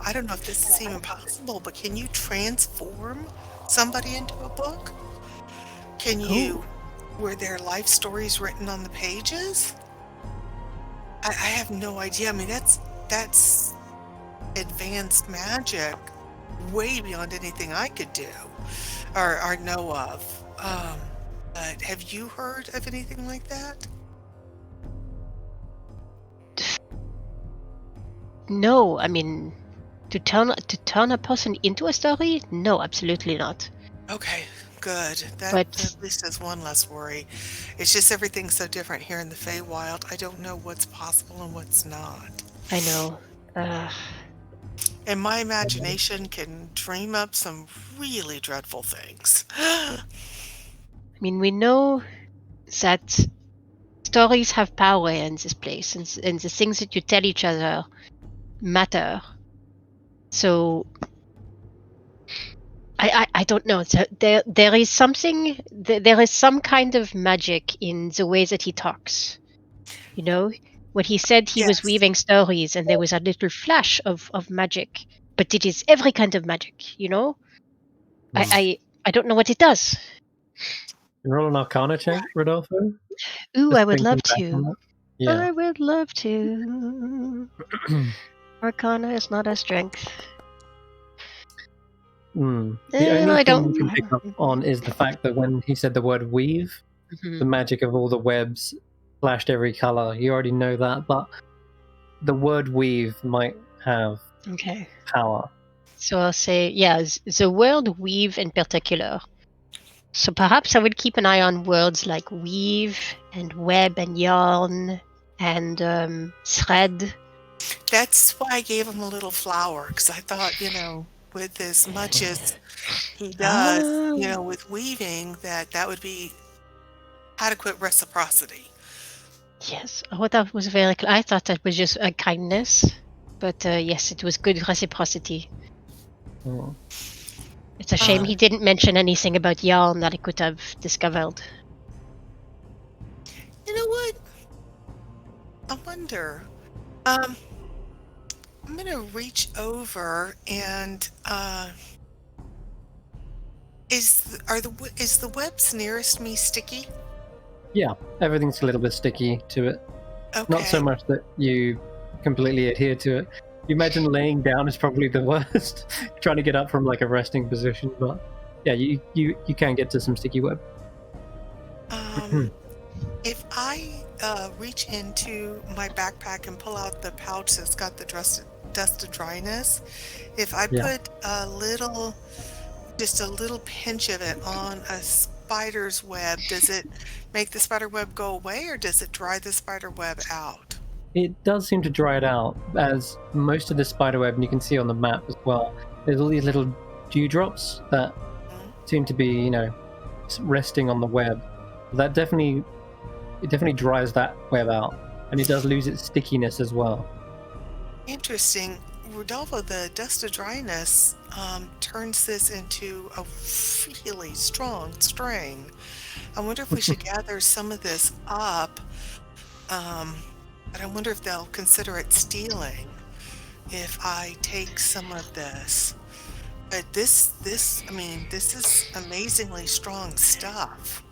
I don't know if this is even possible, but can you transform somebody into a book? Can you, were there life stories written on the pages? I have no idea. I mean, that's advanced magic, way beyond anything I could do or know of. But have you heard of anything like that? No, I mean, to turn a person into a story? No, absolutely not. Okay, good. That at least is one less worry. It's just everything's so different here in the Feywild. I don't know what's possible and what's not. I know. And my imagination can dream up some really dreadful things. I mean, we know that stories have power in this place, and the things that you tell each other matter. So I don't know. There is something. There is some kind of magic in the way that he talks. You know, when he said he was Yes. weaving stories, and there was a little flash of magic, but it is every kind of magic. You know, I don't know what it does. Roll an Arcana check, Rodolfo. Ooh, Just I would thinking love back on to. that. Yeah. I would love to. Arcana is not a strength. The And only I thing don't. you can pick up on is the fact that when he said the word weave, the magic of all the webs flashed every color. You already know that, but the word weave might have Okay. power. So I'll say, yeah, the word weave in particular. So perhaps I would keep an eye on words like weave and web and yarn and thread. That's why I gave him a little flower, because I thought, with as much as he does, with weaving, that would be adequate reciprocity. Yes. Oh, that was very. I thought that was just a kindness, but yes, it was good reciprocity. Oh. It's a shame he didn't mention anything about yarn that I could have discovered. You know what? I wonder. I'm gonna reach over and is the webs nearest me sticky? Yeah, everything's a little bit sticky to it. Okay. Not so much that you completely adhere to it. You imagine laying down is probably the worst. Trying to get up from like a resting position, but yeah, you can get to some sticky web. If I reach into my backpack and pull out the pouch that's got the dust of dryness, if I put just a little pinch of it on a spider's web, does it make the spider web go away, or does it dry the spider web out? It does seem to dry it out, as most of the spider web, and you can see on the map as well, there's all these little dewdrops that seem to be, resting on the web. That definitely dries that web out, and it does lose its stickiness as well. Interesting. Rodolfo, the dust of dryness turns this into a really strong string. I wonder if we should gather some of this up, but I wonder if they'll consider it stealing if I take some of this. But this is amazingly strong stuff.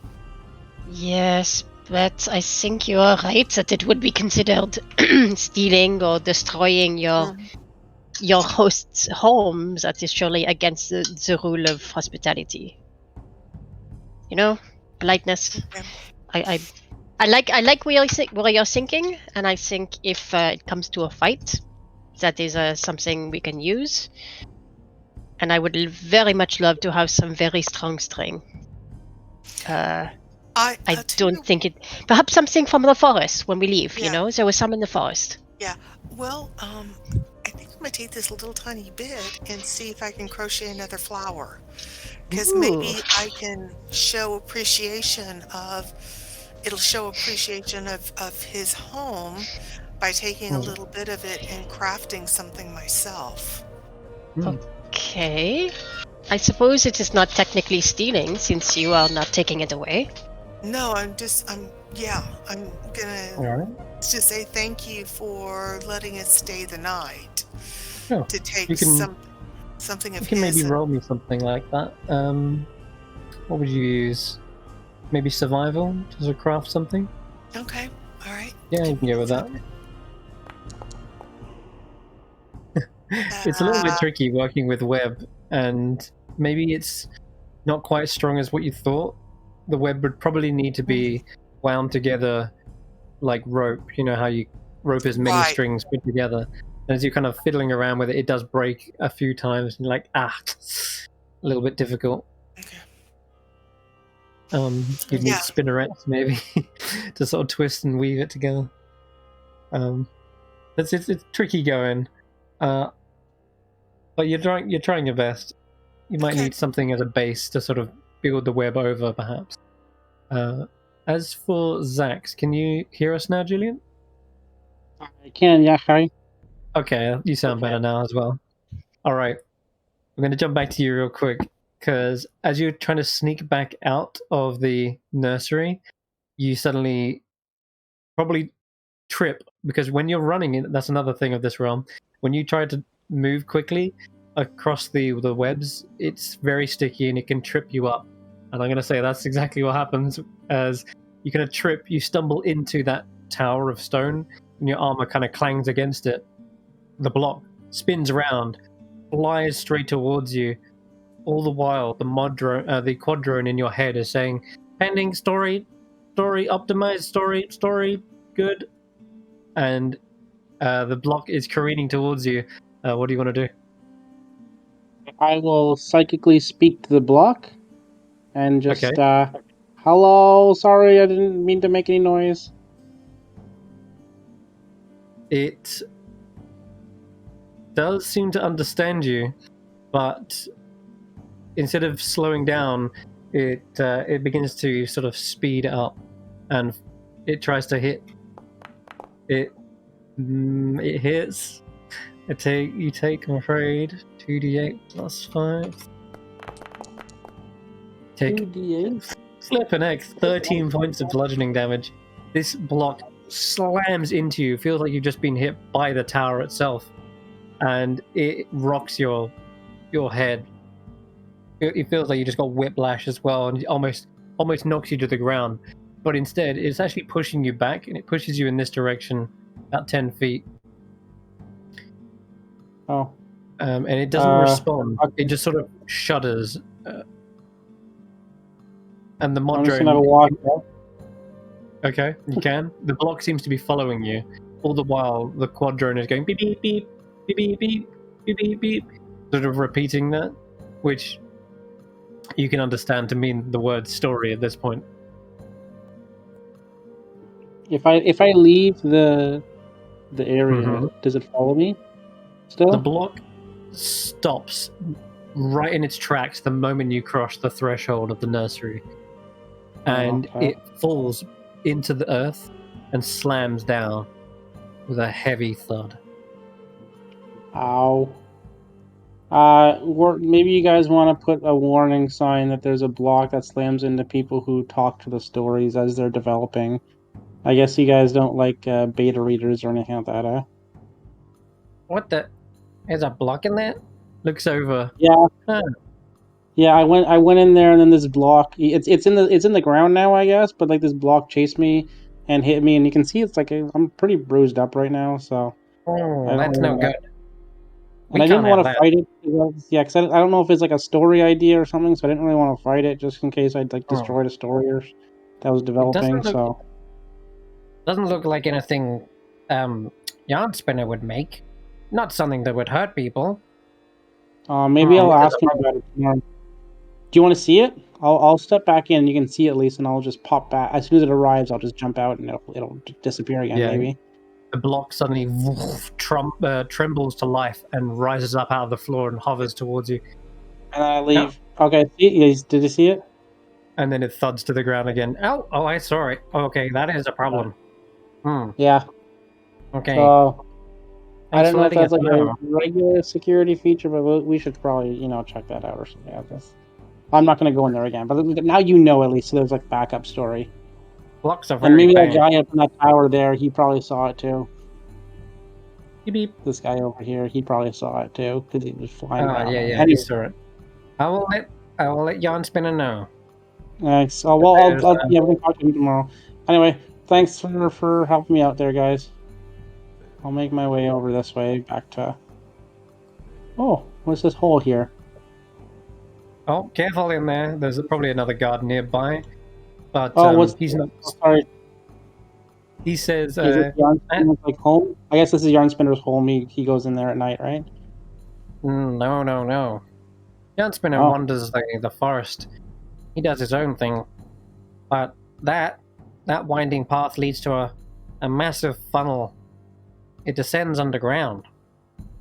Yes, but I think you are right that it would be considered stealing or destroying your host's home. That is surely against the rule of hospitality. Politeness. Okay. I like where you're thinking, and I think if it comes to a fight, that is something we can use. And I would very much love to have some very strong string. I don't think it. Perhaps something from the forest when we leave. Yeah. There was some in the forest. Yeah. Well, I think I'm gonna take this little tiny bit and see if I can crochet another flower, because maybe I can show appreciation of. It'll show appreciation of his home by taking a little bit of it and crafting something myself. Okay. I suppose it is not technically stealing since you are not taking it away. No, I'm gonna just say thank you for letting us stay the night. Sure. To take something of his. You can maybe roll me something like that. What would you use? Maybe survival to craft something? Okay, alright. Yeah, you can go with that. It's a little bit tricky working with web, and maybe it's not quite as strong as what you thought. The web would probably need to be wound together like rope. You know how rope is many strings put together. And as you're kind of fiddling around with it, it does break a few times, and a little bit difficult. Okay. You'd need spinnerets maybe to sort of twist and weave it together. It's tricky going, but you're trying your best. You might need something as a base to sort of build the web over, perhaps. As for Xaxx, can you hear us now, Julian? I can, yeah, hi. Okay, you sound better now as well. All right, I'm going to jump back to you real quick, because as you're trying to sneak back out of the nursery, you suddenly probably trip, because when you're running in, that's another thing of this realm. When you try to move quickly across the webs, it's very sticky and it can trip you up. And I'm going to say that's exactly what happens. As you kind of trip, you stumble into that tower of stone, and your armor kind of clangs against it. The block spins around, flies straight towards you. All the while, the quad drone in your head is saying, "Pending story, optimized story, good." And the block is careening towards you. What do you want to do? I will psychically speak to the block and just, Okay. Hello, sorry, I didn't mean to make any noise. It does seem to understand you, but instead of slowing down, it begins to sort of speed up, and it tries to hit. It hits. You take, I'm afraid, 2d8 plus 5. Take 2d8? flippin' heck, 13 points of bludgeoning damage. This block slams into you. Feels like you've just been hit by the tower itself, and it rocks your head. It feels like you just got whiplash as well, and it almost knocks you to the ground. But instead, it's actually pushing you back, and it pushes you in this direction, about 10 feet. Oh. And it doesn't respond. Okay. It just sort of shudders. And the mod I'm just drone... gonna walk up. Okay, you can. The block seems to be following you. All the while, the quad drone is going beep, beep, beep, beep, beep, beep, beep, beep, beep, sort of repeating that, which you can understand to mean the word story at this point. If I leave the area, does it follow me still? The block stops right in its tracks the moment you cross the threshold of the nursery. And it falls into the earth and slams down with a heavy thud. Ow. Maybe you guys want to put a warning sign that there's a block that slams into people who talk to the stories as they're developing. I guess you guys don't like beta readers or anything like that, huh? What the? There's a block in there? Looks over. Yeah. Huh. Yeah, I went in there, and then this block. It's in the ground now, I guess. But like this block chased me and hit me, and you can see it's like I'm pretty bruised up right now. So. Oh, that's no good. And I didn't want to fight it. Yeah, because I don't know if it's like a story idea or something, so I didn't really want to fight it just in case I'd like destroyed a story or that was developing. Doesn't look like anything Yarn Spinner would make. Not something that would hurt people. Maybe I'll ask him about it tomorrow. Do you want to see it? I'll step back in. You can see it at least, and I'll just pop back as soon as it arrives. I'll just jump out and it'll disappear again. Yeah. Maybe. The block suddenly trembles to life and rises up out of the floor and hovers towards you. And I leave. No. Okay, did you see it? And then it thuds to the ground again. Oh, I saw it. Okay, that is a problem. Yeah. Okay. So, I don't know if that's like a regular security feature, but we should probably, check that out or something. I'm not going to go in there again, but now you know at least, so there's like backup story. Blocks are and maybe that guy up in that tower there, he probably saw it too. Beep, beep. This guy over here, he probably saw it too because he was flying around. Yeah, he saw it. I will let Yarn Spinner know. Thanks. Oh well, we can talk to him tomorrow. Anyway, thanks for helping me out there, guys. I'll make my way over this way back to. Oh, what's this hole here? Oh, careful in there. There's probably another guard nearby. But he's not. Sorry. He says. Is Yarn Spinner's like home? I guess this is Yarn Spinner's home. He goes in there at night, right? No. Yarn Spinner wanders the forest. He does his own thing. But that winding path leads to a massive funnel. It descends underground.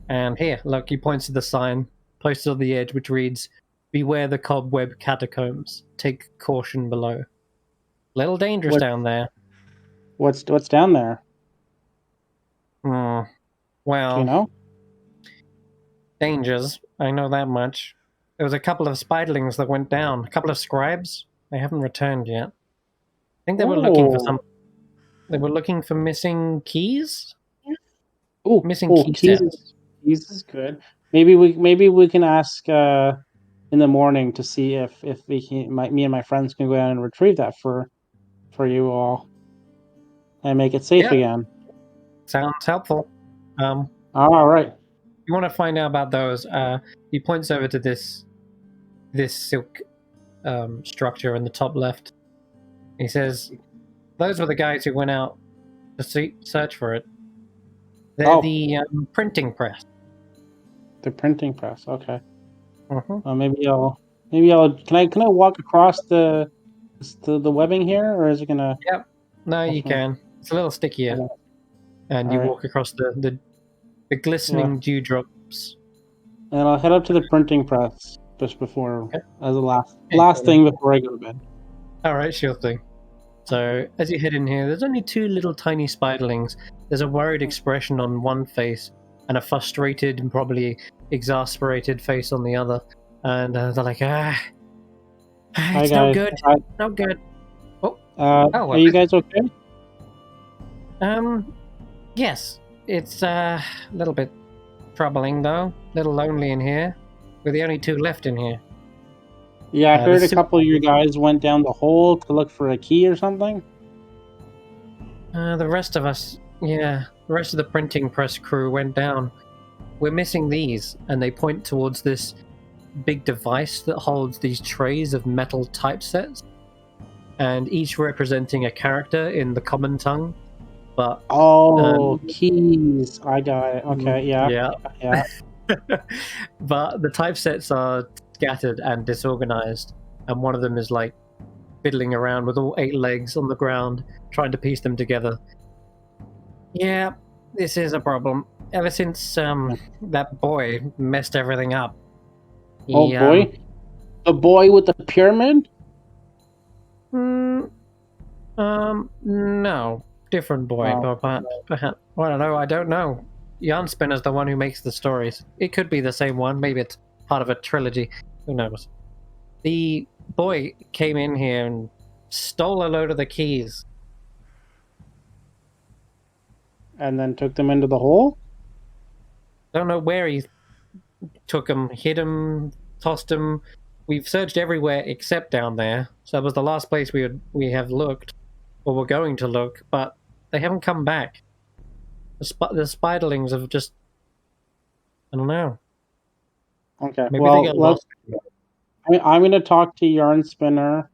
And here, look, he points to the sign posted on the edge, which reads, "Beware the cobweb catacombs. Take caution below." Little dangerous down there. What's down there? Well, Do you know? dangers. I know that much. There was a couple of spiderlings that went down. A couple of scribes. They haven't returned yet. I think they were looking for some. They were looking for missing keys. Missing key sets. Keys is good. Maybe we can ask in the morning to see if we can, me and my friends can go down and retrieve that for you all and make it safe again. Sounds helpful. All right. You want to find out about those? He points over to this silk structure in the top left. He says, "Those were the guys who went out to search for it. They're the printing press." The printing press. Okay. Mm-hmm. Maybe I'll. Can I walk across the webbing here, or is it gonna? Yep. No, you can. It's a little stickier, and you walk across the glistening dewdrops. And I'll head up to the printing press just before, as a last thing before I go to bed. All right, sure thing. So as you head in here, there's only two little tiny spiderlings. There's a worried expression on one face, and a frustrated and probably exasperated face on the other. And they're like, it's no good. No good. Are you guys okay? Yes. It's a little bit troubling, though. A little lonely in here. We're the only two left in here. Yeah, I heard a couple of you guys went down the hole to look for a key or something. The rest of us, the rest of the printing press crew went down. We're missing these, and they point towards this big device that holds these trays of metal typesets, and each representing a character in the common tongue. But keys. I got it. Okay, yeah. But the typesets are scattered and disorganized, and one of them is like fiddling around with all 8 legs on the ground, trying to piece them together. Yeah, this is a problem. Ever since that boy messed everything up. Boy? The boy with the pyramid? No. Different boy. Perhaps. I don't know. Yarn Spinner's the one who makes the stories. It could be the same one. Maybe it's part of a trilogy. Who knows? The boy came in here and stole a load of the keys. And then took them into the hole? Don't know where he took them, hid them, tossed them. We've searched everywhere except down there. So that was the last place we have looked, or we're going to look, but they haven't come back. The spiderlings have just... I don't know. Okay, maybe they got lost. I'm going to talk to Yarn Spinner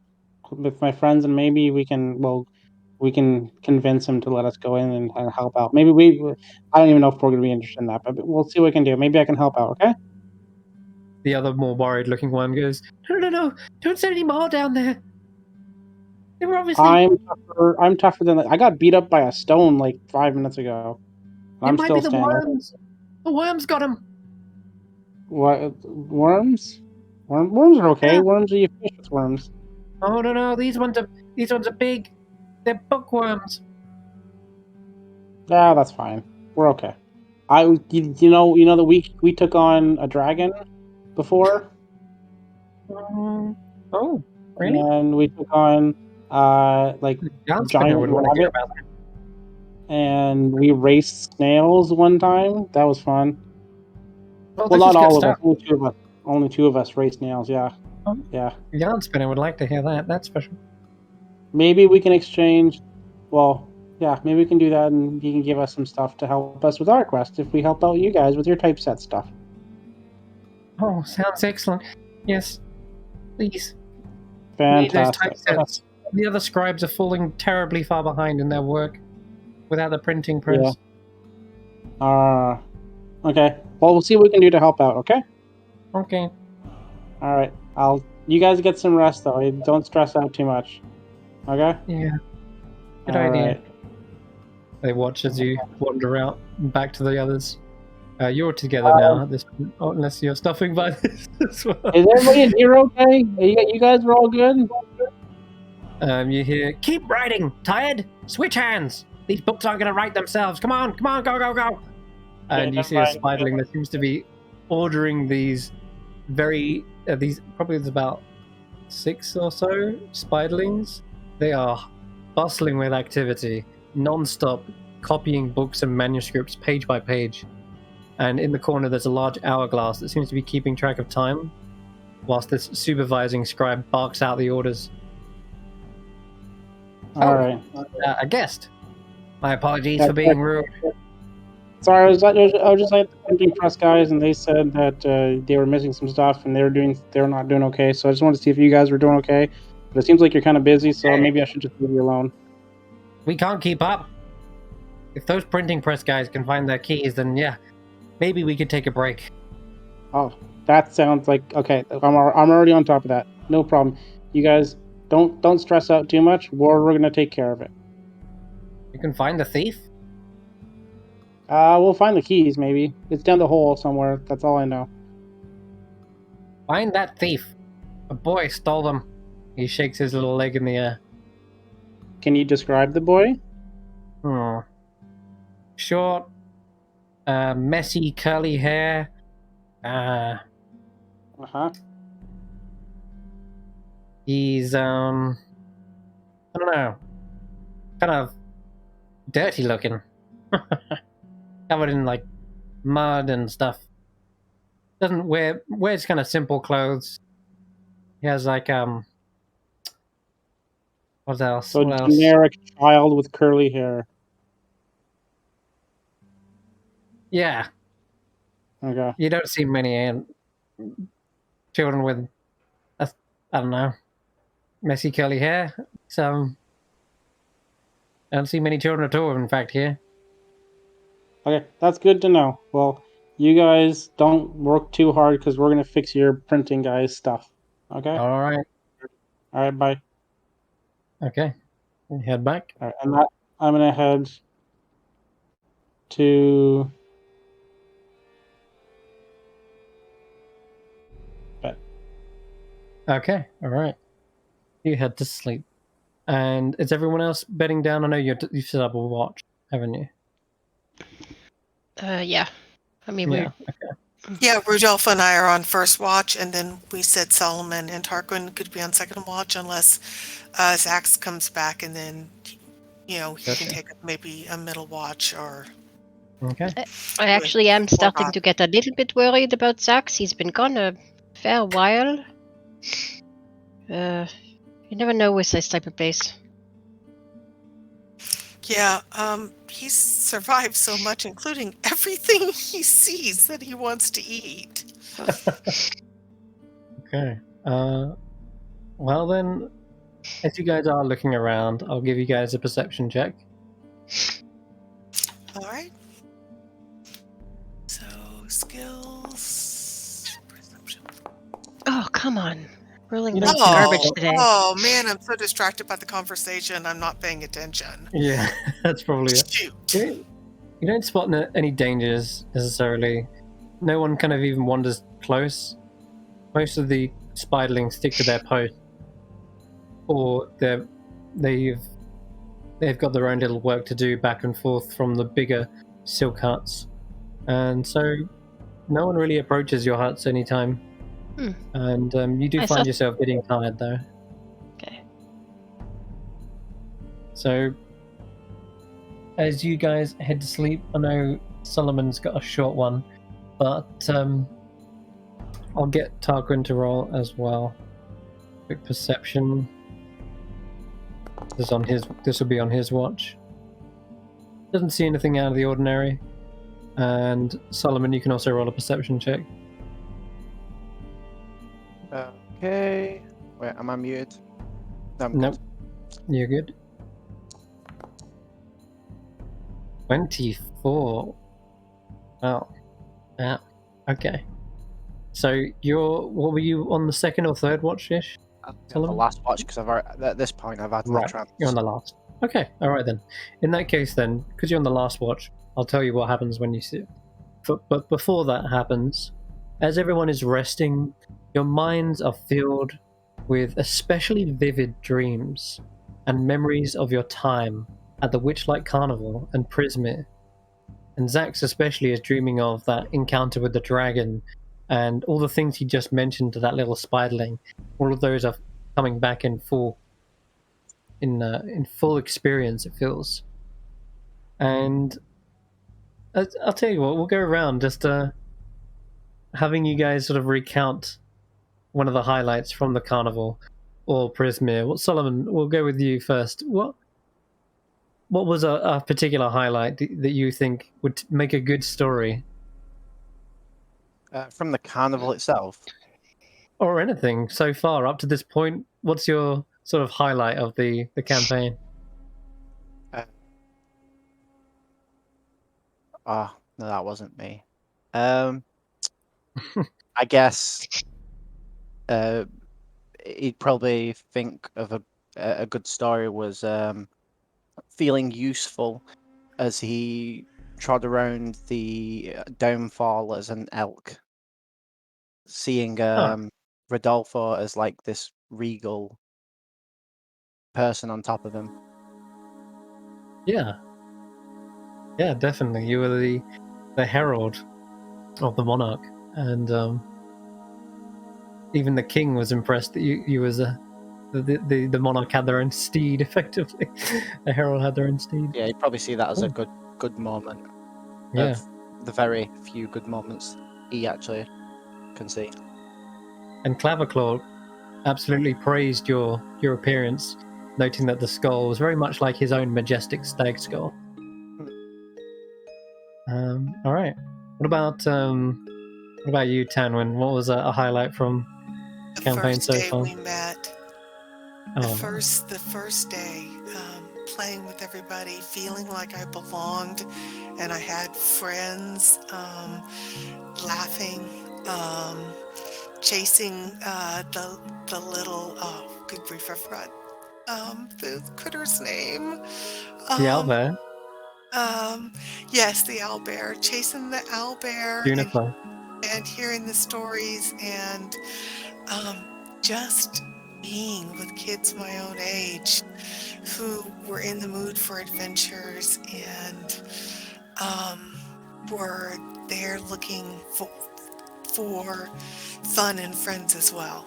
with my friends, and maybe we can convince him to let us go in and help out. Maybe I don't even know if we're going to be interested in that, but we'll see what we can do. Maybe I can help out, okay? The other more worried-looking one goes, No, don't send any more down there. They were obviously... I'm tougher than that. I got beat up by a stone like 5 minutes ago. I'm still standing. Worms. The worms got him. What? Worms? Worms are okay. Yeah. Worms are you fish with worms. Oh no! These ones are big. They're bookworms. Yeah, that's fine. We're okay. You know that we took on a dragon before. Oh, really? And we took on giant rabbit. And we raced snails one time. That was fun. Well, not all of us. Only two of us raced snails. Yeah. Oh. Yeah. Yarn Spinner would like to hear that. That's special. Maybe we can exchange. Well, yeah. Maybe we can do that, and you can give us some stuff to help us with our quest if we help out you guys with your typeset stuff. Oh, sounds excellent. Yes, please. Fantastic. Those typesets. The other scribes are falling terribly far behind in their work without the printing press. Yeah. Okay. Well, we'll see what we can do to help out. Okay. Okay. All right. You guys get some rest though. Don't stress out too much. Okay. Yeah. Good idea. Right. They watch as you wander out back to the others. You're together now at this point, unless you're stuffing by this as well. Is everybody in here okay? You guys are all good? You hear, keep writing! Tired? Switch hands! These books aren't going to write themselves! Come on, go! And you see a spiderling that seems to be ordering these probably there's about 6 or so spiderlings. They are bustling with activity, non-stop, copying books and manuscripts page by page. And in the corner there's a large hourglass that seems to be keeping track of time, whilst this supervising scribe barks out the orders. Alright. A guest. My apologies for being rude. Sorry, I was just like the printing press guys, and they said that they were missing some stuff, and they were not doing okay. So I just wanted to see if you guys were doing okay. But it seems like you're kind of busy, so maybe I should just leave you alone. We can't keep up. If those printing press guys can find their keys, then yeah, maybe we could take a break. Oh, that sounds like okay. I'm already on top of that. No problem. You guys don't stress out too much. We're gonna take care of it. You can find the thief? We'll find the keys, maybe. It's down the hole somewhere. That's all I know. Find that thief. A boy stole them. He shakes his little leg in the air. Can you describe the boy? Short, messy, curly hair. He's, I don't know, kind of dirty looking. Covered in, like, mud and stuff. Wears kind of simple clothes. He has, like, what else? So generic child with curly hair. Yeah. Okay. You don't see many children with, I don't know, messy curly hair. So, I don't see many children at all, in fact, here. Okay, that's good to know. Well, you guys don't work too hard because we're going to fix your printing guys' stuff. Okay? All right. All right, bye. Okay. Head back. All right, and I'm going to head to bed. Okay, all right. You head to sleep. And is everyone else bedding down? I know you've set up a watch, haven't you? Yeah. I mean, okay. Yeah, Rodolfo and I are on first watch, and then we said Solomon and Tarquin could be on second watch unless Xaxx comes back, and then, he can take up maybe a middle watch or... Okay. I actually am starting to get a little bit worried about Xaxx. He's been gone a fair while. You never know with this type of base. Yeah, he's survived so much, including everything he sees that he wants to eat. Okay. Well then, as you guys are looking around, I'll give you guys a perception check. All right. So, skills... Perception. Oh, come on. Rolling lots of garbage today. Oh, man, I'm so distracted by the conversation. I'm not paying attention. Yeah, that's probably it. Shoot. You don't spot any dangers, necessarily. No one kind of even wanders close. Most of the spiderlings stick to their post. Or they've got their own little work to do back and forth from the bigger silk huts. And so no one really approaches your huts anytime. And you do find yourself getting tired, though. Okay. So, as you guys head to sleep, I know Solomon's got a short one, but I'll get Tarquin to roll as well. Quick perception. This will be on his watch. Doesn't see anything out of the ordinary. And Solomon, you can also roll a perception check. Okay. Wait, am I muted? No, nope. You're good. 24. Oh. Yeah. Okay. So what were you on the second or third watch-ish? The last watch, because at this point I've had my trance. You're on the last. Okay, alright then. In that case then, because you're on the last watch, I'll tell you what happens when you see it. But before that happens, as everyone is resting, your minds are filled with especially vivid dreams and memories of your time at the Witchlight Carnival and Prismere. And Xaxx especially is dreaming of that encounter with the dragon and all the things he just mentioned to that little spiderling. All of those are coming back in full experience, it feels. And I'll tell you what, we'll go around just having you guys sort of recount one of the highlights from the carnival or Prismere. Well, Solomon, we'll go with you first. What was a particular highlight that you think would make a good story? From the carnival itself? Or anything so far up to this point. What's your sort of highlight of the campaign? No, that wasn't me. I guess he'd probably think of a good story was feeling useful as he trod around the downfall as an elk, seeing Rodolfo as like this regal person on top of him. Yeah, definitely. You were the herald of the monarch, and even the king was impressed that you was the monarch had their own steed. Effectively, the herald had their own steed. Yeah, you'd probably see that as a good moment. Yeah, of the very few good moments he actually can see. And Claverclaw absolutely praised your appearance, noting that the skull was very much like his own majestic stag skull. All right. What about you, Tanwen? What was a highlight from the campaign so far? The first day we met. The first day, playing with everybody, feeling like I belonged, and I had friends, laughing, chasing the little good grief, I forgot the critter's name. The owlbear. Yes, the owlbear, chasing the owlbear, Juniper, and hearing the stories, and just being with kids my own age who were in the mood for adventures and were there looking for fun and friends as well.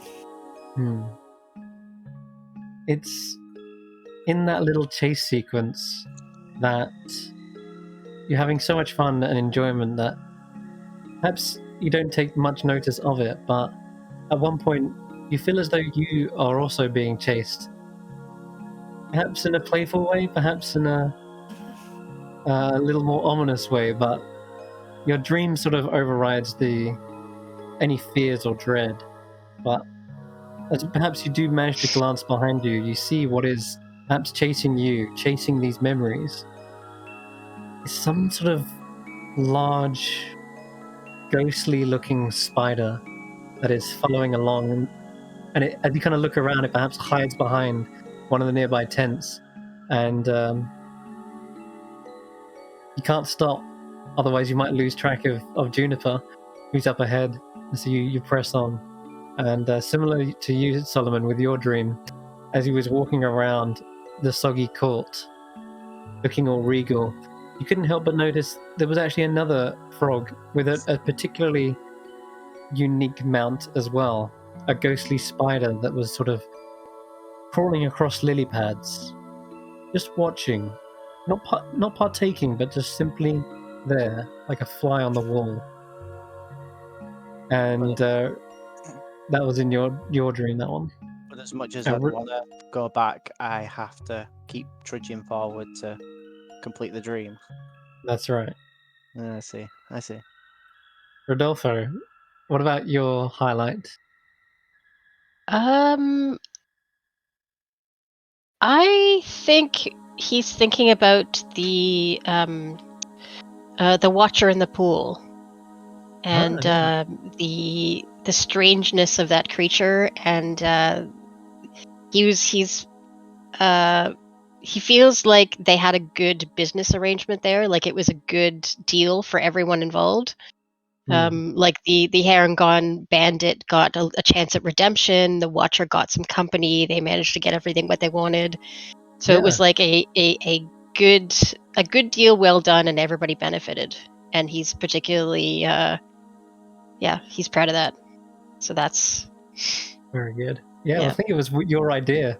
It's in that little chase sequence that you're having so much fun and enjoyment that perhaps you don't take much notice of it, but at one point you feel as though you are also being chased. Perhaps in a playful way, perhaps in a little more ominous way, but your dream sort of overrides any fears or dread. But as perhaps you do manage to glance behind you, you see what is perhaps chasing you, chasing these memories. It's some sort of large, ghostly-looking spider that is following along, and as you kind of look around, it perhaps hides behind one of the nearby tents, and you can't stop, otherwise you might lose track of Juniper, who's up ahead, so you press on. And similar to you, Solomon, with your dream, as he was walking around the soggy court, looking all regal, you couldn't help but notice there was actually another frog with a particularly unique mount as well, a ghostly spider that was sort of crawling across lily pads, just watching, not partaking, but just simply there, like a fly on the wall. And that was in your dream, that one. But as much as I want to go back, I have to keep trudging forward to complete the dream. That's right. I see. Rodolfo, what about your highlight? I think he's thinking about the Watcher in the pool, and the strangeness of that creature, and he feels like they had a good business arrangement there, like it was a good deal for everyone involved. Like the Harangon bandit got a chance at redemption. The Watcher got some company. They managed to get everything what they wanted. So it was like a good deal, well done, and everybody benefited. And he's particularly, he's proud of that. So that's very good. Yeah, I think it was your idea.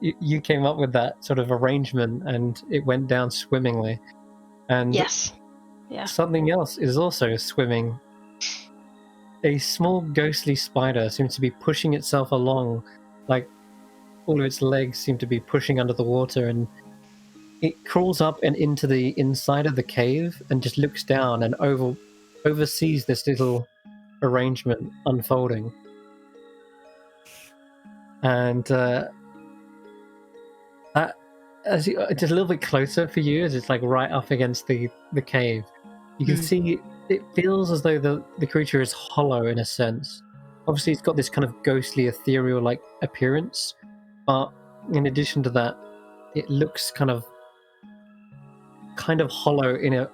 You came up with that sort of arrangement, and it went down swimmingly. And yes, something else is also swimming. A small ghostly spider seems to be pushing itself along, like all of its legs seem to be pushing under the water, and it crawls up and into the inside of the cave and just looks down and oversees this little arrangement unfolding. And as it's a little bit closer for you, as it's like right up against the cave, you can see it feels as though the creature is hollow in a sense. Obviously, it's got this kind of ghostly, ethereal like appearance, but in addition to that, it looks kind of hollow in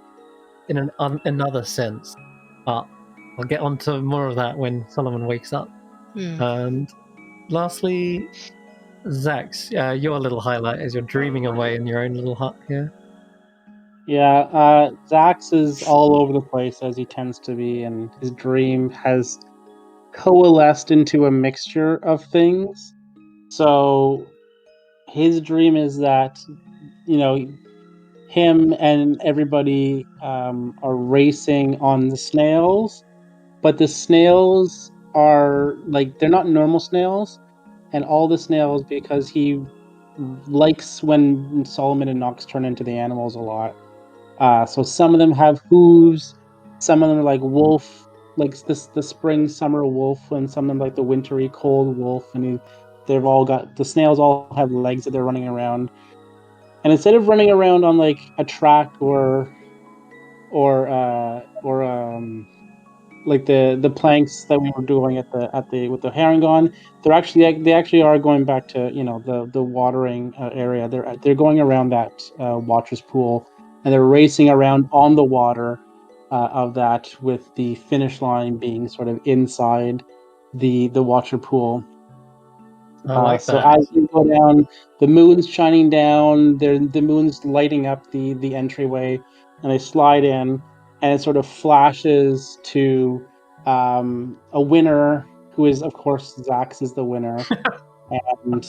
another sense. But I'll get onto more of that when Solomon wakes up. And lastly, Xaxx, your little highlight is you're dreaming away in your own little hut here. Yeah, Xaxx is all over the place as he tends to be, and his dream has coalesced into a mixture of things. So his dream is that, him and everybody are racing on the snails, but the snails are like, they're not normal snails, and all the snails, because he likes when Solomon and Nox turn into the animals a lot. So some of them have hooves, some of them are like wolf, like the spring summer wolf, and some of them like the wintry cold wolf, and they've all got, the snails all have legs that they're running around. And instead of running around on like a track or like the planks that we were doing at the with the Harangon, they actually are going back to the watering area. They're going around that Watcher's Pool, and they're racing around on the water of that, with the finish line being sort of inside the Watcher Pool. I like so that. as you go down, the moon's shining down. The moon's lighting up the entryway, and they slide in, and it sort of flashes to a winner, who is, of course, Xaxx is the winner, and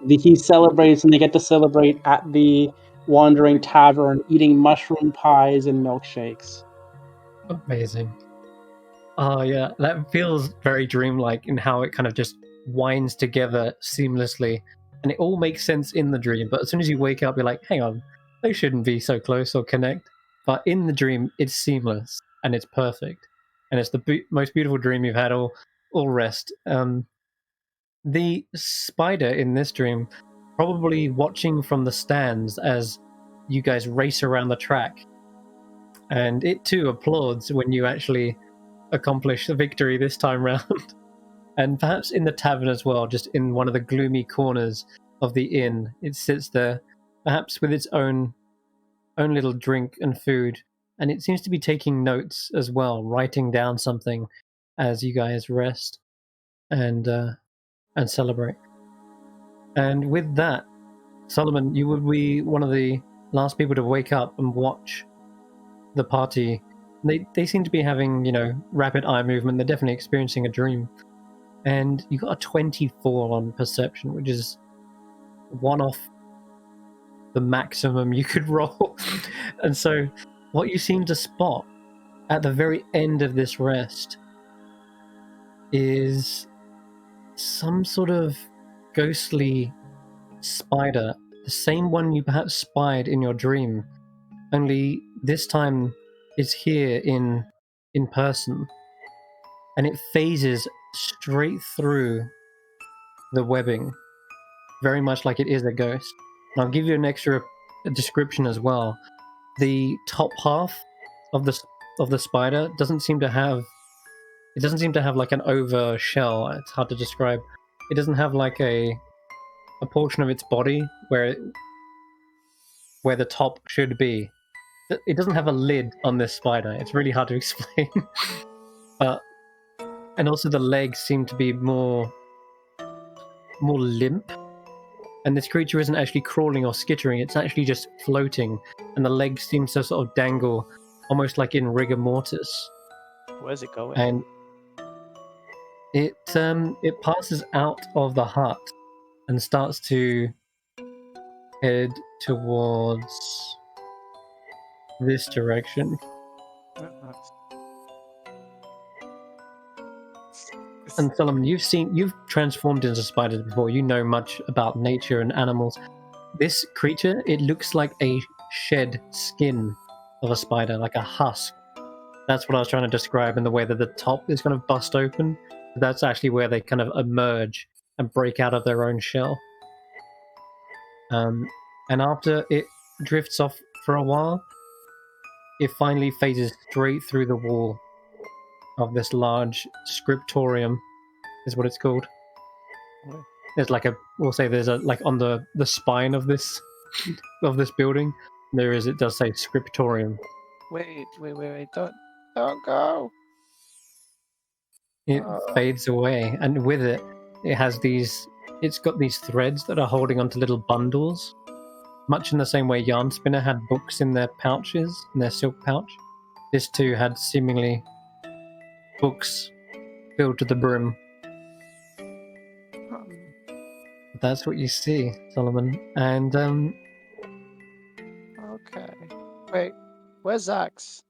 he celebrates, and they get to celebrate at the Wandering Tavern, eating mushroom pies and milkshakes. Amazing. Oh yeah, that feels very dreamlike in how it kind of just winds together seamlessly, and it all makes sense in the dream. But as soon as you wake up, you're like, "Hang on, they shouldn't be so close or connect." But in the dream, it's seamless and it's perfect, and it's the most beautiful dream you've had all rest. The spider in this dream, probably watching from the stands as you guys race around the track, and it too applauds when you actually accomplish the victory this time round. And perhaps in the tavern as well, just in one of the gloomy corners of the inn, it sits there, perhaps with its own little drink and food, and it seems to be taking notes as well, writing down something as you guys rest and celebrate. And with that, Solomon, you would be one of the last people to wake up and watch the party. They seem to be having, rapid eye movement. They're definitely experiencing a dream. And you got a 24 on perception, which is one off the maximum you could roll. And so what you seem to spot at the very end of this rest is some sort of ghostly spider, the same one you perhaps spied in your dream, only this time it's here in person, and it phases straight through the webbing, very much like it is a ghost. And I'll give you an extra description as well. The top half of the spider doesn't seem to have like an over shell. It's hard to describe. It doesn't have like a portion of its body where the top should be. it doesn't have a lid on this spider. It's really hard to explain. And also the legs seem to be more limp. And this creature isn't actually crawling or skittering, it's actually just floating. And the legs seem to sort of dangle, almost like in rigor mortis. Where's it going? And it passes out of the hut and starts to head towards this direction. And Solomon, you've transformed into spiders before. You know much about nature and animals. This creature, it looks like a shed skin of a spider, like a husk. That's what I was trying to describe in the way that the top is kind of bust open. That's actually where they kind of emerge and break out of their own shell. And after it drifts off for a while, it finally phases straight through the wall of this large scriptorium, is what it's called. There's like there's a like on the spine of this building, it does say scriptorium. Wait, don't go. It fades away, and with it, it's got these threads that are holding onto little bundles, much in the same way Yarn Spinner had books in their pouches, in their silk pouch. This too had seemingly books filled to the brim. That's what you see, Solomon. And okay. Wait, where's Xaxx?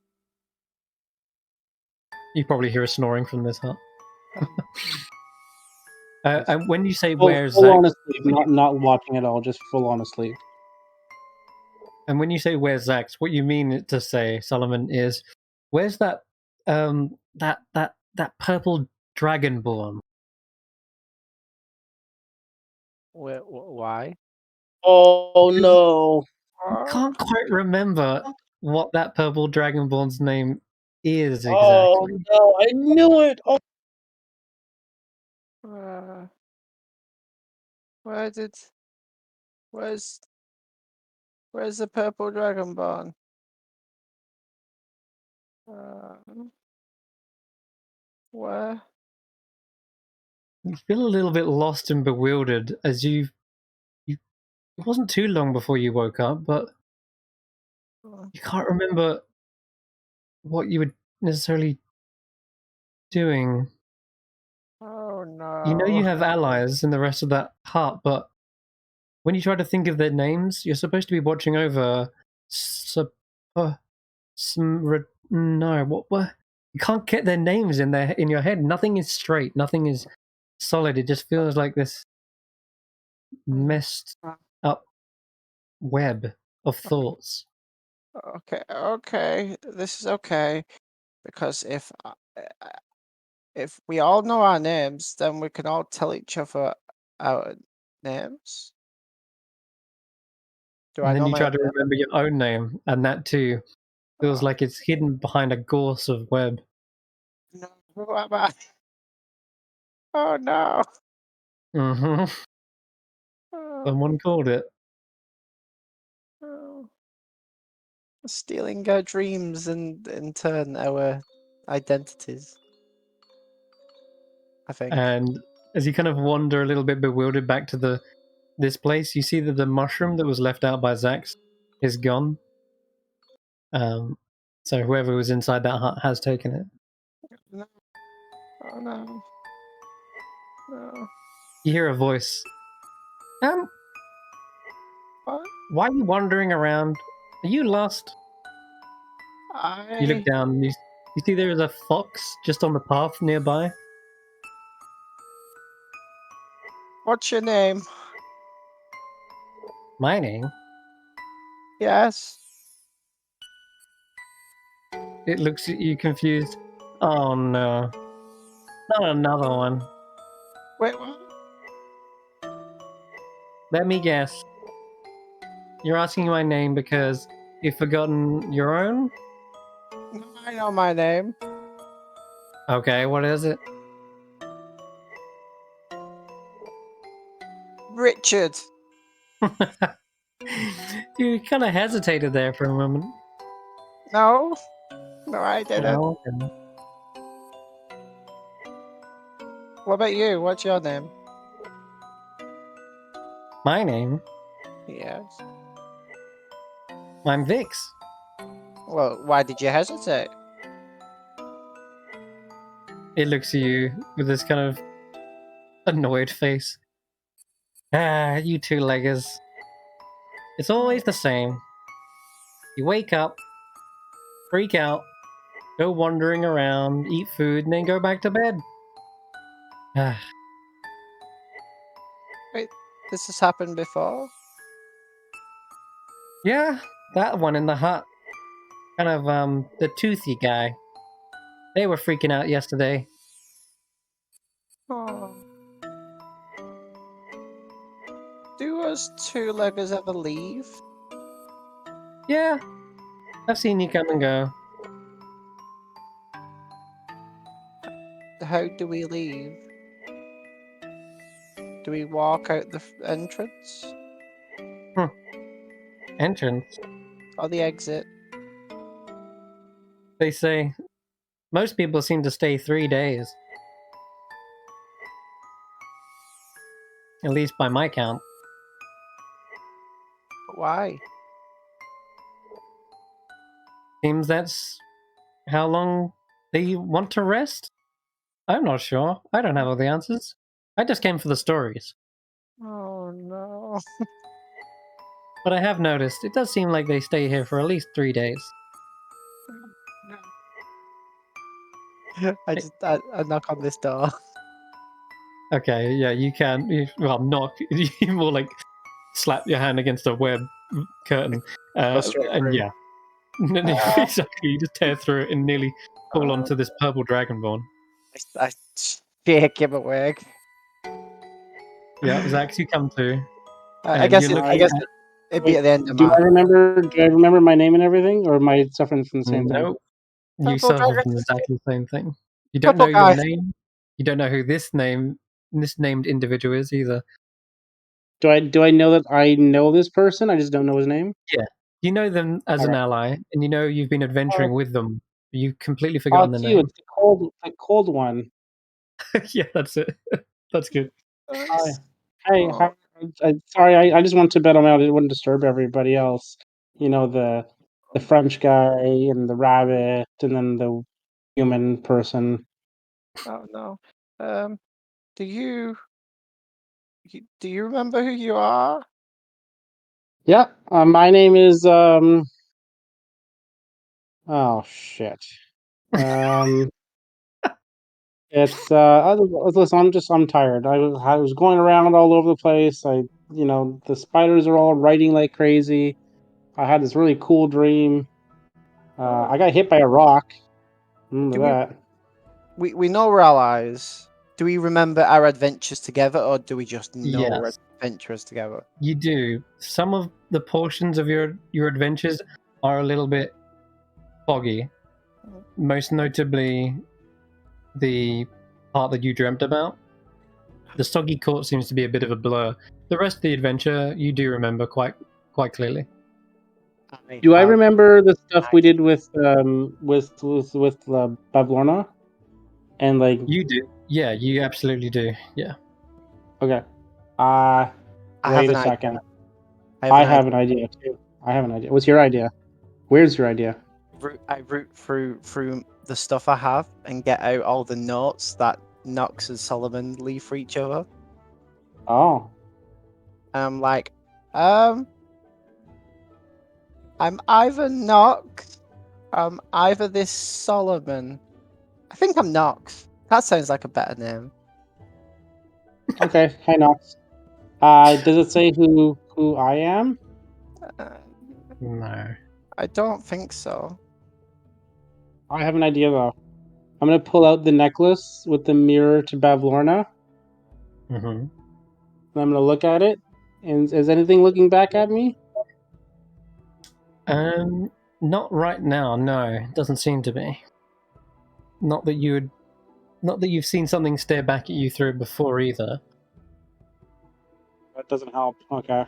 You probably hear a snoring from this hut. And when you say full, where's full Xaxx, on asleep, not watching at all, just full on asleep. And when you say where's Xaxx, what you mean to say, Solomon, is where's that that purple dragonborn? Why? Oh no! I can't quite remember what that purple dragonborn's name is exactly. Oh no! I knew it. Oh. Where's the purple dragonborn? Where? You feel a little bit lost and bewildered as it wasn't too long before you woke up, but you can't remember what you were necessarily doing. Oh no. You know you have allies in the rest of that hut, but when you try to think of their names, you're supposed to be watching over what? You can't get their names in your head. Nothing is straight. Nothing is solid. It just feels like this messed up web of thoughts. Okay. This is okay, because if we all know our names, then we can all tell each other our names. And then you try to remember your own name, and that too feels like it's hidden behind a gorse of web. No, who am I? Oh no. Mm-hmm. Someone called it. Stealing our dreams and in turn our identities, I think. And as you kind of wander a little bit bewildered back to this place, you see that the mushroom that was left out by Xaxx is gone. So whoever was inside that hut has taken it. No. Oh no. No. You hear a voice. What? Why are you wandering around? Are you lost? You look down. You see there is a fox just on the path nearby. What's your name? My name? Yes. It looks at you confused. Oh no. Not another one. Wait, what? Let me guess. You're asking my name because you've forgotten your own? No, I know my name. Okay, what is it? Richard. You kind of hesitated there for a moment. No, I didn't. No, okay. What about you? What's your name? My name? Yes. I'm Vix. Well, why did you hesitate? It looks at you with this kind of annoyed face. Ah, you two-leggers. It's always the same. You wake up, freak out, go wandering around, eat food, and then go back to bed. Ah, Wait, this has happened before? yeah, that one in the hut. Kind of, the toothy guy. They were freaking out yesterday. Oh. Do us two-leggers ever leave? Yeah, I've seen you come and go. How do we leave? Do we walk out the entrance? Entrance. Or the exit? They say most people seem to stay 3 days. At least by my count. But why? Seems that's how long they want to rest? I'm not sure. I don't have all the answers. I just came for the stories. Oh no. But I have noticed it does seem like they stay here for at least 3 days. I knock on this door. Okay, yeah, you can. Well, knock. You more like slap your hand against a web curtain. straight And through. yeah. Exactly, you just tear through it and nearly fall onto this purple dragonborn. I shake him awake. Yeah, Xaxx, you come to. I guess it'd be at the end of Do my... I remember my name and everything, or am I suffering from the same thing? Nope. You Purple suffer dragon. from exactly the same thing. You don't Purple know your guy. name. You don't know who this named individual is either. Do I know that I know this person? I just don't know his name. Yeah. You know them as an ally, and you know you've been adventuring with them. You've completely forgotten the It's you. name. It's the cold one. Yeah, that's it. That's good. Hi. Hey, Oh. sorry. I just went to bed on my own. I wouldn't disturb everybody else. You know, the French guy and the rabbit, and then the human person. Oh no. Do you remember who you are? Yeah. My name is Oh shit. It's listen. I'm tired. I was going around all over the place. The spiders are all writing like crazy. I had this really cool dream. I got hit by a rock. Remember Do that? we know we're allies. Do we remember our adventures together, or do we just know we're Yes, adventurers together? you do. Some of the portions of your adventures are a little bit foggy. Most notably, the part that you dreamt about. The soggy court seems to be a bit of a blur. The rest of the adventure you do remember quite clearly. Do I remember the stuff we did with Bavlorna? And like You do. Yeah, you absolutely do. Yeah. okay. I have Wait an a idea. second. I have an idea too. I have an idea. What's your idea? Where's your idea? I root through the stuff I have and get out all the notes that Nox and Solomon leave for each other. Oh. I'm like, I'm either Nox, I'm either this Solomon. I think I'm Nox. That sounds like a better name. Okay. Hi, Nox. Does it say who I am? No. I don't think so. I have an idea though. I'm gonna pull out the necklace with the mirror to Bavlorna. Mm-hmm. And I'm gonna look at it. And is anything looking back at me? Not right now. No, it doesn't seem to be. Not that you've seen something stare back at you through it before either. That doesn't help. Okay.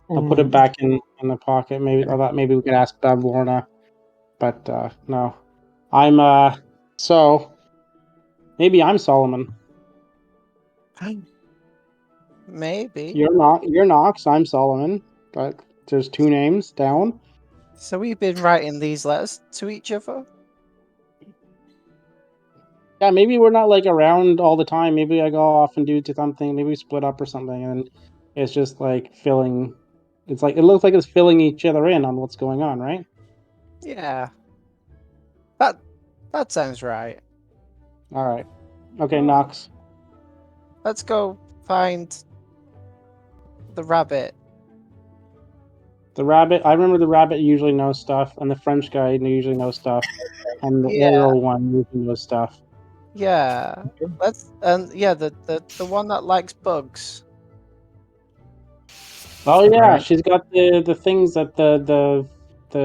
I'll put it back in the pocket. Maybe we could ask Bavlorna but no. I'm so maybe I'm Solomon. Maybe. You're Nox, I'm Solomon, but there's 2 names down. So we've been writing these letters to each other? Yeah, maybe we're not like around all the time. Maybe I go off and do something. Maybe we split up or something, and it's just like filling. It's like it looks like it's filling each other in on what's going on, right? Yeah. That sounds right. All right. Okay, Nox. Let's go find the rabbit. The rabbit. I remember the rabbit usually knows stuff, and the French guy usually knows stuff, and the Yeah. oil one usually knows stuff. Yeah. The one that likes bugs. Oh yeah, Right. she's got the things that the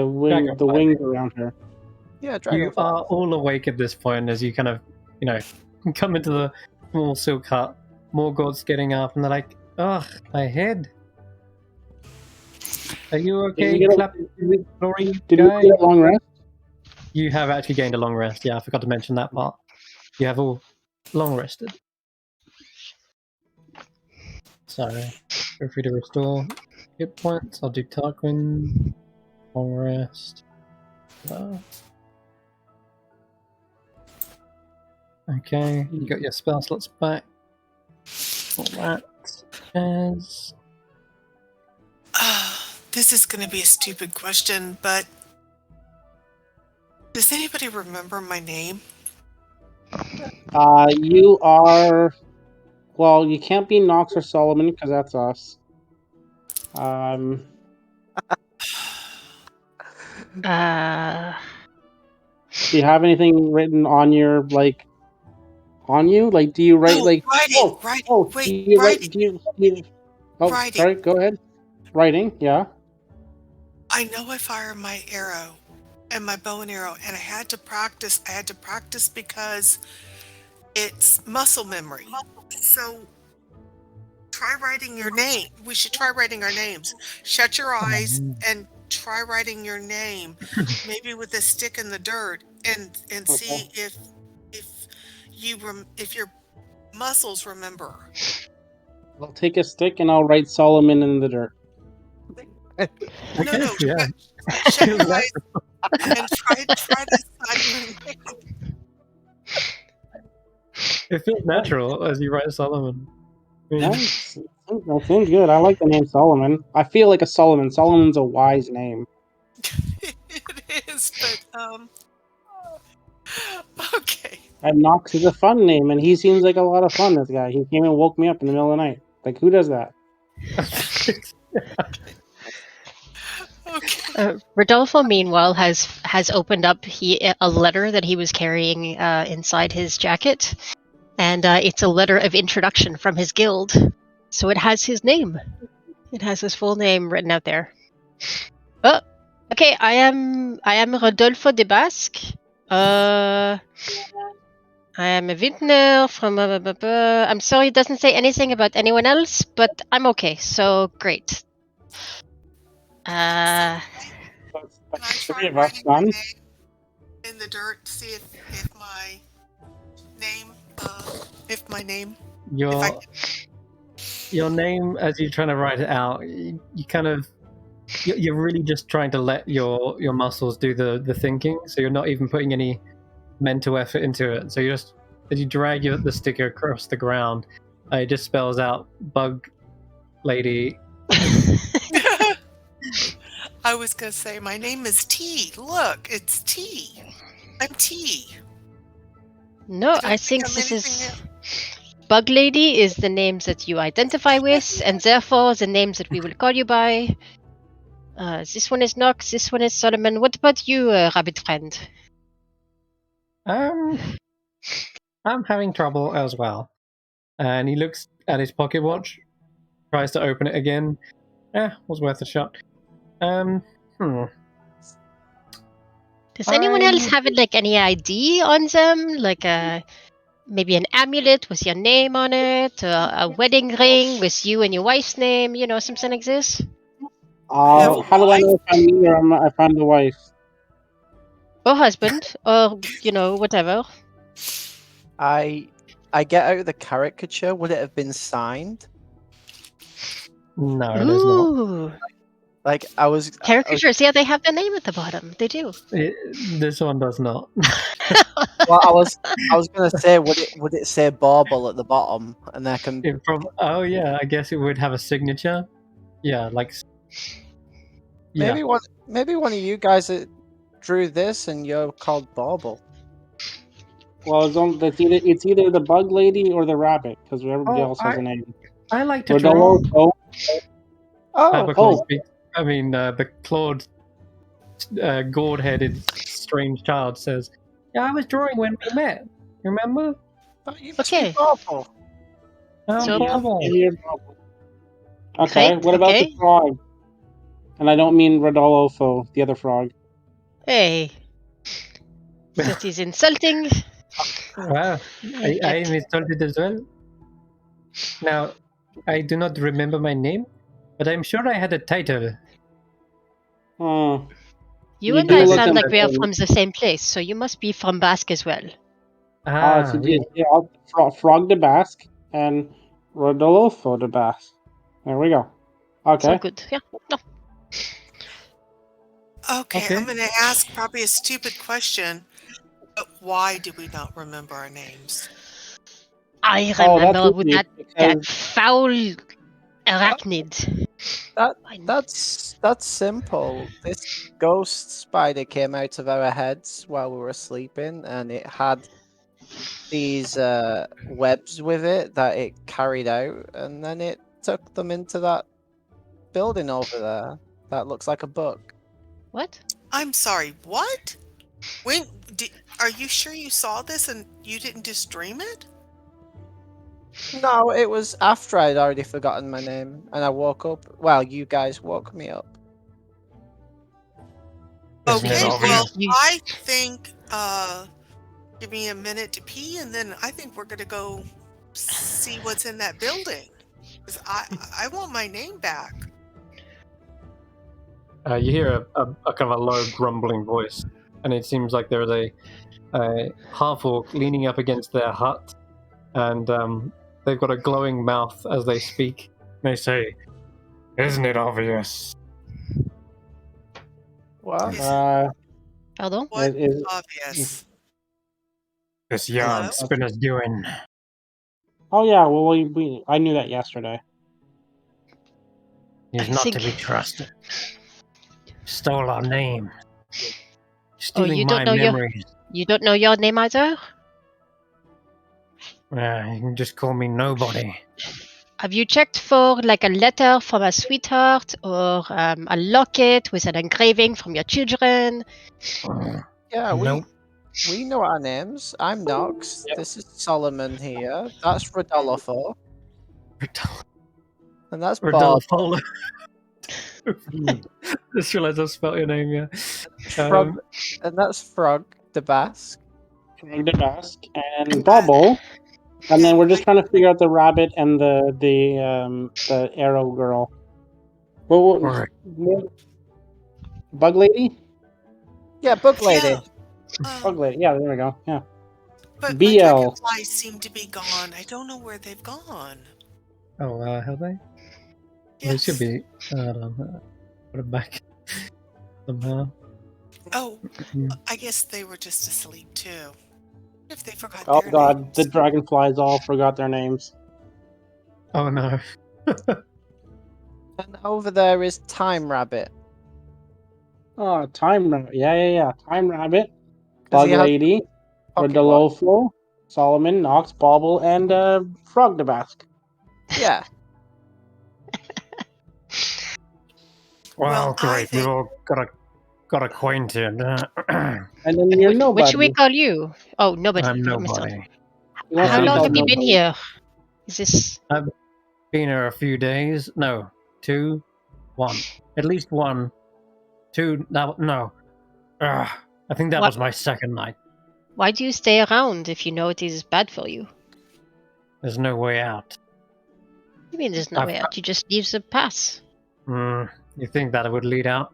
wings around her. Yeah, You dragonfly. are all awake at this point as you kind of, come into the small silk hut. Morgoth's getting up, and they're like, "Ugh, my head. Are you okay, Glory Did guy?" we get a long rest? You have actually gained a long rest. Yeah, I forgot to mention that part. You have all long rested. So, feel free to restore hit points. I'll do Tarquin. Long rest. Okay, you got your spell slots back. All that as... This is going to be a stupid question, but does anybody remember my name? You are. Well, you can't be Nox or Solomon because that's us. Do you have anything written on your on you? Like, do you write Writing. Wait, do you write? writing. Writing. Sorry. Go ahead. Writing. Yeah. I know I fire my arrow and my bow and arrow, and I had to practice. I had to practice because it's muscle memory. So try writing your name. We should try writing our names. Shut your eyes and try writing your name, maybe with a stick in the dirt, and see if your muscles remember. I'll take a stick and I'll write Solomon in the dirt. No. Yeah. Shut your eyes and try to sign your name. It feels natural as you write Solomon. Nice. That seems good. I like the name Solomon. I feel like a Solomon. Solomon's a wise name. It is, but okay. And Nox is a fun name, and he seems like a lot of fun, this guy. He came and woke me up in the middle of the night. Like, who does that? Okay. Rodolfo, meanwhile, has opened up a letter that he was carrying inside his jacket, and it's a letter of introduction from his guild. So it has his name. It has his full name written out there. Oh, okay. I am Rodolfo de Basque. I am a vintner from. I'm sorry, it doesn't say anything about anyone else, but I'm okay. So great. Can I try writing my name in the dirt to see if my name your name, as you're trying to write it out, you kind of you're really just trying to let your muscles do the thinking, so you're not even putting any mental effort into it. So you just, as you drag the sticker across the ground, it just spells out bug lady. I was gonna say my name is T. Look, it's T. I'm T. No, I think this is Bug Lady is the names that you identify with, and therefore the names that we will call you by. This one is Nox, this one is Solomon. What about you, rabbit friend? I'm having trouble as well. And he looks at his pocket watch, tries to open it again. Was worth a shot. Does anyone else have any ID on them? Like maybe an amulet with your name on it, a wedding ring with you and your wife's name, something like this? How do I know if I'm me or I found the wife? Or husband, or, whatever. I get out of the caricature. Would it have been signed? No, it is not. Ooh. Like I was Caricatures, yeah, they have the name at the bottom. They do. This one does not. Well, I was gonna say, would it say Bauble at the bottom, and I can. Oh yeah, I guess it would have a signature. Yeah, like. Yeah. Maybe one of you guys drew this, and you're called Bauble. Well, it's either the bug lady or the rabbit, because everybody else has a name. I like to draw. I mean, the clawed, gourd-headed, strange child says, "Yeah, I was drawing when we met. Remember?" Oh, you must be Bauble. Bauble. Okay. What about the frog? And I don't mean Rodolfo, the other frog. Hey, that is insulting. Wow, I am insulted as well. Now, I do not remember my name, but I'm sure I had a title. You and I sound like we are from the same place, so you must be from Basque as well. Frog de Basque and Rodolfo de Basque. There we go. Okay. So good. Yeah. No. Okay, I'm going to ask probably a stupid question, but why do we not remember our names? I remember with that foul arachnid. That's simple. This ghost spider came out of our heads while we were sleeping, and it had these webs with it that it carried out, and then it took them into that building over there that looks like a book. What? I'm sorry, what? Are you sure you saw this and you didn't just dream it? No, it was after I'd already forgotten my name, and I woke up. Well, you guys woke me up. Okay, well, I think, give me a minute to pee, and then I think we're going to go see what's in that building. Because I want my name back. You hear a kind of a low grumbling voice, and it seems like there's a half-orc leaning up against their hut, and they've got a glowing mouth as they speak. They say, "Isn't it obvious?" What? Pardon? What is obvious? This yarn spinner's doing. Oh yeah, well I knew that yesterday. He's not to be trusted. Stole our name. Stealing my memories. You don't know your name either? You can just call me Nobody. Have you checked for like a letter from a sweetheart or a locket with an engraving from your children? Yeah, nope. We know our names. I'm Nox. Yep. This is Solomon here. That's Rodolfo. And that's Rodolfo. Just realised I spelled your name, yeah. And that's Frog the Basque. Frog the Basque and Bubble. And then we're just trying to figure out the rabbit and the arrow girl. Bug lady? Yeah, bug lady. Yeah. Bug lady. Yeah, there we go. Yeah. But BL. my dragonflies seem to be gone. I don't know where they've gone. Oh, have they? Yes. They should be. Put them back somehow. Oh, I guess they were just asleep too. If they forgot their God, names. the dragonflies all forgot their names. Oh no. And over there is Time Rabbit. Oh, Time Rabbit. Yeah. Time Rabbit, Bug Lady, Rodolfo, Solomon, Nox, Bauble, and Frog the Basque. Yeah. Well, great. We've all got acquainted. And then you're Nobody. What should we call you? Oh, Nobody. I'm Nobody. How long have you been here? Is this? I've been here a few days. No, 2, 1. At least 1, 2. No. I think that was my second night. Why do you stay around if you know it is bad for you? There's no way out. What do you mean there's no way out? You just leave the pass. You think that it would lead out?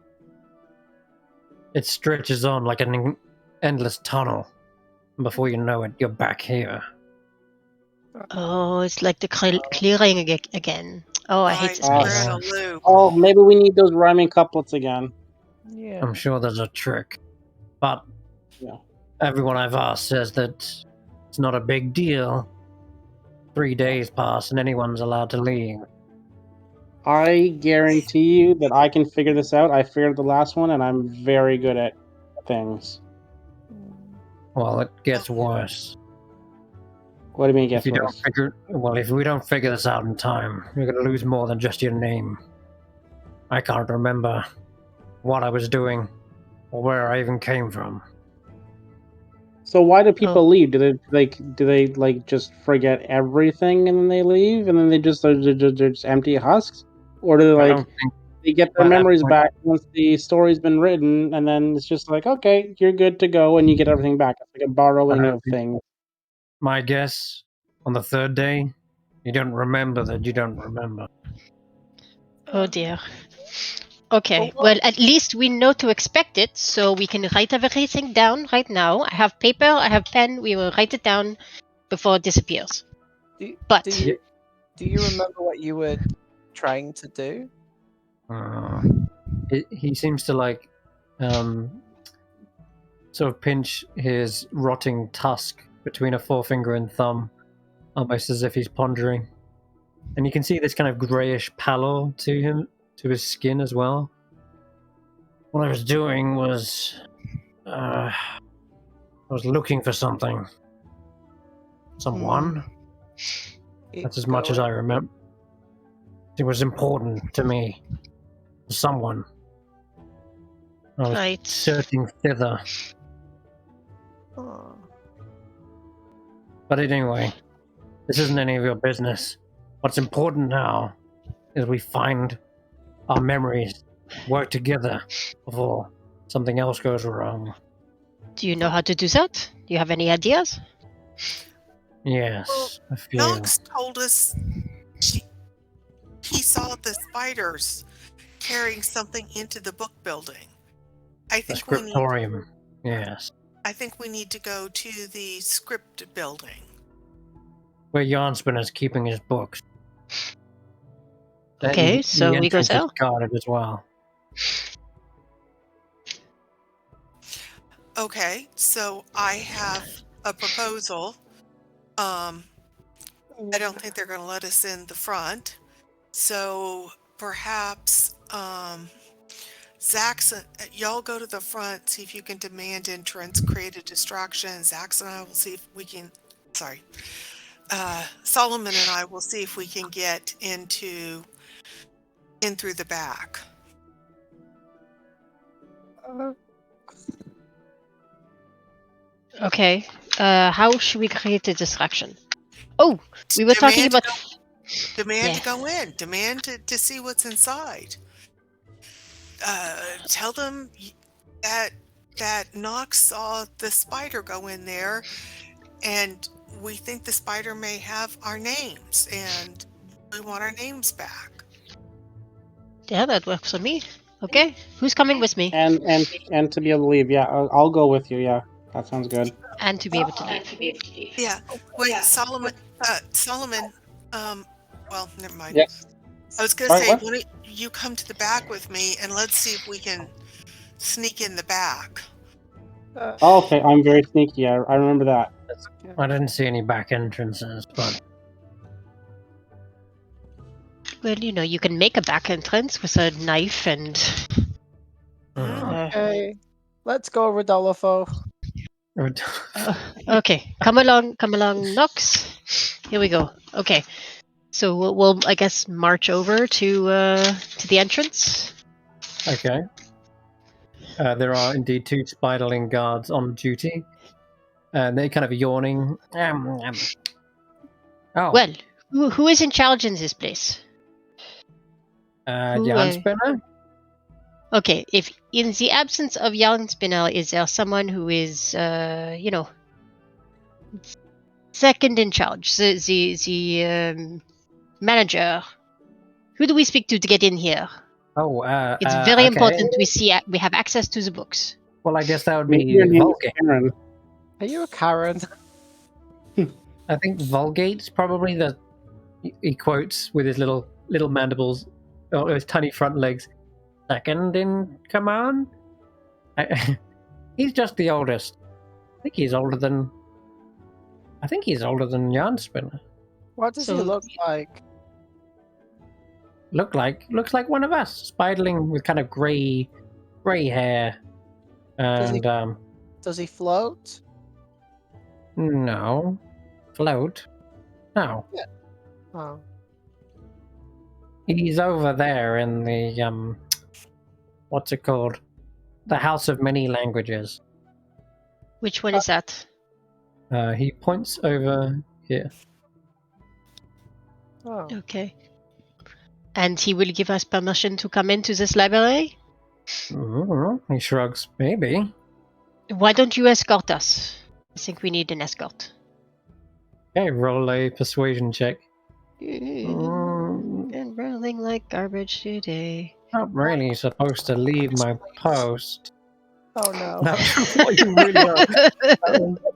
It stretches on like an endless tunnel. And before you know it, you're back here. Oh, it's like the clearing again. Oh, I hate this We're place. in a loop. Oh, maybe we need those rhyming couplets again. Yeah. I'm sure there's a trick. But Yeah. everyone I've asked says that it's not a big deal. 3 days pass and anyone's allowed to leave. I guarantee you that I can figure this out. I figured the last one, and I'm very good at things. Well, it gets worse. What do you mean it If gets you worse? if we don't figure this out in time, you're going to lose more than just your name. I can't remember what I was doing or where I even came from. So why do people Oh. leave? Do they like just forget everything and then they leave and then they're just empty husks, or do they I like don't think they get their by that memories point- back once the story's been written and then it's just like, okay, you're good to go and you get everything back? It's like a borrowing of things. My guess, on the 3rd day, you don't remember that you don't remember. Oh dear. Okay, well, at least we know to expect it, so we can write everything down right now. I have paper, I have pen, we will write it down before it disappears. But Do you remember what you were trying to do? He seems to like sort of pinch his rotting tusk between a forefinger and thumb, almost as if he's pondering. And you can see this kind of grayish pallor to his skin as well. What I was doing was I was looking for something. Someone. That's as much as I remember. It was important to me. Someone. I was right. searching thither. Oh. But anyway, this isn't any of your business. What's important now is we find our memories, work together before something else goes wrong. Do you know how to do that? Do you have any ideas? Yes, a few. Knox told us he saw the spiders carrying something into the book building. The scriptorium. Yes. I think we need to go to the script building. Where Yarnspinner's keeping his books. Okay, so we go entrance is there. guarded as well. Okay, so I have a proposal. I don't think they're going to let us in the front. So perhaps Xaxx, y'all go to the front, see if you can demand entrance, create a distraction. Xaxx and I will see if we can. Sorry, Solomon and I will see if we can get in through the back. Okay. How should we create a distraction? Oh, we were talking about. Demand to go in. Demand to see what's inside. Tell them that Knox saw the spider go in there, and we think the spider may have our names, and we want our names back. Yeah, that works for me. Okay, who's coming with me? And to be able to leave, yeah, I'll go with you. Yeah, that sounds good. And to be able to leave. Yeah. Wait, Solomon. Solomon. Well, never mind. Yes. I was gonna say, why don't you come to the back with me, and let's see if we can sneak in the back. Okay, I'm very sneaky. I remember that. I didn't see any back entrances, but Well, you can make a back entrance with a knife and. Okay, let's go, Rodolfo. Okay, come along, Knox. Here we go. Okay, so we'll I guess march over to the entrance. Okay. There are indeed 2 spiderling guards on duty, and they're kind of yawning. Oh. Well, who is in charge in this place? Yarnspinner? Okay, if in the absence of Yarnspinner, is there someone who is, second in charge, the manager? Who do we speak to get in here? Oh, it's very okay. important we have access to the books. Well, I guess that would Maybe be your name is Vulgate. Karen. Are you a Karen? I think Vulgate's probably the. He quotes with his little mandibles, or his tiny front legs. Second in command. He's just the oldest. I think he's older than Yarn Spinner. What does he look like? Looks like one of us, spiderling with kind of grey hair. And Does he float? No. Float? No. Yeah. Oh. He's over there in the what's it called? The House of Many Languages. Which one is that? He points over here. Oh. Okay. And he will give us permission to come into this library? He shrugs. Maybe. Why don't you escort us? I think we need an escort. Okay, roll a persuasion check. Been rolling like garbage today. Not really supposed to leave my post. Oh no. That's what you really are.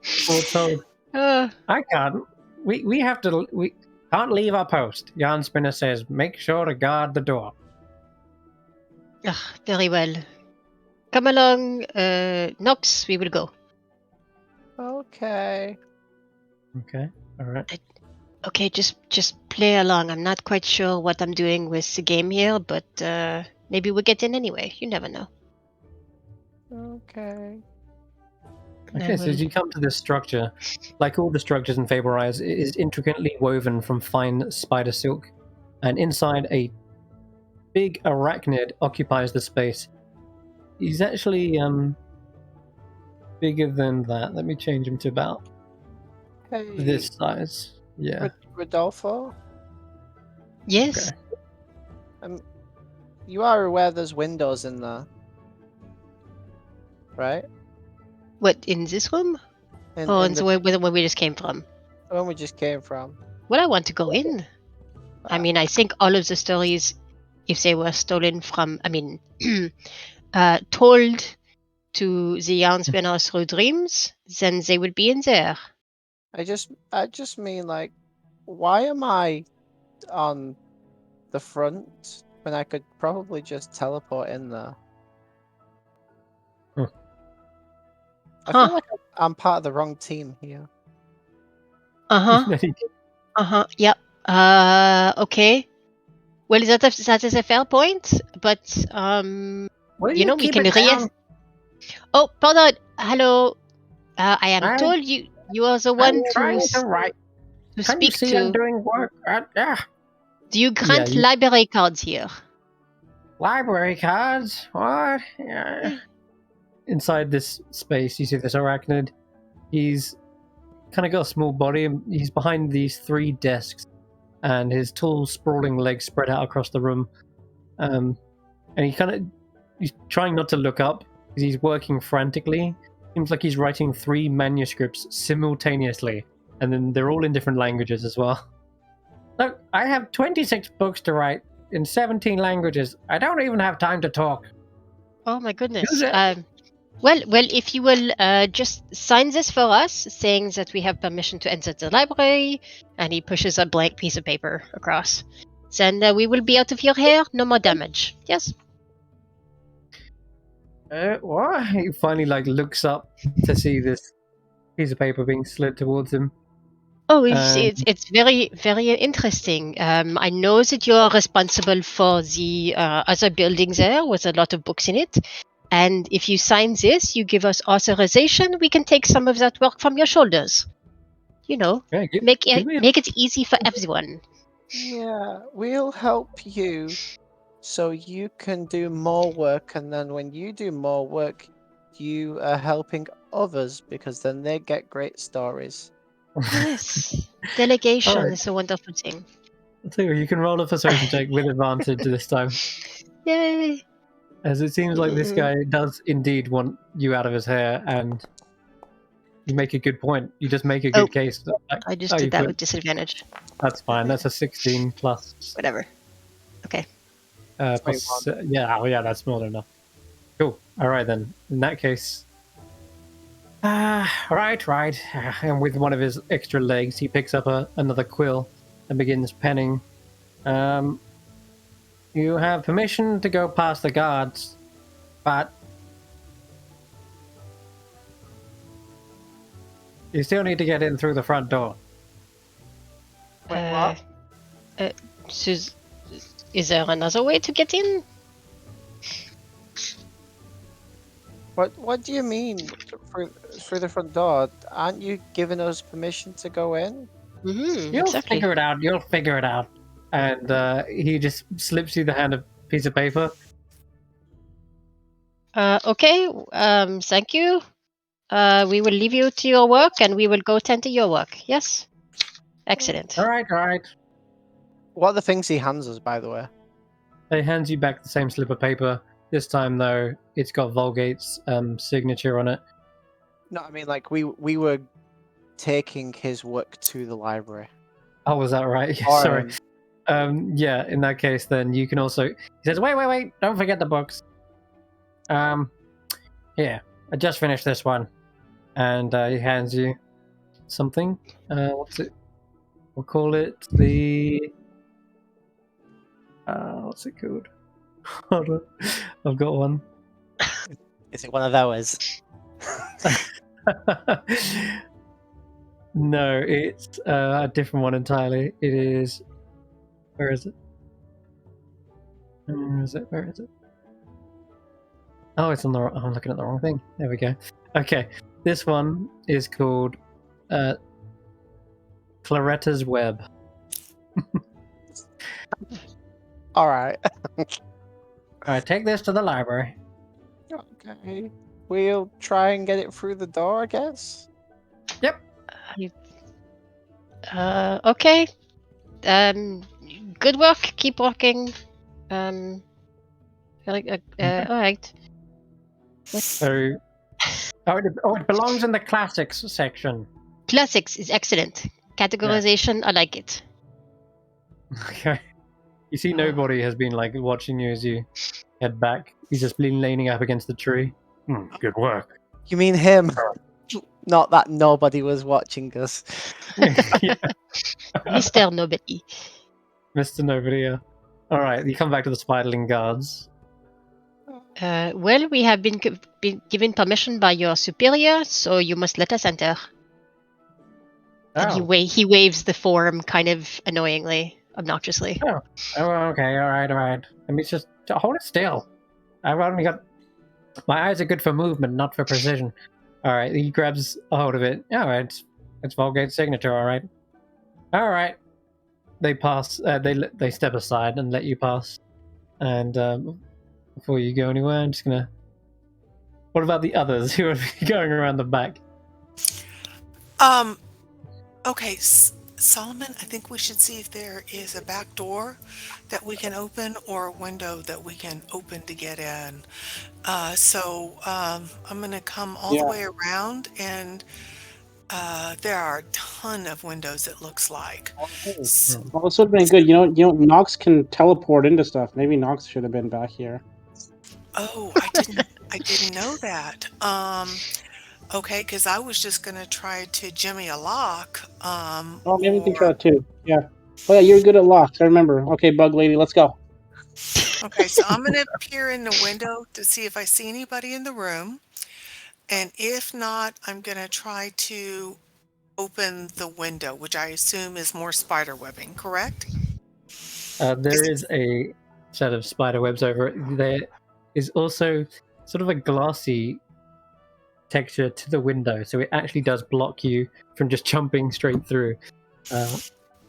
Foretold. I can't. We have to. We can't leave our post. Yarn Spinner says, make sure to guard the door. Very well. Come along, Nox, we will go. Okay. Okay, alright. Okay, just play along. I'm not quite sure what I'm doing with the game here, but maybe we'll get in anyway. You never know. Okay. Okay, so as you come to this structure, like all the structures in Fable Rise, it is intricately woven from fine spider silk, and inside a big arachnid occupies the space. He's actually bigger than that. Let me change him to about this size. Yeah. Rodolfo? Yes. Okay. You are aware there's windows in there, right? What, in this room? In where we just came from? The one we just came from. Well, I want to go in. I mean, I think all of the stories, if they were stolen from, told to the Yarn Spinner through dreams, then they would be in there. I just mean, like, why am I on the front when I could probably just teleport in there? I feel like I'm part of the wrong team here. Yep. Okay. Well, that is a fair point, but we can Oh, pardon. Hello. I am told you are the one to speak to. I'm doing work. Do you grant library cards here? Library cards? What? Yeah. Inside this space, you see this arachnid. He's kind of got a small body. He's behind these 3 desks, and his tall, sprawling legs spread out across the room. And he's trying not to look up because he's working frantically. Seems like he's writing 3 manuscripts simultaneously, and then they're all in different languages as well. Look, I have 26 books to write in 17 languages. I don't even have time to talk. Oh my goodness. Well, if you will just sign this for us, saying that we have permission to enter the library, and he pushes a blank piece of paper across, then we will be out of your hair, no more damage. Yes? What? He finally looks up to see this piece of paper being slid towards him. Oh, it's very, very interesting. I know that you are responsible for the other building there with a lot of books in it. And if you sign this, you give us authorization, we can take some of that work from your shoulders. You know, make it easy for everyone. Yeah, we'll help you so you can do more work, and then when you do more work, you are helping others because then they get great stories. Yes, delegation is a wonderful thing. I'll tell you can roll a persuasion check with advantage this time. Yay! As it seems like this guy does indeed want you out of his hair, and you make a good point. You just make a good case. I just did that with disadvantage. That's fine. That's a 16 plus. Whatever. Okay. Plus, yeah, that's more than enough. Cool. All right then. In that case, right. And with one of his extra legs, he picks up another quill and begins penning. You have permission to go past the guards, but you still need to get in through the front door. Wait, what? Is there another way to get in? What do you mean through the front door? Aren't you giving us permission to go in? You'll Exactly. figure it out. You'll figure it out. And he just slips you the hand a piece of paper. Okay. Thank you. We will leave you to your work, and we will go tend to your work. Yes. Excellent. All right. What are the things he hands us, by the way? He hands you back the same slip of paper. This time, though, it's got Vulgate's signature on it. No, I mean, like, we were taking his work to the library. Oh, was that right? Or, Sorry. Yeah, in that case, then you can also... He says, wait, don't forget the books. Here, I just finished this one. And he hands you something. What's it? We'll call it the... what's it called? Hold on. I've got one. Is it one of those? No, it's a different one entirely. It is... Where is it? Where is it? Oh, it's on the... I'm looking at the wrong thing. There we go. Okay, this one is called Claretta's Web. All right. Alright, take this to the library. Okay. We'll try and get it through the door, I guess. Yep. Okay. Good work. Keep walking. All right. So, it belongs in the classics section. Classics is excellent. Categorization, I like it. Okay. You see, nobody has been like watching you as you head back. He's just been leaning up against the tree. Good work. You mean him? Not that nobody was watching us. Yeah. Mr. Nobody. Mr. Nobody, yeah. All right, you come back to the Spiderling guards. Well, we have been given permission by your superior, so you must let us enter. And he waves the form kind of annoyingly, obnoxiously. Oh, okay, all right. Let me just hold it still. I've only got... My eyes are good for movement, not for precision. All right, he grabs a hold of it. All right, it's Vulgate's signature, all right. All right. They pass, they step aside and let you pass. And before you go anywhere, I'm just gonna... What about the others who are going around the back? Okay, Solomon, I think we should see if there is a back door that we can open or a window that we can open to get in. So I'm going to come all the way around, and there are a ton of windows, it looks like. Well, this would have been good. You know, Nox can teleport into stuff. Maybe Nox should have been back here. Oh, I didn't know that. Okay, because I was just going to try to jimmy a lock. Oh, maybe we can try that too. Yeah. Oh, yeah, you're good at locks. I remember. Okay, Bug Lady, let's go. Okay, so I'm going to peer in the window to see if I see anybody in the room. And if not, I'm going to try to open the window, which I assume is more spider webbing, correct? There is a set of spider webs over it. There is also sort of a glassy texture to the window, so it actually does block you from just jumping straight through.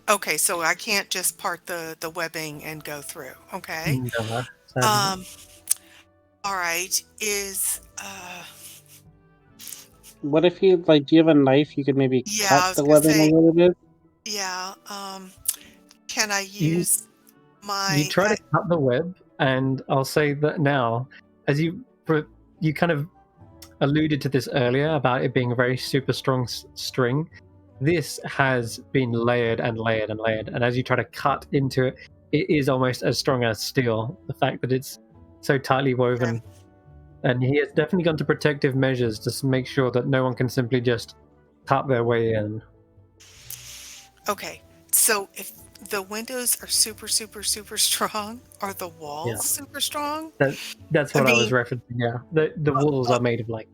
Okay, so I can't just part the webbing and go through. Okay. No, all right. What if you do you have a knife? You could maybe cut the webbing a little bit. Yeah. Can I use my? You try to cut the web, and I'll say that now, as you kind of alluded to this earlier about it being a very super strong string. This has been layered and layered and layered, and as you try to cut into it, it is almost as strong as steel. The fact that it's so tightly woven. And he has definitely gone to protective measures to make sure that no one can simply just cut their way in. Okay, so if the windows are super, super, super strong, are the walls super strong? That's what I was referencing. Yeah, the walls are made of like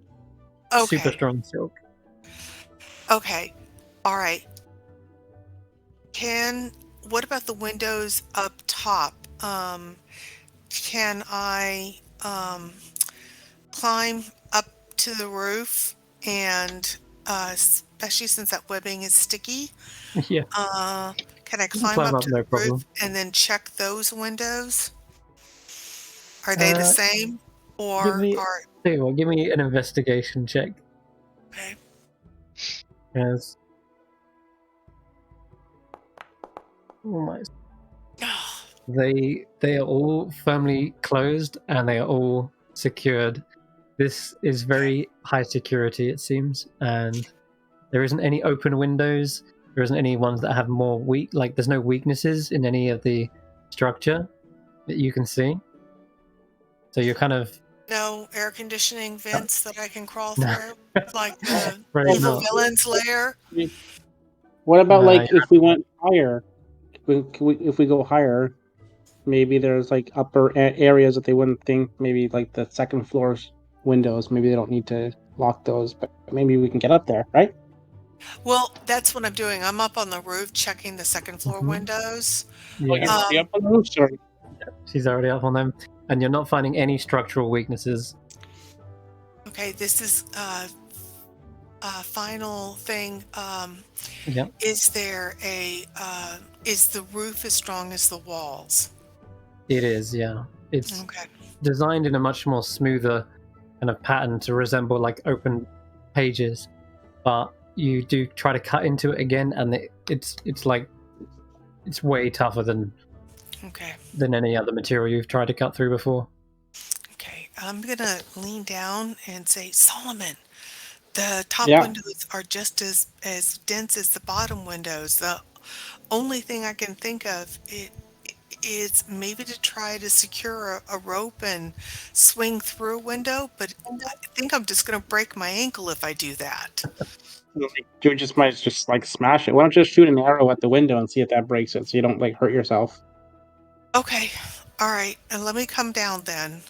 super strong silk. Okay, all right. What about the windows up top? Can I climb up to the roof and especially since that webbing is sticky? Yeah. Can I climb up to no the problem. roof and then check those windows? Are they the same? Or give me an investigation check. Okay. Yes. Oh my. They are all firmly closed and they are all secured. This is very high security, it seems, and there isn't any open windows. There isn't any ones that have more there's no weaknesses in any of the structure that you can see. So you're kind of no air conditioning vents that I can crawl through, like the evil villain's lair. What about if we went higher? If we go higher, maybe there's like upper areas that they wouldn't think. Maybe like the second floor's windows. Maybe they don't need to lock those, but maybe we can get up there, right? Well, that's what I'm doing. I'm up on the roof checking the second floor windows. Yeah. You're already up on the roof, sorry. She's already up on them, and you're not finding any structural weaknesses. Okay, this is final thing. Is there is the roof as strong as the walls? It is, yeah. It's designed in a much more smoother kind of pattern to resemble like open pages, but you do try to cut into it again, and it's way tougher than any other material you've tried to cut through before. Okay, I'm gonna lean down and say, Solomon, the top windows are just as dense as the bottom windows. The only thing I can think of is maybe to try to secure a rope and swing through a window, but I think I'm just going to break my ankle if I do that. You might just like smash it. Why don't you just shoot an arrow at the window and see if that breaks it, so you don't like hurt yourself? Okay, all right, and let me come down then.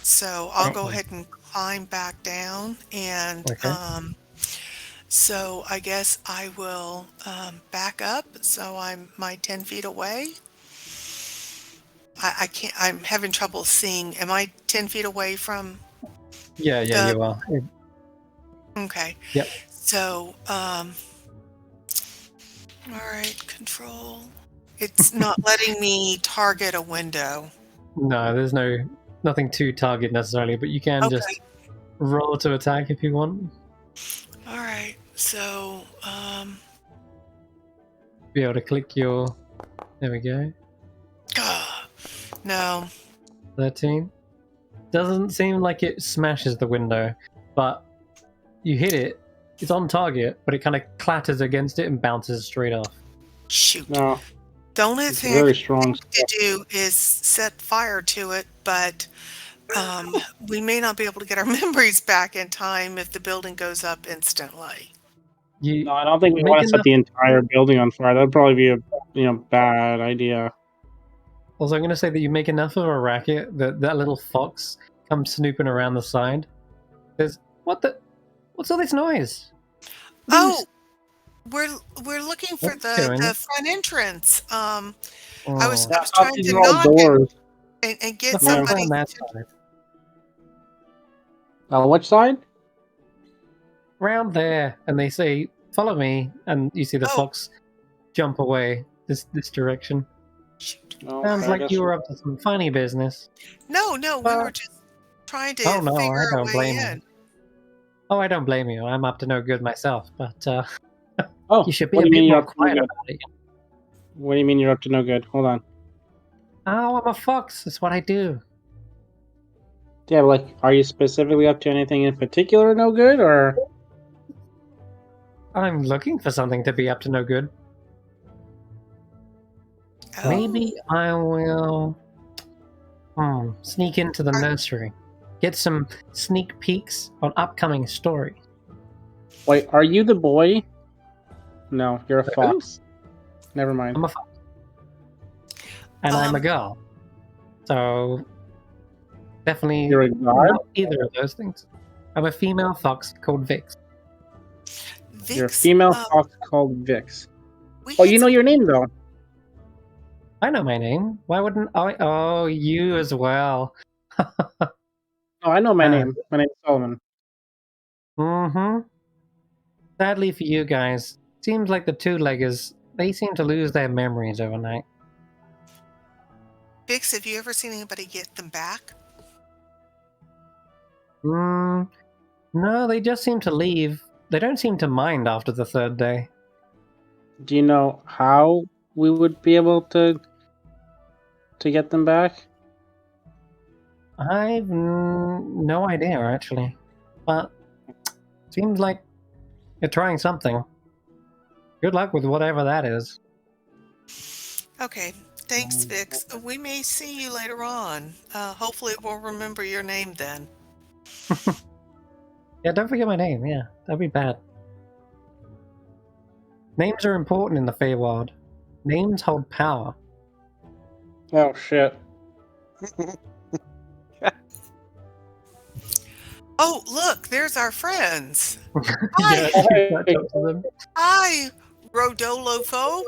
So I'll go ahead and climb back down, and so I guess I will back up. So I'm 10 feet away. I can't. I'm having trouble seeing. Am I 10 feet away from? Yeah, you are. Okay. Yep. So, all right, control. It's not letting me target a window. No, there's nothing to target necessarily, but you can just roll to attack if you want. All right. So, be able to click your. There we go. No. 13. Doesn't seem like it smashes the window, but you hit it. It's on target, but it kind of clatters against it and bounces straight off. Shoot. No. The only thing I can do is set fire to it, but we may not be able to get our memories back in time if the building goes up instantly. No, I don't think we want to set the entire building on fire. That'd probably be a bad idea. Also, I'm going to say that you make enough of a racket that that little fox comes snooping around the side. Says, what's all this noise? Oh, we're looking for the front entrance. I was trying to knock it and get somebody. On that side. Which side? Round there, and they say, "Follow me," and you see the fox jump away this direction. Sounds like you were up to some funny business. No, we were just trying to figure a way in. Oh, I don't blame you. I'm up to no good myself, but you should be a bit more quiet about it. What do you mean you're up to no good? Hold on. Oh, I'm a fox. That's what I do. Yeah, but are you specifically up to anything in particular no good, or? I'm looking for something to be up to no good. Maybe I will sneak into the nursery. get some sneak peeks on upcoming stories. Wait, are you the boy? No, you're a fox. Never mind. I'm a fox. And I'm a girl. So, definitely You're a god? not either of those things. I'm a female fox called Vix. You're a female fox called Vix. We Oh, had you know some- your name, though. I know my name. Why wouldn't I? Oh, you as well. Oh, I know my name. My name's Solomon. Mm-hmm. Sadly for you guys, seems like the two-leggers, they seem to lose their memories overnight. Bix, have you ever seen anybody get them back? No, they just seem to leave. They don't seem to mind after the third day. Do you know how we would be able to get them back? I've no idea, actually. But seems like you're trying something. Good luck with whatever that is. Okay, thanks, Vix. We may see you later on. Hopefully we'll remember your name then. Yeah, don't forget my name, yeah. That'd be bad. Names are important in the Feywild. Names hold power. Oh, shit. Oh, look, there's our friends. Yeah, Hi, you catch up to them. hi, Rodolfo.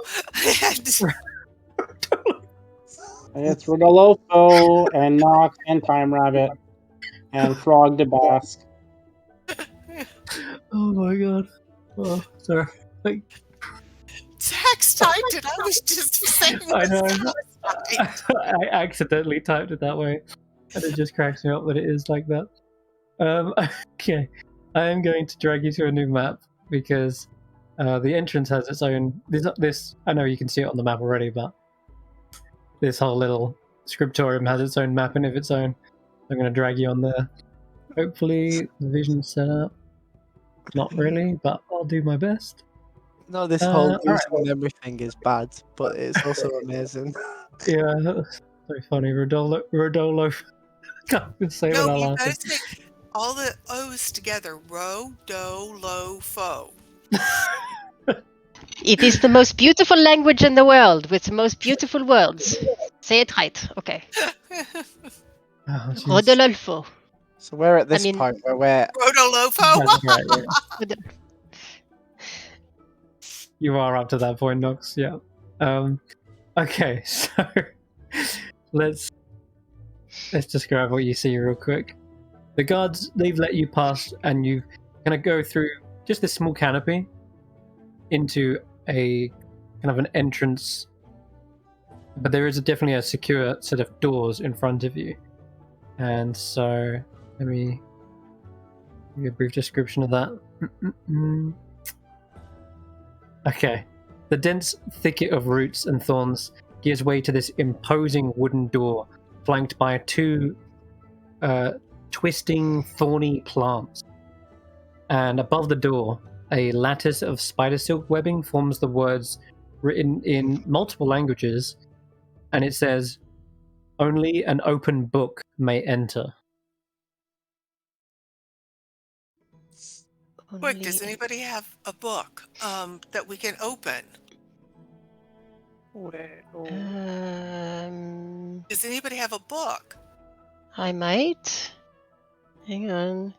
It's Rodolfo and Nox and Time Rabbit and Frog the Basque. Oh my god. Oh, sorry. Like, Xaxx typed it. I was just saying. I know. Right. I accidentally typed it that way. And it just cracks me up that it is like that. Okay. I am going to drag you to a new map because the entrance has its own... This I know you can see it on the map already, but this whole little scriptorium has its own mapping of its own. I'm going to drag you on there. Hopefully the vision's set up. Not really, but I'll do my best. No, this whole alright, losing everything is bad, but it's also amazing. Yeah, that's so funny. Rodolfo. Can't even say No, without you laughing. gotta say all the O's together. Ro-do-lo-fo. It is the most beautiful language in the world with the most beautiful words. Say it right. Okay. Oh, jeez. Rodolfo. So we're at this I mean- point where we're... Rodolfo. That's right, yeah. You are up to that point, Nox. Yeah. Okay, so let's describe what you see real quick. The guards, they've let you pass, and you kind of go through just this small canopy into a kind of an entrance, but there is definitely a secure set of doors in front of you. And so, let me give you a brief description of that. Okay. The dense thicket of roots and thorns gives way to this imposing wooden door, flanked by two twisting, thorny plants. And above the door, a lattice of spider silk webbing forms the words written in multiple languages, and it says, "Only an open book may enter." Quick, does anybody have a book that we can open? Does anybody have a book? I might. Hang on.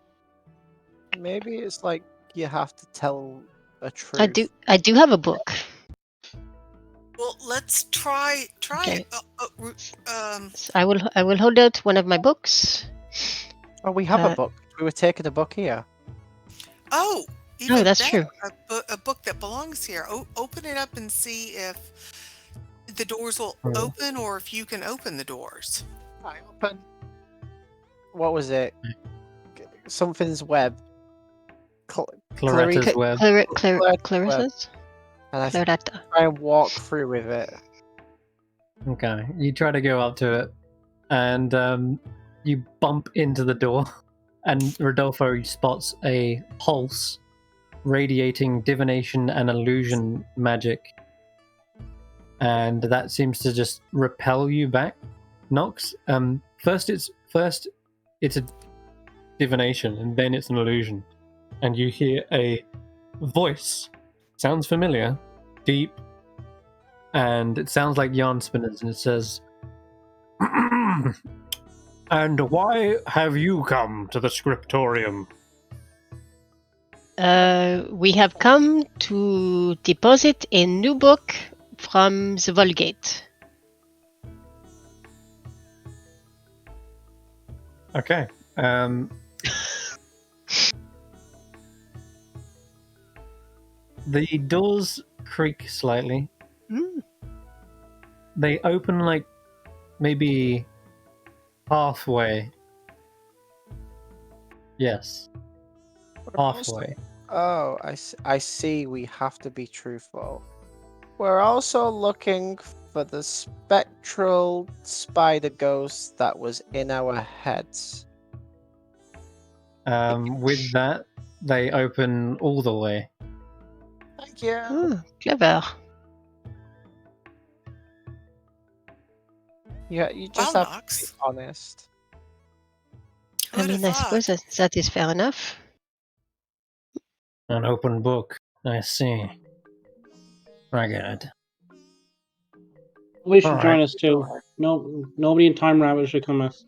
Maybe it's like you have to tell a truth. I do have a book. Well, let's try Okay. it. I will hold out one of my books. Oh, we have a book. We were taking a book here. Oh, even that's better, true. A book that belongs here. Open it up and see if the doors will open, or if you can open the doors. I open. What was it? Something's web. Claretta's web. Clarissa's? And I Claretta. try and walk through with it. Okay, you try to go up to it, and you bump into the door, and Rodolfo spots a pulse radiating divination and illusion magic, and that seems to just repel you back, Nox. First it's divination, and then it's an illusion. And you hear a voice. Sounds familiar, deep, and it sounds like yarn spinners, and it says, "And why have you come to the scriptorium?" We have come to deposit a new book from the Vulgate. Okay. The doors creak slightly. They open like maybe halfway. Yes. Halfway. Oh, I see. We have to be truthful. We're also looking for the spectral spider ghost that was in our heads. With that, they open all the way. Thank you. Clever. Yeah, you just Wow, have Nox. to be honest. I mean, I suppose that is fair enough. An open book. I see. I get it. We should All join right. us too. No, nobody in Time Rabbit should come with.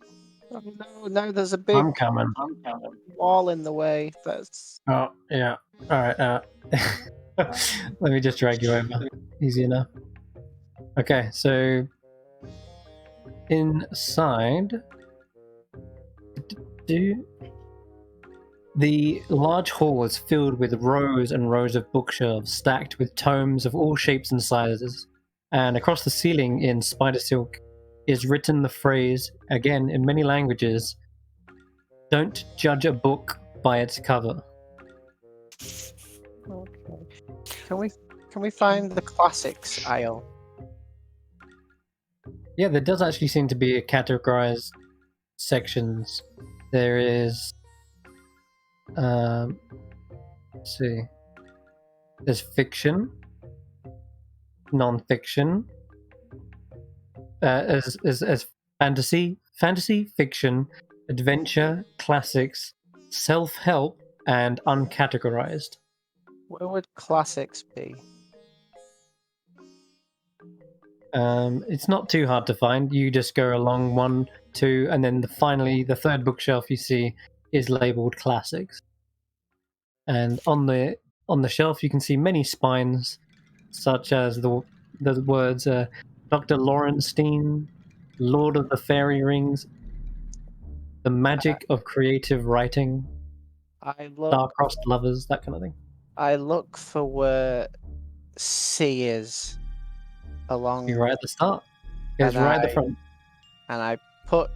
Oh, no, there's a big I'm coming. wall in the way. That's Oh, yeah. All right. Let me just drag you over. Easy enough. Okay, so inside, the large hall is filled with rows and rows of bookshelves stacked with tomes of all shapes and sizes. And across the ceiling in spider silk is written the phrase, again in many languages, "Don't judge a book by its cover." okay. Can we find the classics aisle? Yeah, there does actually seem to be categorized sections. There is, let's see, there's fiction, non-fiction, as fantasy, fiction, adventure, classics, self-help, and uncategorized. Where would classics be? It's not too hard to find. You just go along 1, 2, and then finally the third bookshelf you see is labeled classics. And on the shelf you can see many spines, such as the words Dr. Laurenstein, Lord of the Fairy Rings, The Magic of Creative Writing, Star-Crossed Lovers, that kind of thing. I look for where C is along. You're right at the start. It's right at the front. And I put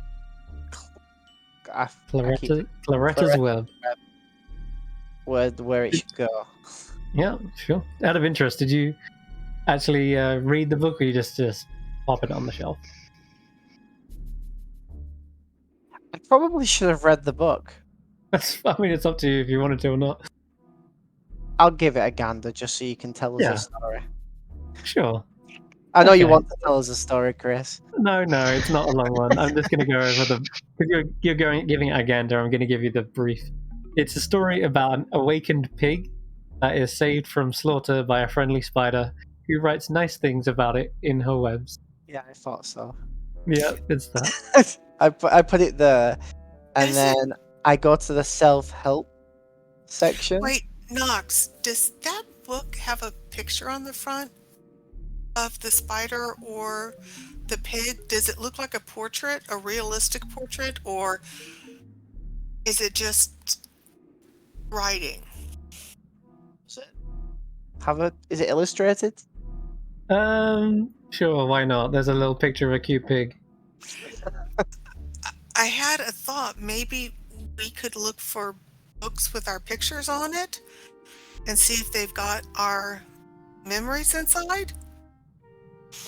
Claretta's Web. Where it should go. Yeah, sure. Out of interest, did you actually read the book, or you just pop it on the shelf? I probably should have read the book. I mean, it's up to you if you wanted to or not. I'll give it a gander just so you can tell us a story. Sure. I know you want to tell us a story, Chris. No, it's not a long one. I'm just going to go over if you're giving it a gander, I'm going to give you the brief. It's a story about an awakened pig that is saved from slaughter by a friendly spider who writes nice things about it in her webs. Yeah, I thought so. Yeah, it's that. I put it there, and then I go to the self-help section. Wait, Nox, does that book have a picture on the front of the spider or the pig? Does it look like a portrait, a realistic portrait, or is it just writing? Is it illustrated? Sure, why not? There's a little picture of a cute pig. I had a thought, maybe we could look for books with our pictures on it and see if they've got our memories inside.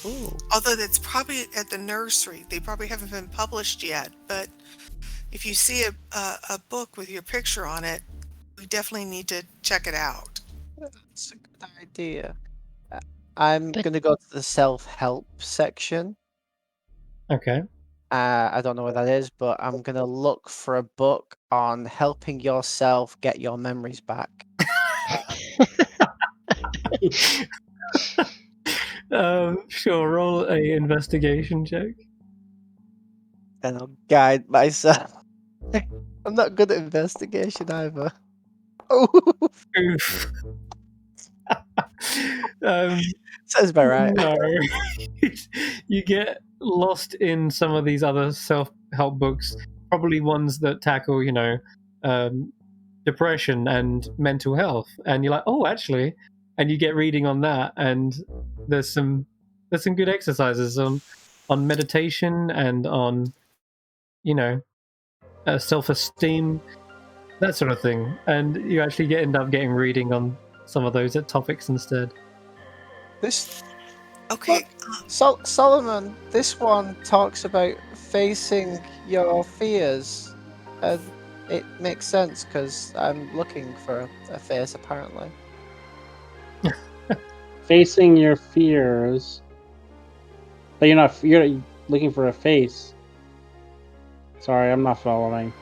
Ooh. Although that's probably at the nursery. They probably haven't been published yet, but if you see a book with your picture on it, we definitely need to check it out. That's a good idea. I'm going to go to the self-help section. Okay. I don't know what that is, but I'm gonna look for a book on helping yourself get your memories back. Sure, roll a investigation check. And I'll guide myself. I'm not good at investigation either. Oh, Oof. sounds about right. No. You get lost in some of these other self-help books, probably ones that tackle, depression and mental health, and you're like, oh, actually, and you get reading on that, and there's some good exercises on meditation and on, self-esteem, that sort of thing, and you actually end up getting reading on some of those topics instead. This Okay. Solomon, this one talks about facing your fears, and it makes sense because I'm looking for a face apparently. Facing your fears, but you're looking for a face. Sorry, I'm not following.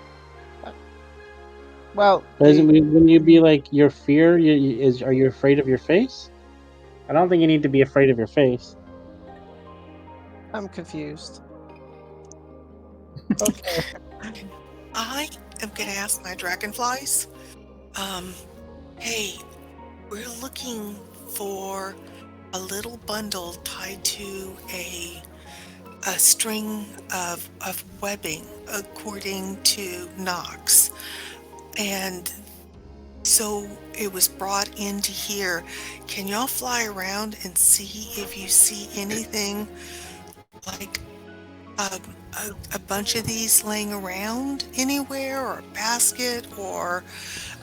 Well, Wouldn't you be like your fear? Are you afraid of your face? I don't think you need to be afraid of your face. I'm confused. Okay. I am going to ask my dragonflies. Hey, we're looking for a little bundle tied to a string of webbing, according to Knox, and so it was brought into here. Can y'all fly around and see if you see anything like a bunch of these laying around anywhere, or a basket, or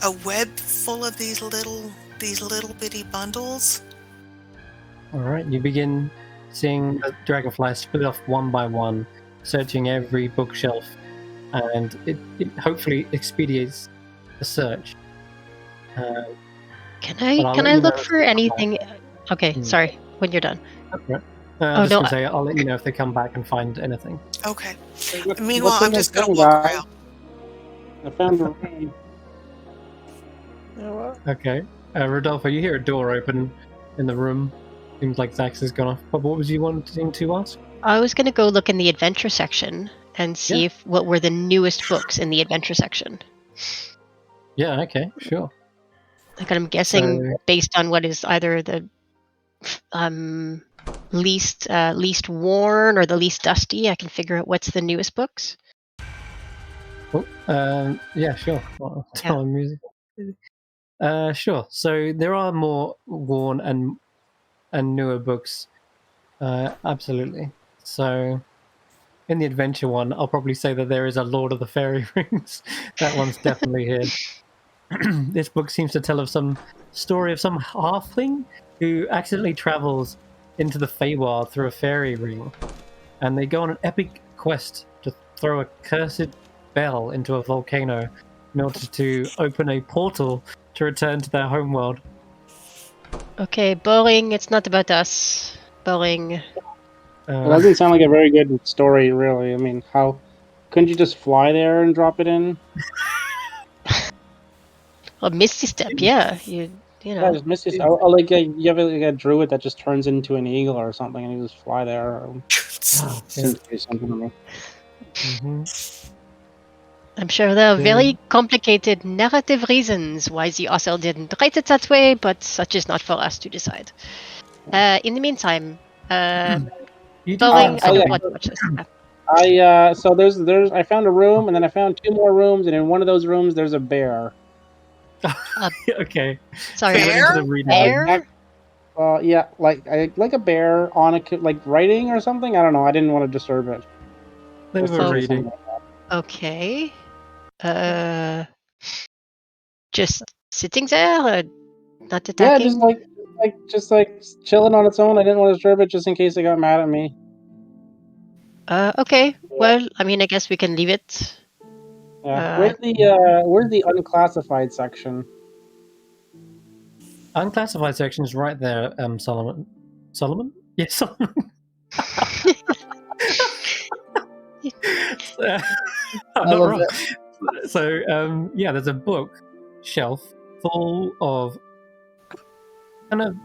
a web full of these little bitty bundles? All right, you begin seeing the dragonflies split off one by one, searching every bookshelf, and it hopefully expedites the search. Can I look for anything? Okay, sorry. When you're done. Okay. I was just gonna say, I'll let you know if they come back and find anything. Okay. Meanwhile, I'm just gonna walk around. I found a room. You know what? Okay. Rodolfo, you hear a door open in the room. Seems like Xaxx has gone off. But what was you wanting to ask? I was going to go look in the adventure section and see what were the newest books in the adventure section. Yeah, okay, sure. Like, I'm guessing based on what is either the least worn or the least dusty, I can figure out what's the newest books. Oh, yeah, sure. Well, music. Sure. So there are more worn and newer books. Absolutely. So in the adventure one, I'll probably say that there is a Lord of the Fairy Rings. That one's definitely here. This book seems to tell of some story of some halfling who accidentally travels into the Feywild through a fairy ring, and they go on an epic quest to throw a cursed bell into a volcano in order to open a portal to return to their homeworld. Okay, boring. It's not about us. Boring. It doesn't sound like a very good story, really. I mean, how couldn't you just fly there and drop it in? Well, Misty Step, yeah. You know. Yeah, just Misty Step. Or like you have like a druid that just turns into an eagle or something, and you just fly there. Seems to be something to me. Mm-hmm. I'm sure there are very complicated narrative reasons why the author didn't write it that way, but such is not for us to decide. In the meantime, Bowling, I don't want to watch this. I found a room, and then I found 2 more rooms, and in one of those rooms there's a bear. Okay. Sorry, bear? Yeah, like a bear on writing or something. I don't know. I didn't want to disturb it. They were reading. Okay. Just sitting there, not attacking. Yeah, just chilling on its own. I didn't want to disturb it just in case it got mad at me. Okay. Well, I mean, I guess we can leave it. Yeah. Where's the unclassified section? Unclassified section is right there, Solomon. Solomon? Yes, Solomon. I'm not wrong. So, yeah, there's a book shelf full of kind of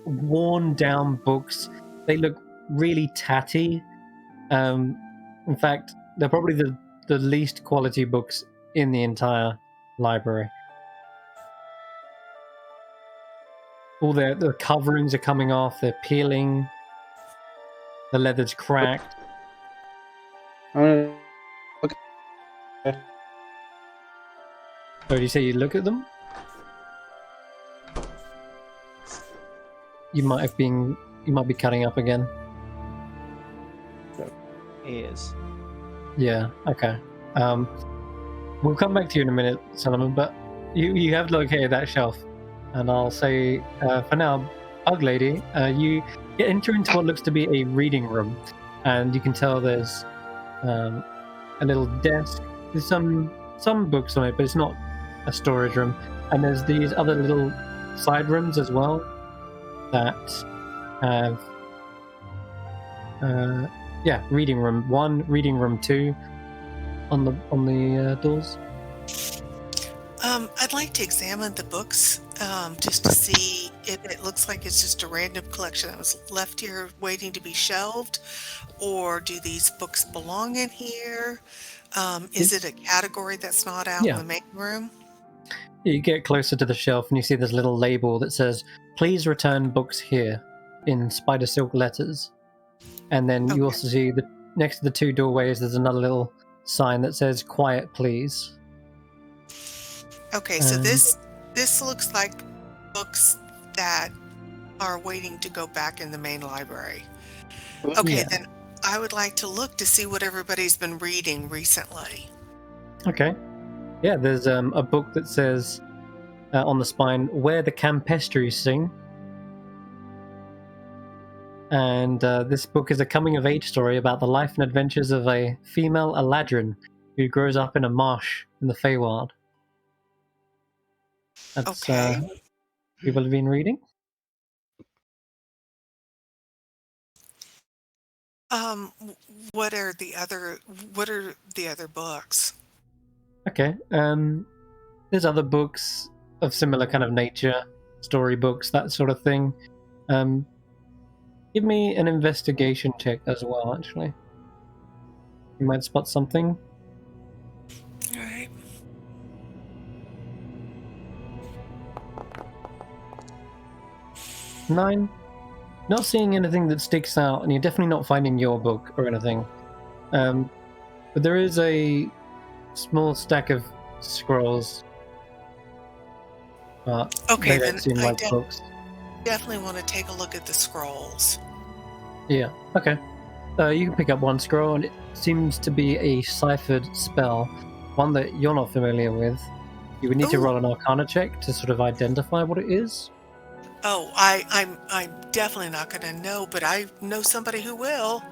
worn down books. They look really tatty. In fact, they're probably the least quality books in the entire library. All the coverings are coming off, they're peeling, the leather's cracked. Okay. So do you say you look at them? You might be cutting up again. He is. Yeah, okay. We'll come back to you in a minute, Solomon, but you have located that shelf. And I'll say, for now, Bug Lady, you enter into what looks to be a reading room. And you can tell there's a little desk. There's some books on it, but it's not a storage room. And there's these other little side rooms as well that have reading room 1, reading room 2 on the doors. I'd like to examine the books just to see if it looks like it's just a random collection that was left here waiting to be shelved, or do these books belong in here? Is it a category that's not out in the main room? You get closer to the shelf and you see this little label that says, "Please return books here," in spider silk letters. And then you also see that next to the 2 doorways there's another little sign that says, "Quiet, please." Okay, so this looks like books that are waiting to go back in the main library. Okay, then I would like to look to see what everybody's been reading recently. Okay. Yeah, there's a book that says on the spine, "Where the Campestries Sing." And this book is a coming-of-age story about the life and adventures of a female Eladrin who grows up in a marsh in the Feywild. That's people have been reading. What are the other books? Okay. There's other books of similar kind of nature, storybooks, that sort of thing. Give me an investigation check as well, actually. You might spot something. All right. Nine. Not seeing anything that sticks out, and you're definitely not finding your book or anything. But there is a small stack of scrolls. But okay, they don't then seem like books. Definitely want to take a look at the scrolls. Yeah, okay. You can pick up one scroll, and it seems to be a ciphered spell, one that you're not familiar with. You would need to roll an Arcana check to sort of identify what it is. Oh, I'm definitely not going to know, but I know somebody who will.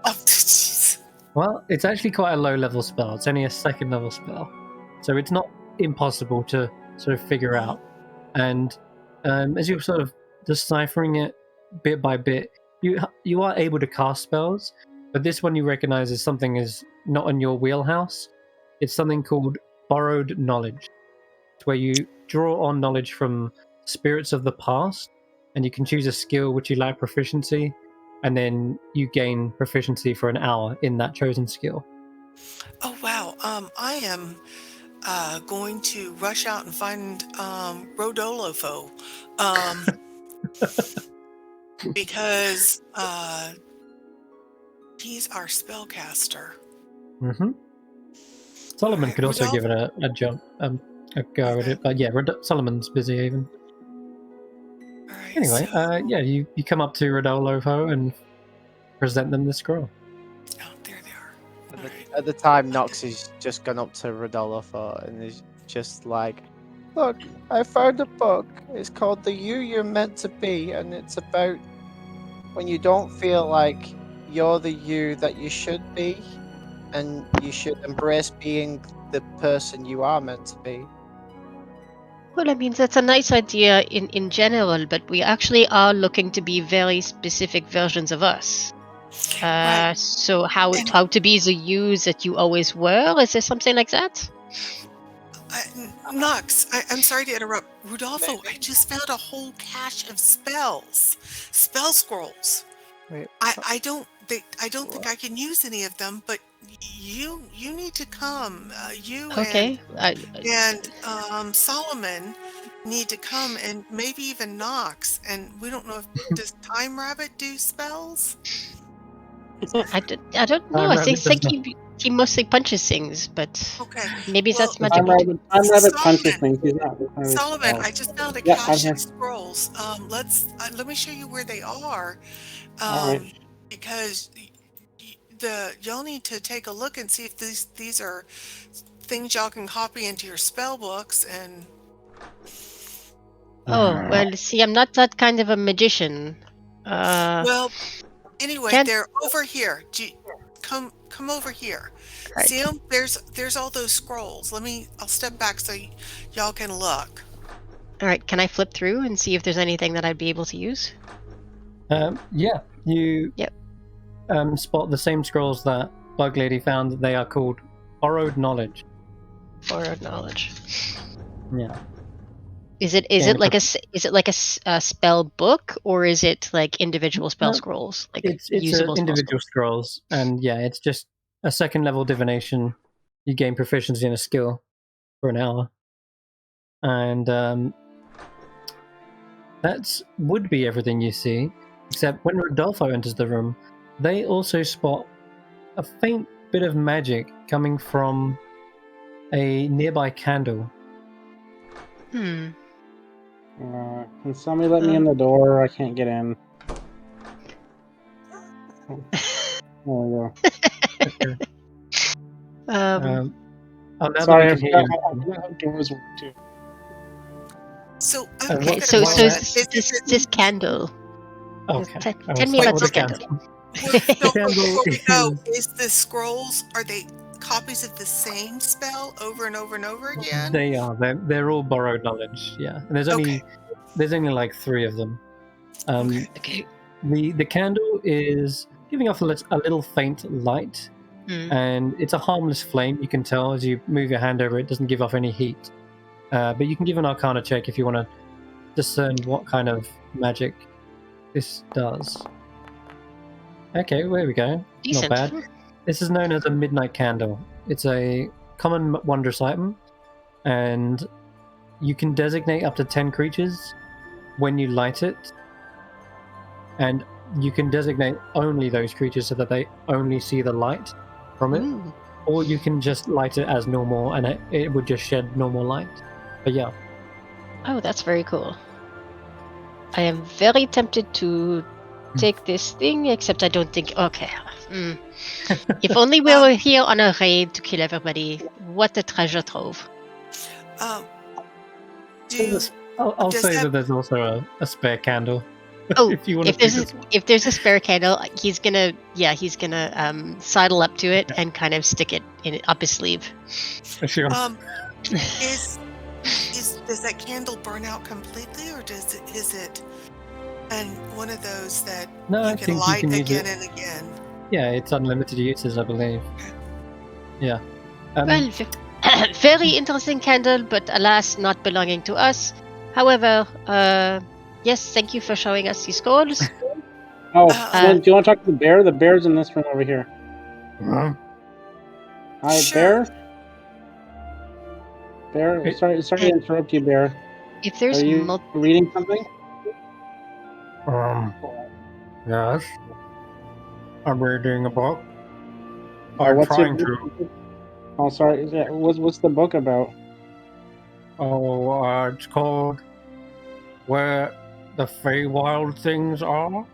Oh, jeez. Well, it's actually quite a low-level spell. It's only a 2nd-level spell, so it's not impossible to sort of figure out. And as you're sort of deciphering it bit by bit, you are able to cast spells, but this one you recognize as something is not in your wheelhouse. It's something called Borrowed Knowledge, where you draw on knowledge from spirits of the past, and you can choose a skill which you lack proficiency, and then you gain proficiency for an hour in that chosen skill. Oh, wow. I am going to rush out and find Rodolfo. Because he's our spellcaster. Mm-hmm. Solomon could also give it a jump, a go at it, but yeah, Solomon's busy even. Right, anyway, so... you come up to Rodolfo and present them the scroll. Oh, there they are. At the time, Nox has just gone up to Rodolfo and is just like, "Look, I found a book. It's called The You You're Meant to Be, and it's about when you don't feel like you're the you that you should be, and you should embrace being the person you are meant to be." Well, I mean, that's a nice idea in general, but we actually are looking to be very specific versions of us. Right. So how to be the you that you always were? Is there something like that? Nox, I'm sorry to interrupt. Rodolfo, I just found a whole cache of spell scrolls. Wait, I don't think I can use any of them, but you need to come. You Okay. and Solomon need to come, and maybe even Nox. And we don't know if does Time Rabbit do spells? I don't know. I think he mostly punches things, but Okay. maybe Well, that's magic. Time Rabbit punches Solomon, things. He's not really Solomon, spells. I just found a Yeah, I'm cache here. of scrolls. Let me show you where they are. All right. Because y'all need to take a look and see if these are things y'all can copy into your spell books. And Oh, well, see, I'm not that kind of a magician. well, anyway, Can't- they're over here. Come over here. Right. See them? There's all those scrolls. I'll step back so y'all can look. All right, can I flip through and see if there's anything that I'd be able to use? Yeah, you Yep. spot the same scrolls that Bug Lady found. They are called Borrowed Knowledge. Borrowed knowledge. Yeah. Is it like a spell book, or is it like individual spell scrolls? Like It's usable individual scrolls, and yeah, it's just a second level divination. You gain proficiency in a skill for an hour, and that would be everything you see. Except when Rodolfo enters the room, they also spot a faint bit of magic coming from a nearby candle. Hmm. Can somebody let me in the door? I can't get in. There we go. Now that Sorry, we can hear I you. forgot how doors work too. So Okay, what- so what- this candle. Okay. Tell me about this candle. So Candle before we go, is- is the scrolls, are they copies of the same spell over and over and over again? They are. They're all borrowed knowledge. Yeah, and there's only like 3 of them. Okay. The candle is giving off a little faint light, and it's a harmless flame. You can tell as you move your hand over it, doesn't give off any heat. But you can give an Arcana check if you want to discern what kind of magic this does. Okay, there we go. Decent. Not bad. This is known as a midnight candle. It's a common wondrous item, and you can designate up to 10 creatures when you light it, and you can designate only those creatures so that they only see the light from it. Ooh. Or you can just light it as normal and it would just shed normal light. But yeah. Oh, that's very cool. I am very tempted to take this thing, except I don't think. Okay. If only we were here on a raid to kill everybody. What a treasure trove. I'll say that there's also a spare candle. Oh, if you want if there's a spare candle, he's gonna sidle up to it and kind of stick it up his sleeve. Sure. Does that candle burn out completely, or is it and one of those that you can light again and again? Yeah, it's unlimited uses, I believe. Yeah. Well, very interesting candle, but alas, not belonging to us. However, yes, thank you for showing us these scrolls. Do you want to talk to the bear? The bear's in this room over here. Hi, sure. Bear? Sorry to interrupt you, Bear. If there's Are you reading something? Yes. I'm reading a book. I'm trying to. Oh, sorry. What's the book about? Oh, it's called Where the Feywild Things Are.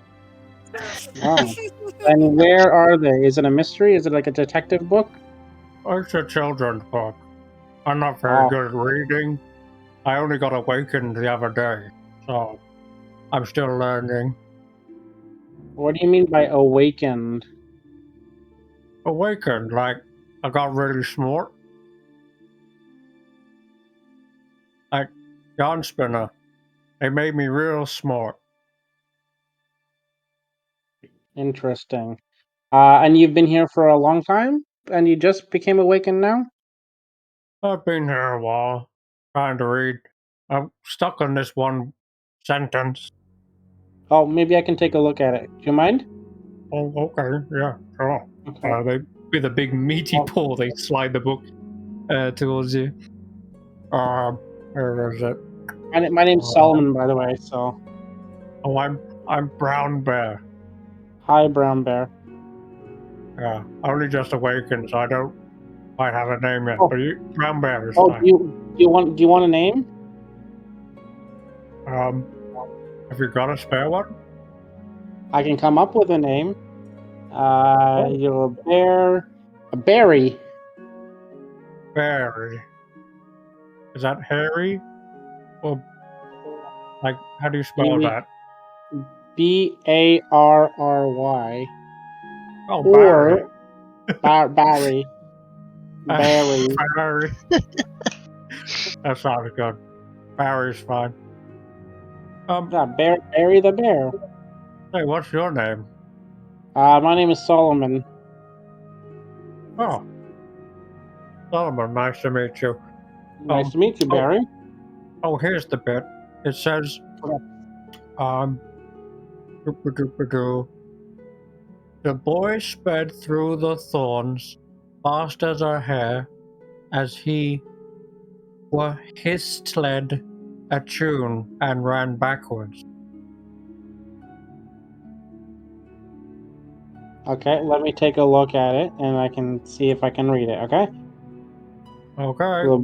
Oh. And where are they? Is it a mystery? Is it like a detective book? It's a children's book. I'm not very good at reading. I only got awakened the other day, so I'm still learning. What do you mean by awakened? Awakened, like I got really smart. Like Yarn Spinner. They made me real smart. Interesting. And you've been here for a long time, and you just became awakened now? I've been here a while, trying to read. I'm stuck on this one sentence. Oh, maybe I can take a look at it. Do you mind? Oh, okay, yeah, sure. Okay. They, with a big meaty paw, they slide the book towards you. Where is it? My name's Solomon, by the way. So. Oh, I'm Brown Bear. Hi, Brown Bear. Yeah, only just awakened, so I don't quite have a name yet. Oh. But you, Brown Bear is Oh, fine. do you want a name? Have you got a spare one? I can come up with a name. You're a bear. A berry. Barry. Is that Harry? Or, like, how do you spell that? Barry. Oh, Or Barry. Barry. Barry. That sounds good. Barry's fine. Yeah, Barry the bear. Hey, what's your name? My name is Solomon. Oh, Solomon, nice to meet you. Nice to meet you, Barry. Oh, here's the bit. It says, the boy sped through the thorns, fast as a hare, as he were hissed-led a tune and ran backwards. Okay, let me take a look at it, and I can see if I can read it. Okay. Okay. The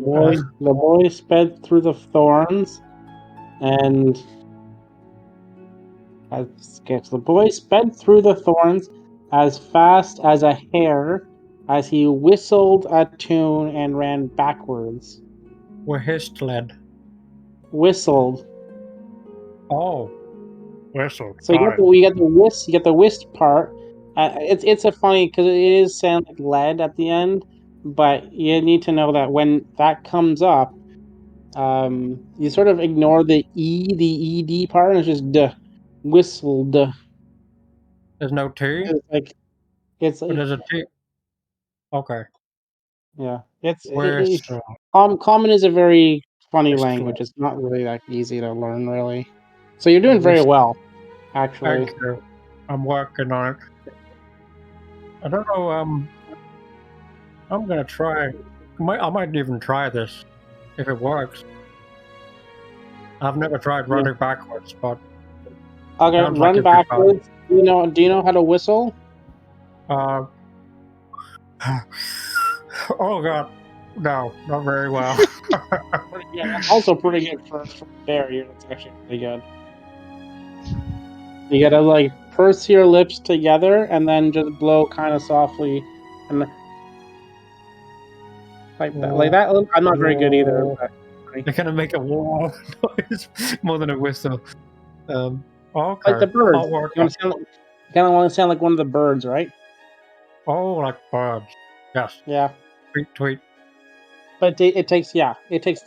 boy sped through the thorns, and the boy sped through the thorns as fast as a hare, as he whistled a tune and ran backwards. Were hissed-led. Whistled. Oh, whistled. So you get the whist part. It's a funny because it is sound like lead at the end, but you need to know that when that comes up, you sort of ignore the ed part, and it's just duh, whistled. There's no T? It's Or there's a T? Okay. yeah. Whistle. Common is a very funny Whistle. language. It's not really that easy to learn, really. So you're doing very Whistle. well, actually. Thank you. I'm working on it. I don't know, I'm gonna try. I might even try this if it works. I've never tried running backwards, but Okay, sounds run like backwards. Do you know how to whistle? oh god, no, not very well. Yeah, also pretty good for barrier. That's actually pretty good. You gotta like purse your lips together and then just blow kind of softly, and like that. I'm not very good either. But, They're gonna make a wall noise more than a whistle. Okay. Like the birds. I'll work You kind of want to sound like one of the birds, right? Oh, like birds. Yes. Yeah. Tweet, tweet. But it takes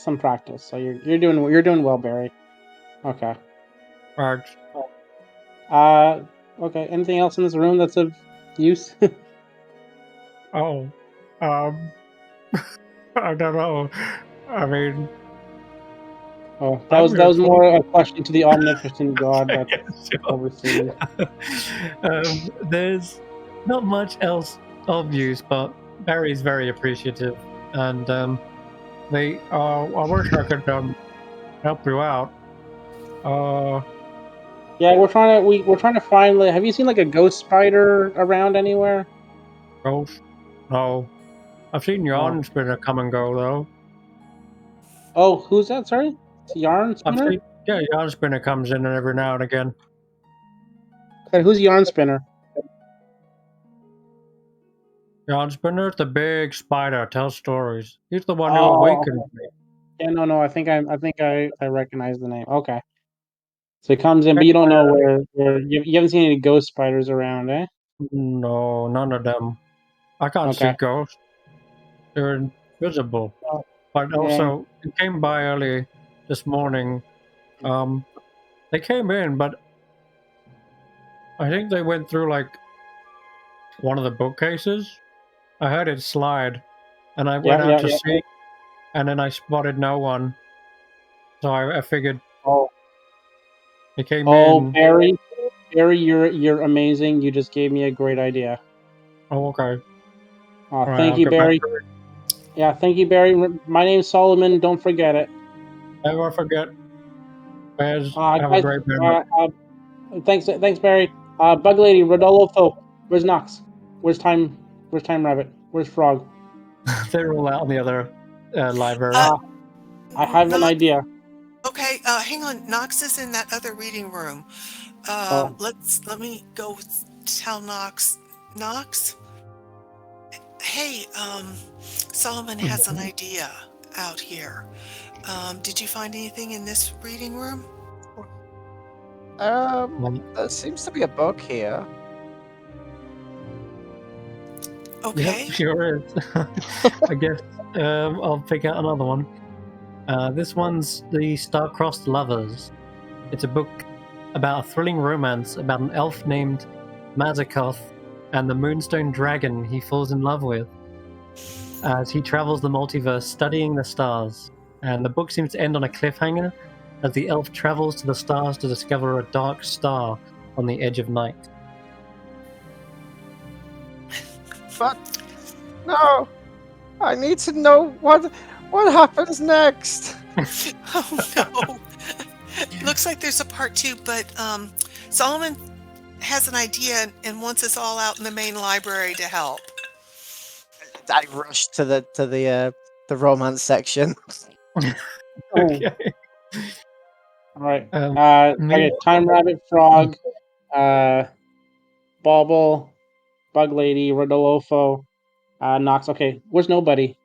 some practice. So you're doing well, Barry. Okay. Birds. Okay. Anything else in this room that's of use? Oh, I don't know. I mean, oh, that was more a question to the omnipotent God that's overseeing. There's not much else of use, but Barry's very appreciative, and I wish I could help you out. Yeah, we're trying to find. Like, have you seen like a ghost spider around anywhere? Ghost? No. I've seen Yarn Spinner come and go though. Oh, who's that? Sorry, it's Yarn Spinner. Yarn Spinner comes in every now and again. Okay, who's Yarn Spinner? Yarn Spinner, the big spider, tells stories. He's the one who awakened me. Yeah, no. I think I recognize the name. Okay. So he comes in, but you don't know where you haven't seen any ghost spiders around, eh? No, none of them. I can't see ghosts. They're invisible. But also, he came by early this morning. They came in, but I think they went through like one of the bookcases. I heard it slide, and I went out to see, and then I spotted no one. So I figured. Oh, He came in. Barry, you're amazing. You just gave me a great idea. Oh, okay. Thank you, Barry. Yeah, thank you, Barry. My name's Solomon. Don't forget it. Never forget. Have guys, a great day. Thanks, Barry. Bug Lady, Rodolfo. Where's Knox? Where's Time Rabbit? Where's Frog? They're all out in the other library. I have an idea. Okay, hang on. Knox is in that other reading room. Let me go tell Knox. Knox? Hey, Solomon has an idea out here. Did you find anything in this reading room? There seems to be a book here. Okay. Yep, sure is. I guess I'll pick out another one. This one's The Star-Crossed Lovers. It's a book about a thrilling romance about an elf named Mazakoth and the Moonstone Dragon he falls in love with as he travels the multiverse studying the stars. And the book seems to end on a cliffhanger as the elf travels to the stars to discover a dark star on the edge of night. But no, I need to know what happens next. Oh no! Looks like there's a part 2, but Solomon has an idea and wants us all out in the main library to help. I rush to the romance section. Okay. All right. Okay. Time Rabbit, Frog, Bauble, Bug Lady, Rodolfo, Knox. Okay. Where's nobody?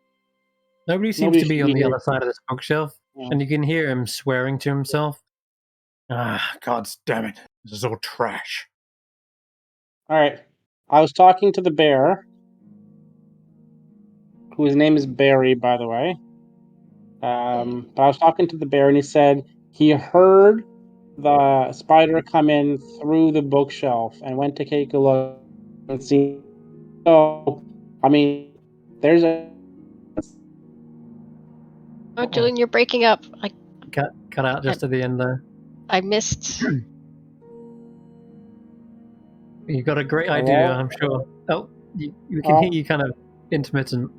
Nobody seems to be on the other side of this bookshelf, and you can hear him swearing to himself. God damn it. This is all trash. All right. I was talking to the bear, whose name is Barry, by the way. But I was talking to the bear, and he said he heard the spider come in through the bookshelf and went to take a look and see. So, I mean, there's a. Oh, Julian, you're breaking up. I cut out just at the end there. I missed. You got a great idea, I'm sure. Oh, you can hear you kind of intermittent.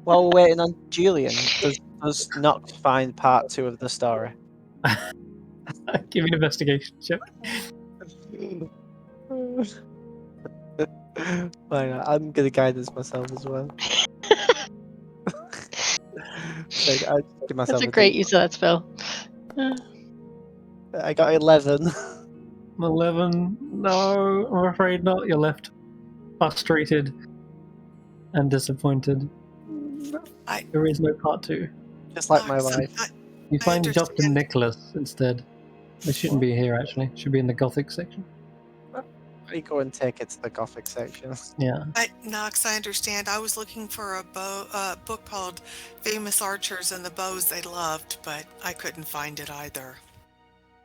While we're waiting on Julian, does Knox find part 2 of the story? Give me an investigation check. Why not? I'm gonna guide this myself as well. That's a great use of that spell. I got 11. 11? No, I'm afraid not. You're left frustrated and disappointed. There is no part 2. Just like my life. You find Dr. Nicholas instead. They shouldn't be here, actually. It should be in the Gothic section. I go and take it to the Gothic section. Yeah. Knox, I understand. I was looking for a book called Famous Archers and the Bows They Loved, but I couldn't find it either.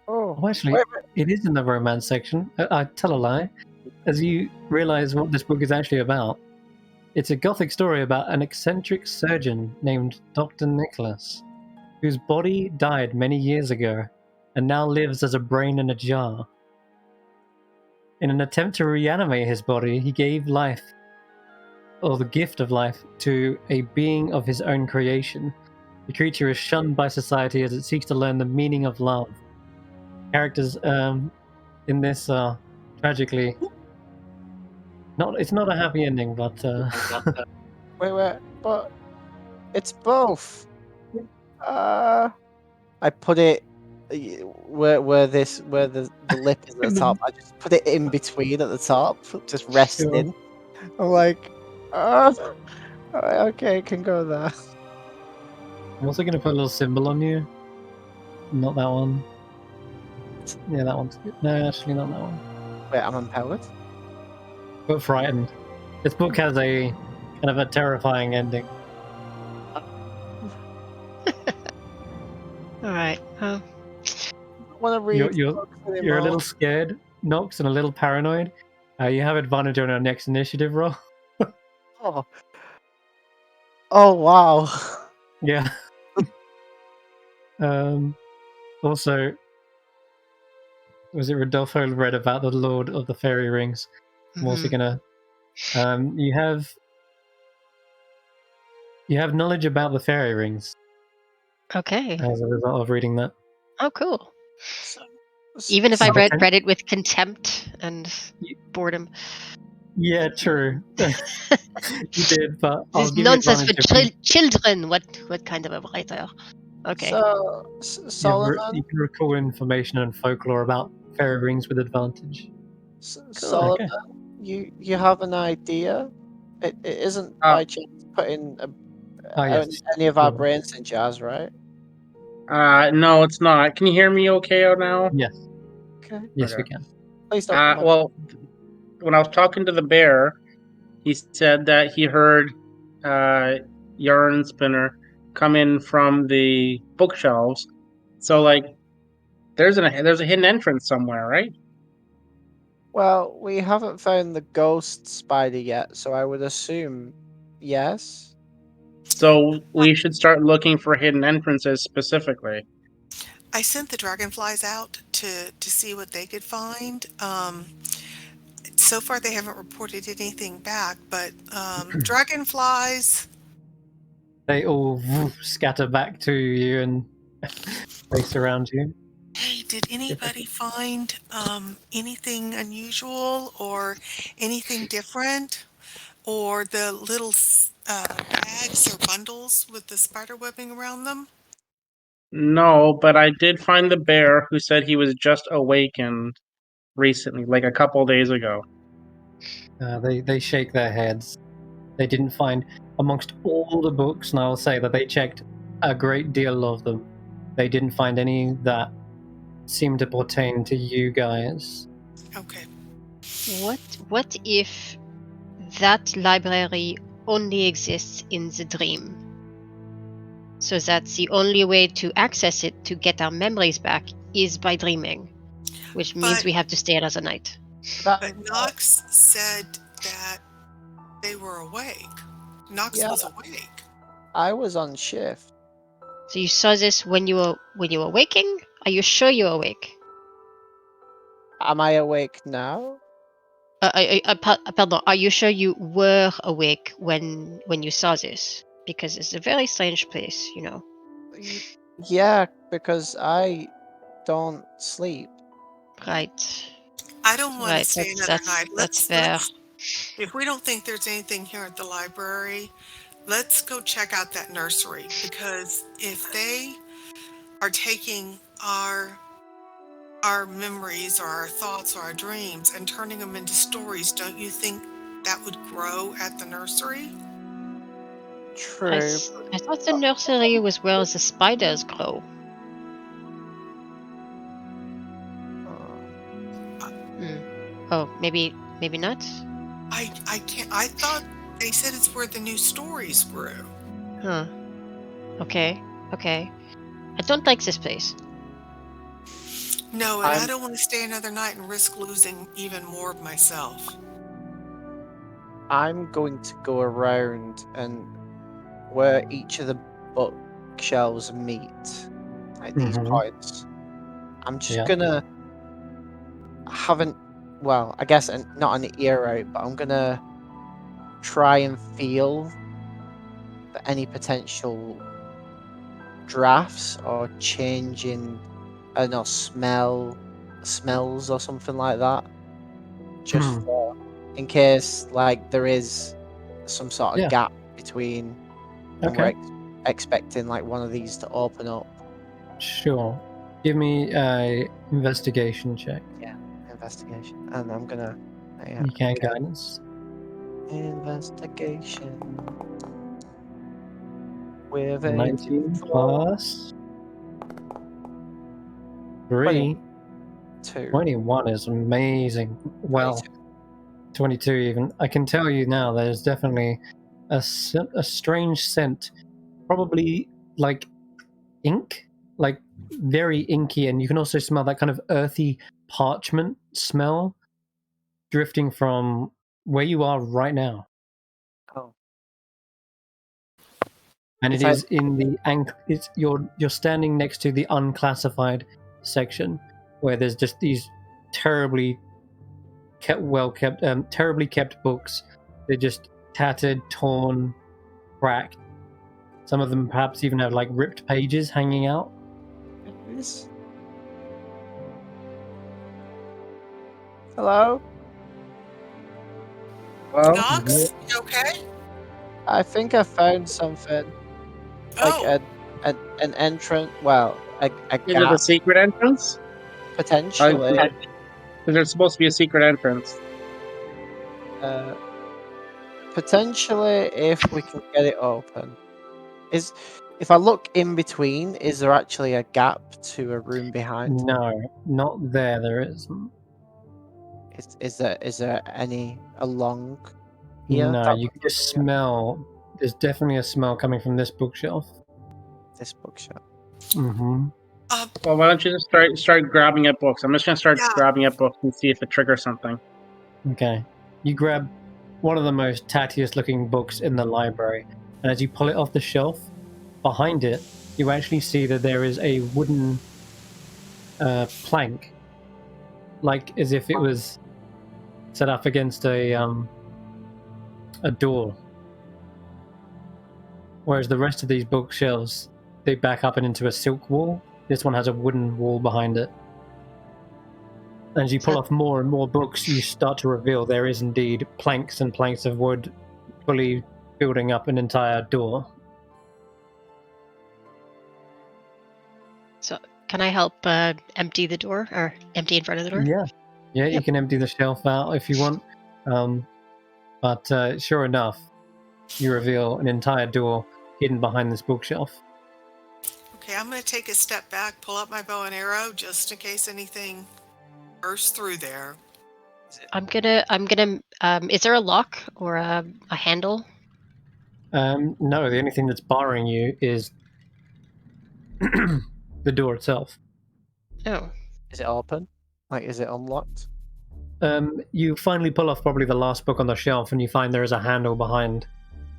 Oh, actually, it is in the romance section. I tell a lie. As you realize what this book is actually about, it's a Gothic story about an eccentric surgeon named Dr. Nicholas, whose body died many years ago and now lives as a brain in a jar. In an attempt to reanimate his body, he gave life, or the gift of life, to a being of his own creation. The creature is shunned by society as it seeks to learn the meaning of love. Characters in this are tragically it's not a happy ending, but wait, but it's both. I put it where the lip is at the top. I just put it in between at the top, just resting. Sure. I'm like, okay, it can go there. I'm also gonna put a little symbol on you. Not that one. Yeah, that one's good. No, actually not that one. Wait, I'm empowered? But frightened. This book has a kind of a terrifying ending. Alright. I want to read. you're a little scared, Nox, and a little paranoid. You have advantage on our next initiative roll. Oh wow. Yeah. Also, was it Rodolfo read about the Lord of the Fairy Rings? I'm also gonna. You have knowledge about the fairy rings Okay. as a result of reading that. Oh, cool. So, Even if I Okay. read it with contempt and boredom. Yeah, true. You did, but I'll This give you nonsense for advantage if children. What kind of a writer? Okay. So, Solomon, you can recall information and folklore about fairy rings with advantage. Solomon, Okay. you have an idea? It isn't by chance putting Yes. any of our brains in jars, right? No, it's not. Can you hear me okay now? Yes. Okay. Yes, Okay. we can. Please don't come on. Well, when I was talking to the bear, he said that he heard yarn spinner come in from the bookshelves. So, like, there's a hidden entrance somewhere, right? Well, we haven't found the ghost spider yet, so I would assume yes. So we should start looking for hidden entrances specifically. I sent the dragonflies out to see what they could find. So far, they haven't reported anything back, but dragonflies. They all scatter back to you and race around you. Hey, did anybody find anything unusual or anything different? Or the little bags or bundles with the spider webbing around them? No, but I did find the bear who said he was just awakened recently, like a couple days ago. They shake their heads. They didn't find, amongst all the books, and I'll say that they checked a great deal of them, they didn't find any that seemed to pertain to you guys. Okay. What if that library only exists in the dream? So that's the only way to access it to get our memories back is by dreaming, which means we have to stay another night. But Nox said that they were awake. Nox was awake. I was on shift. So you saw this when you were waking? Are you sure you're awake? Am I awake now? Pardon. Are you sure you were awake when you saw this? Because it's a very strange place, you know. Yeah, because I don't sleep. Right. I don't want to Right. stay another night. That's fair. If we don't think there's anything here at the library, let's go check out that nursery, because if they are taking our memories or our thoughts or our dreams and turning them into stories, don't you think that would grow at the nursery? True. I thought the nursery was where the spiders grow. Oh, maybe not. I can't. I thought they said it's where the new stories grew. Huh. Okay. I don't like this place. No, and I don't want to stay another night and risk losing even more of myself. I'm going to go around and where each of the bookshelves meet at these points. I'm just gonna I guess not an ear out, but I'm gonna try and feel for any potential drafts or change in, I don't know, smells or something like that. Just in case, like, there is some sort of gap between when we're expecting, like, one of these to open up. Sure. Give me a investigation check. Yeah, investigation. And I'm gonna... You can guidance. Investigation. With a 19 plus 3. 21 is amazing. Well, 22 even. I can tell you now there's definitely a strange scent. Probably like ink. Like very inky, and you can also smell that kind of earthy parchment smell drifting from where you are right now. Oh. And If it is in the you're standing next to the unclassified section where there's just these terribly kept books. They're just tattered, torn, cracked. Some of them perhaps even have like ripped pages hanging out. Hello? Well, Knox, you okay? I think I found something. Oh, Like an entrance. Well, a is it a gap, secret entrance? potentially. Is there supposed to be a secret entrance? Potentially, if we can get it open. If I look in between, is there actually a gap to a room behind? No, not there. There isn't. Is there any along here? No, That you we're can just looking at? smell. There's definitely a smell coming from this bookshelf. This bookshelf. Mm-hmm. Well, why don't you just start grabbing at books? I'm just gonna start Yeah. grabbing at books and see if it triggers something. Okay. You grab one of the most tattiest looking books in the library, and as you pull it off the shelf, behind it, you actually see that there is a wooden plank, like as if it was set up against a door. Whereas the rest of these bookshelves, they back up and into a silk wall. This one has a wooden wall behind it. As you pull off more and more books, you start to reveal there is indeed planks and planks of wood fully building up an entire door. So, can I help empty the door, or empty in front of the door? Yeah, you Yep. can empty the shelf out if you want. But sure enough, you reveal an entire door hidden behind this bookshelf. okay. I'm going to take a step back, pull out my bow and arrow, just in case anything bursts through there. I'm gonna. Is there a lock or a handle? No, the only thing that's barring you is the door itself. Oh, Is it open? Like, is it unlocked? You finally pull off probably the last book on the shelf, and you find there is a handle behind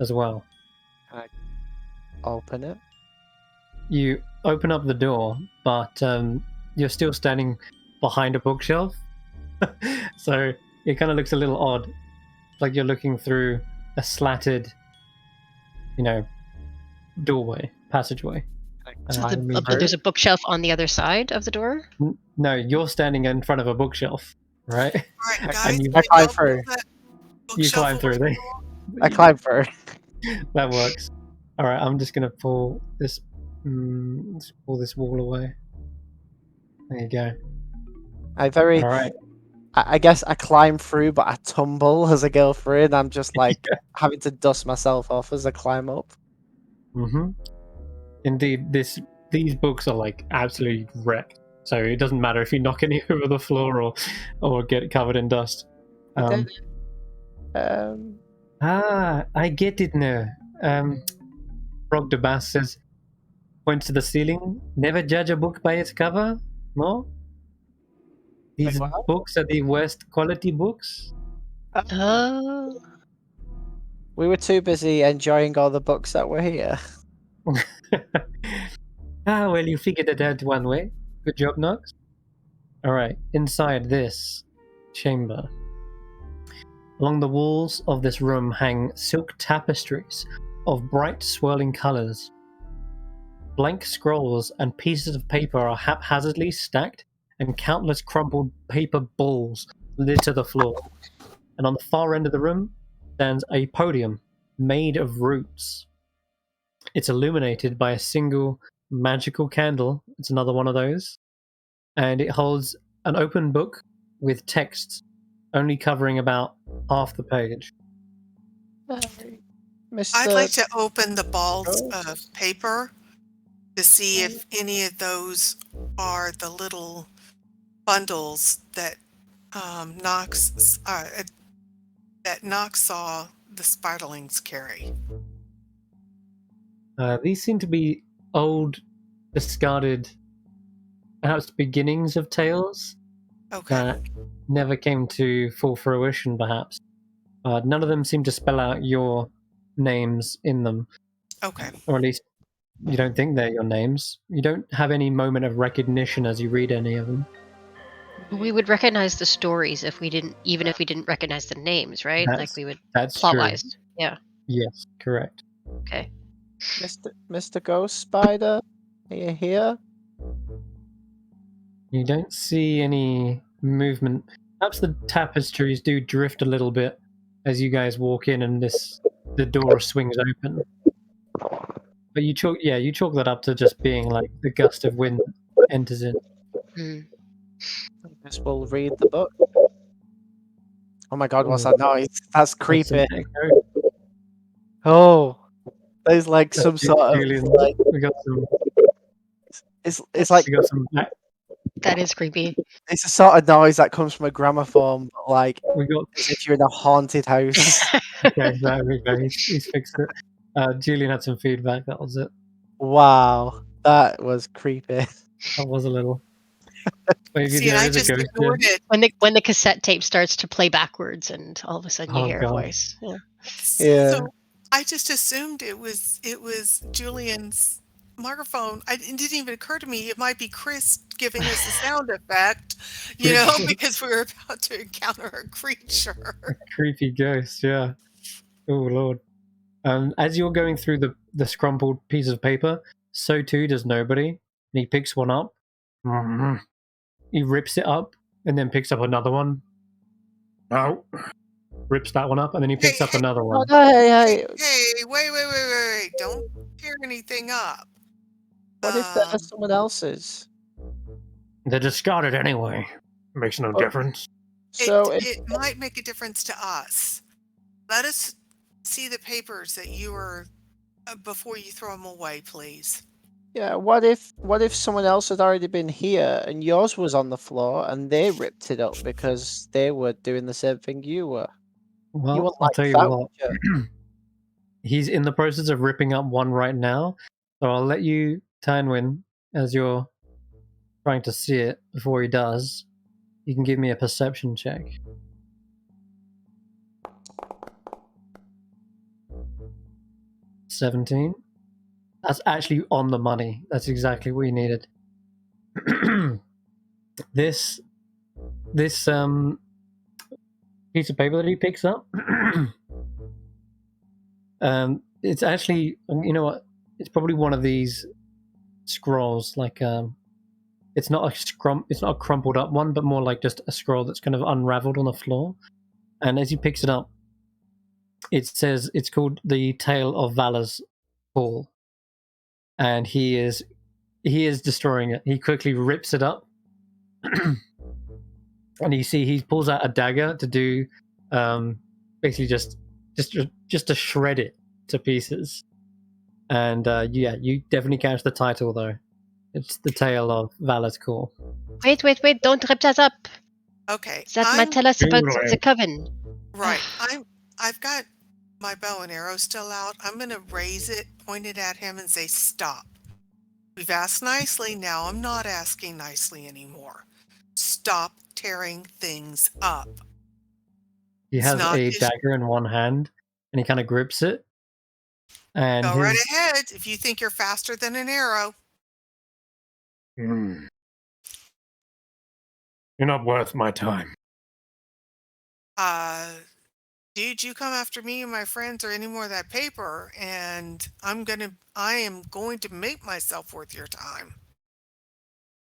as well. Can I open it? You open up the door, but you're still standing behind a bookshelf. So it kind of looks a little odd. Like you're looking through a slatted, doorway, passageway. so there's a bookshelf on the other side of the door? No, you're standing in front of a bookshelf, right? All right, guys. you I climb through. You climb through there. I climb through. That works. All right, I'm just gonna pull this. Let's pull this wall away. There you go. All right. I guess I climb through, but I tumble as I go through, and I'm just like having to dust myself off as I climb up. Mm-hmm. Indeed, these books are like absolutely wrecked. So it doesn't matter if you knock any over the floor or get covered in dust. I get it now. Frog de Bass says, points to the ceiling. Never judge a book by its cover. No. These books are the worst quality books. Oh. We were too busy enjoying all the books that were here. Well, you figured it out one way. Good job, Knox. Alright, inside this chamber. Along the walls of this room hang silk tapestries of bright swirling colours. Blank scrolls and pieces of paper are haphazardly stacked, and countless crumpled paper balls litter the floor. And on the far end of the room stands a podium made of roots. It's illuminated by a single magical candle. It's another one of those. And it holds an open book with text only covering about half the page. I'd like to open the balls of paper to see if any of those are the little bundles that Knox saw the spiderlings carry. These seem to be old, discarded, perhaps beginnings of tales. Okay. that never came to full fruition, perhaps. None of them seem to spell out your names in them. Okay. Or at least you don't think they're your names. You don't have any moment of recognition as you read any of them. We would recognize the stories if we didn't recognize the names, right? Like we would That's plot-wise. true. Yeah. Yes, correct. Okay. Mr. Ghost Spider, are you here? You don't see any movement. Perhaps the tapestries do drift a little bit as you guys walk in and the door swings open. But you chalk that up to just being like the gust of wind enters in. I guess we'll read the book. Oh my god, what's Ooh, that noise? That's That's creepy. an echo. Oh, there's like some That's sort of Julian. like We got some. it's like We got some. That is creepy. it's a sort of noise that comes from a gramophone, but like We got. as if you're in a haunted house. Okay, there we go. He's fixed it. Julian had some feedback. That was it. Wow, that was creepy. That was a little. Maybe See, and there I is a just ghost ignored here. it. When the cassette tape starts to play backwards, and all of a sudden you Oh, hear God. a voice. Yeah. Yeah. So I just assumed it was Julian's microphone. It didn't even occur to me it might be Chris giving us a sound effect, because we were about to encounter a creature. Creepy ghost, yeah. Oh lord. As you're going through the scrumpled piece of paper, so too does nobody. And he picks one up. He rips it up and then picks up another one. Oh. Rips that one up and then he picks up another one. Hey, Hey, wait. Don't tear anything up. what if they're someone else's? They're discarded anyway. Makes no difference. So it might make a difference to us. Let us see the papers that you were before you throw them away, please. yeah, what if someone else had already been here and yours was on the floor and they ripped it up because they were doing the same thing you were? Well, You wouldn't I'll like tell you that, what. would you? He's in the process of ripping up one right now. So I'll let you, Tanwen, as you're trying to see it before he does. You can give me a perception check. 17. That's actually on the money. That's exactly what you needed. This piece of paper that he picks up, it's actually, you know what? It's probably one of these scrolls. Like, it's not a crumpled up one, but more like just a scroll that's kind of unraveled on the floor. And as he picks it up, it says it's called the Tale of Valor's Fall, and he is destroying it. He quickly rips it up, and you see he pulls out a dagger to do, basically just to shred it to pieces. And you definitely catch the title though. It's the Tale of Valor's Call. Wait! Don't rip that up. Okay. That might tell us about the coven. Right. I've got my bow and arrow still out. I'm going to raise it, point it at him, and say, "Stop. We've asked nicely. Now I'm not asking nicely anymore. Stop tearing things up." He has a dagger in one hand, and he kind of grips it. And go right ahead if you think you're faster than an arrow. You're not worth my time. Dude, you come after me and my friends or any more of that paper, and I am going to make myself worth your time.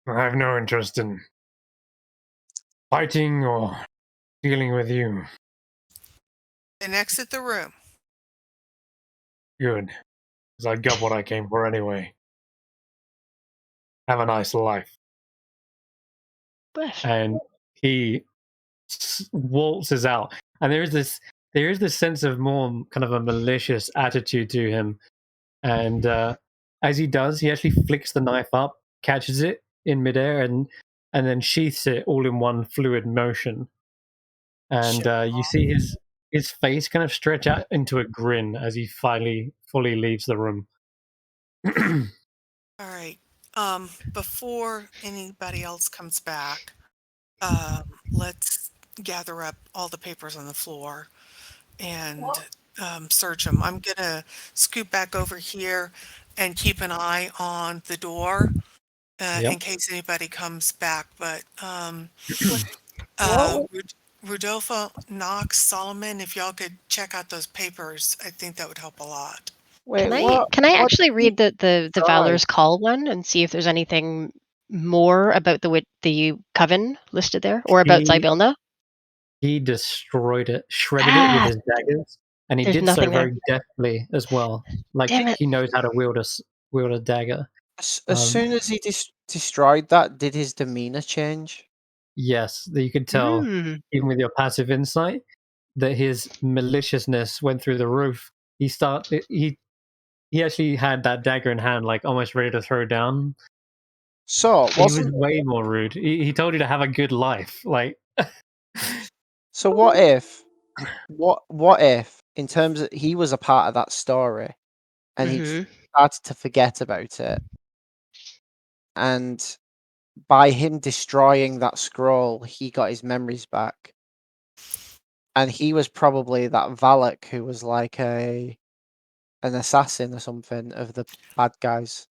I have no interest in fighting or dealing with you. Then exit the room. Good. Because I got what I came for anyway. Have a nice life. And he waltzes out. And there is this sense of more kind of a malicious attitude to him. And as he does, he actually flicks the knife up, catches it in midair, and then sheaths it all in one fluid motion. And you see his face kind of stretch out into a grin as he finally fully leaves the room. All right. Before anybody else comes back, let's gather up all the papers on the floor and search them. I'm gonna scoot back over here and keep an eye on the door in Yep. case anybody comes back. But What? Rodolfo, Knox, Solomon, if y'all could check out those papers, I think that would help a lot. Wait, Can I what actually did he read the try? Valor's Call one and see if there's anything more about the coven listed there, or about He Zybilna? he destroyed it, shredded it with Ah, his daggers, and he there's did so nothing there. very deftly as well. Like Damn it! he knows how to wield a dagger. As soon as he destroyed that, did his demeanor change? Yes, that you could tell, Hmm. even with your passive insight, that his maliciousness went through the roof. He actually had that dagger in hand, like almost ready to throw down. So He was wasn't way more rude. He told you to have a good life. Like, so what if in terms of he was a part of that story and he Hmm. started to forget about it, and by him destroying that scroll he got his memories back, and he was probably that Valak who was like an assassin or something of the bad guys.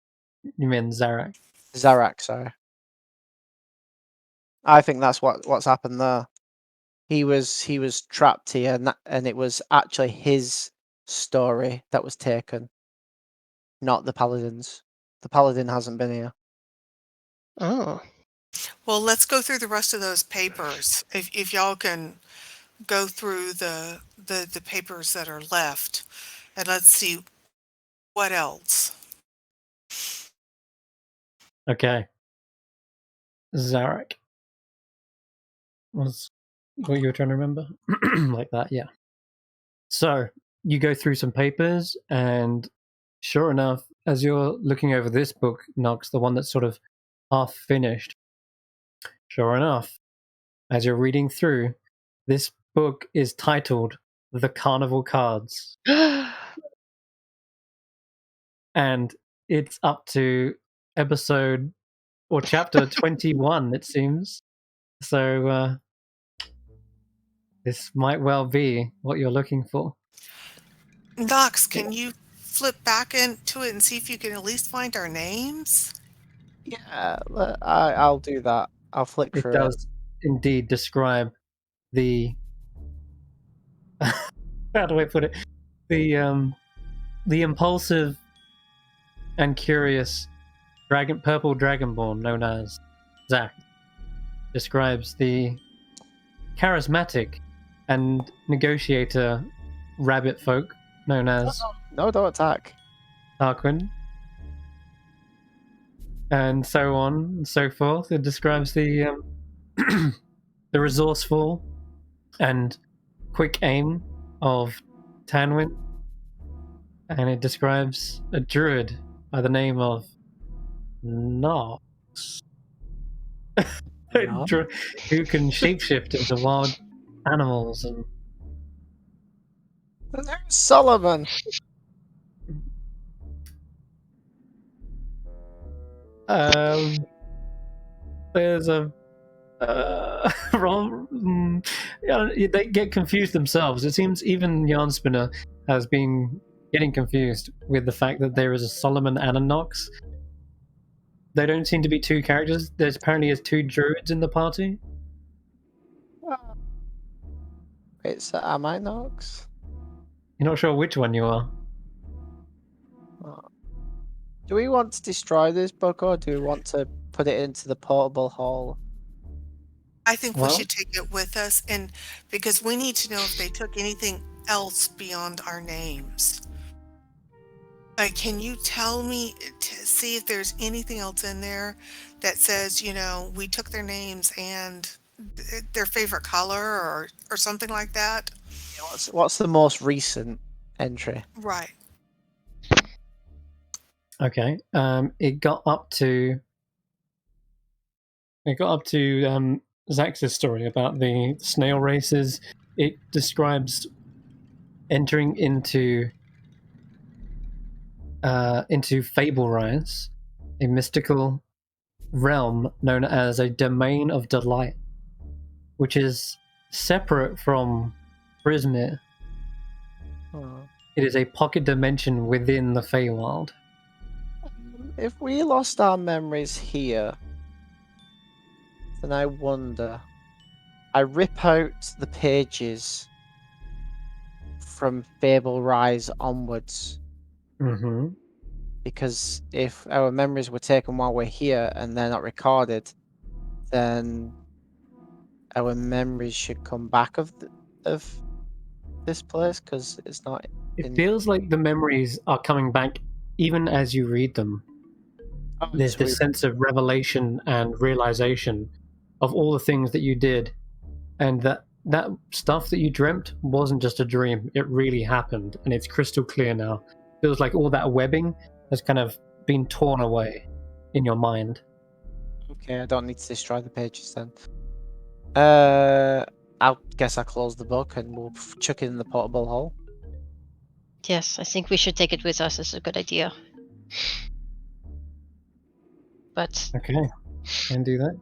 you mean Zarak? Xaxx, sorry. I think that's what's happened there. He was trapped here, and it was actually his story that was taken, not the paladin's. The paladin hasn't been here. Oh. Well, let's go through the rest of those papers. If y'all can go through the papers that are left, and let's see what else. Okay. Zarak was what you were trying to remember? Like that, yeah. So, you go through some papers, and sure enough, as you're looking over this book, Nox, the one that's sort of half finished, sure enough, as you're reading through, this book is titled The Carnival Cards. And it's up to episode or chapter 21, it seems. So, this might well be what you're looking for. Knox, can you flip back into it and see if you can at least find our names? Yeah, I'll do that. I'll flick It through it. does indeed describe the how do I put it? The impulsive and curious purple dragonborn known as Xaxx describes the charismatic and negotiator rabbit folk known as No, don't attack. Tarquin, and so on and so forth. It describes the the resourceful and quick aim of Tanwen, and it describes a druid by the name of Nox, No. who can shapeshift into wild animals and There's Solomon. there's a yeah, they get confused themselves. It seems even Yarnspinner has been getting confused with the fact that there is a Solomon and a Nox. They don't seem to be two characters. There's apparently is two druids in the party. It's am I Nox? You're not sure which one you are. Do we want to destroy this book, or do we want to put it into the portable hall? I think we Well, should take it with us, and because we need to know if they took anything else beyond our names. Can you tell me to see if there's anything else in there that says, we took their names and their favorite color or something like that? What's the most recent entry? Right. okay. It got up to Xaxx's story about the snail races. It describes entering into Fable Rise, a mystical realm known as a domain of delight. which is separate from Prismir. Oh. It is a pocket dimension within the Feywild. If we lost our memories here, then I wonder. I rip out the pages from Fable Rise onwards. Mm-hmm. Because if our memories were taken while we're here and they're not recorded, then our memories should come back of this place because it's not. It feels like the memories are coming back even as you read them. Oh, There's this sense of revelation and realization of all the things that you did, and that stuff that you dreamt wasn't just a dream. It really happened, and it's crystal clear now. Feels like all that webbing has kind of been torn away in your mind. Okay, I don't need to destroy the pages then. I guess I'll close the book and we'll chuck it in the portable hole. Yes, I think we should take it with us. It's a good idea. But Okay, can do that.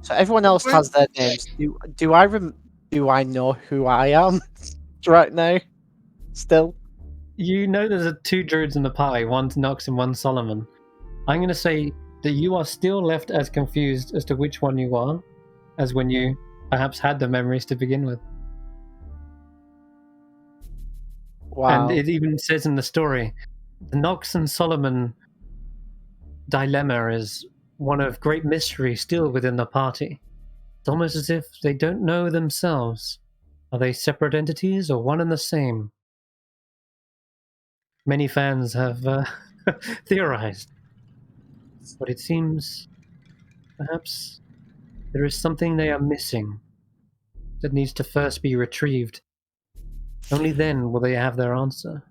So everyone else has their names. Do I know who I am right now? Still? You know there's two druids in the party, one's Nox and one's Solomon. I'm going to say that you are still left as confused as to which one you are as when you perhaps had the memories to begin with. Wow. And it even says in the story, the Nox and Solomon dilemma is one of great mystery still within the party. It's almost as if they don't know themselves. Are they separate entities or one and the same? Many fans have theorized. But it seems perhaps there is something they are missing that needs to first be retrieved. Only then will they have their answer.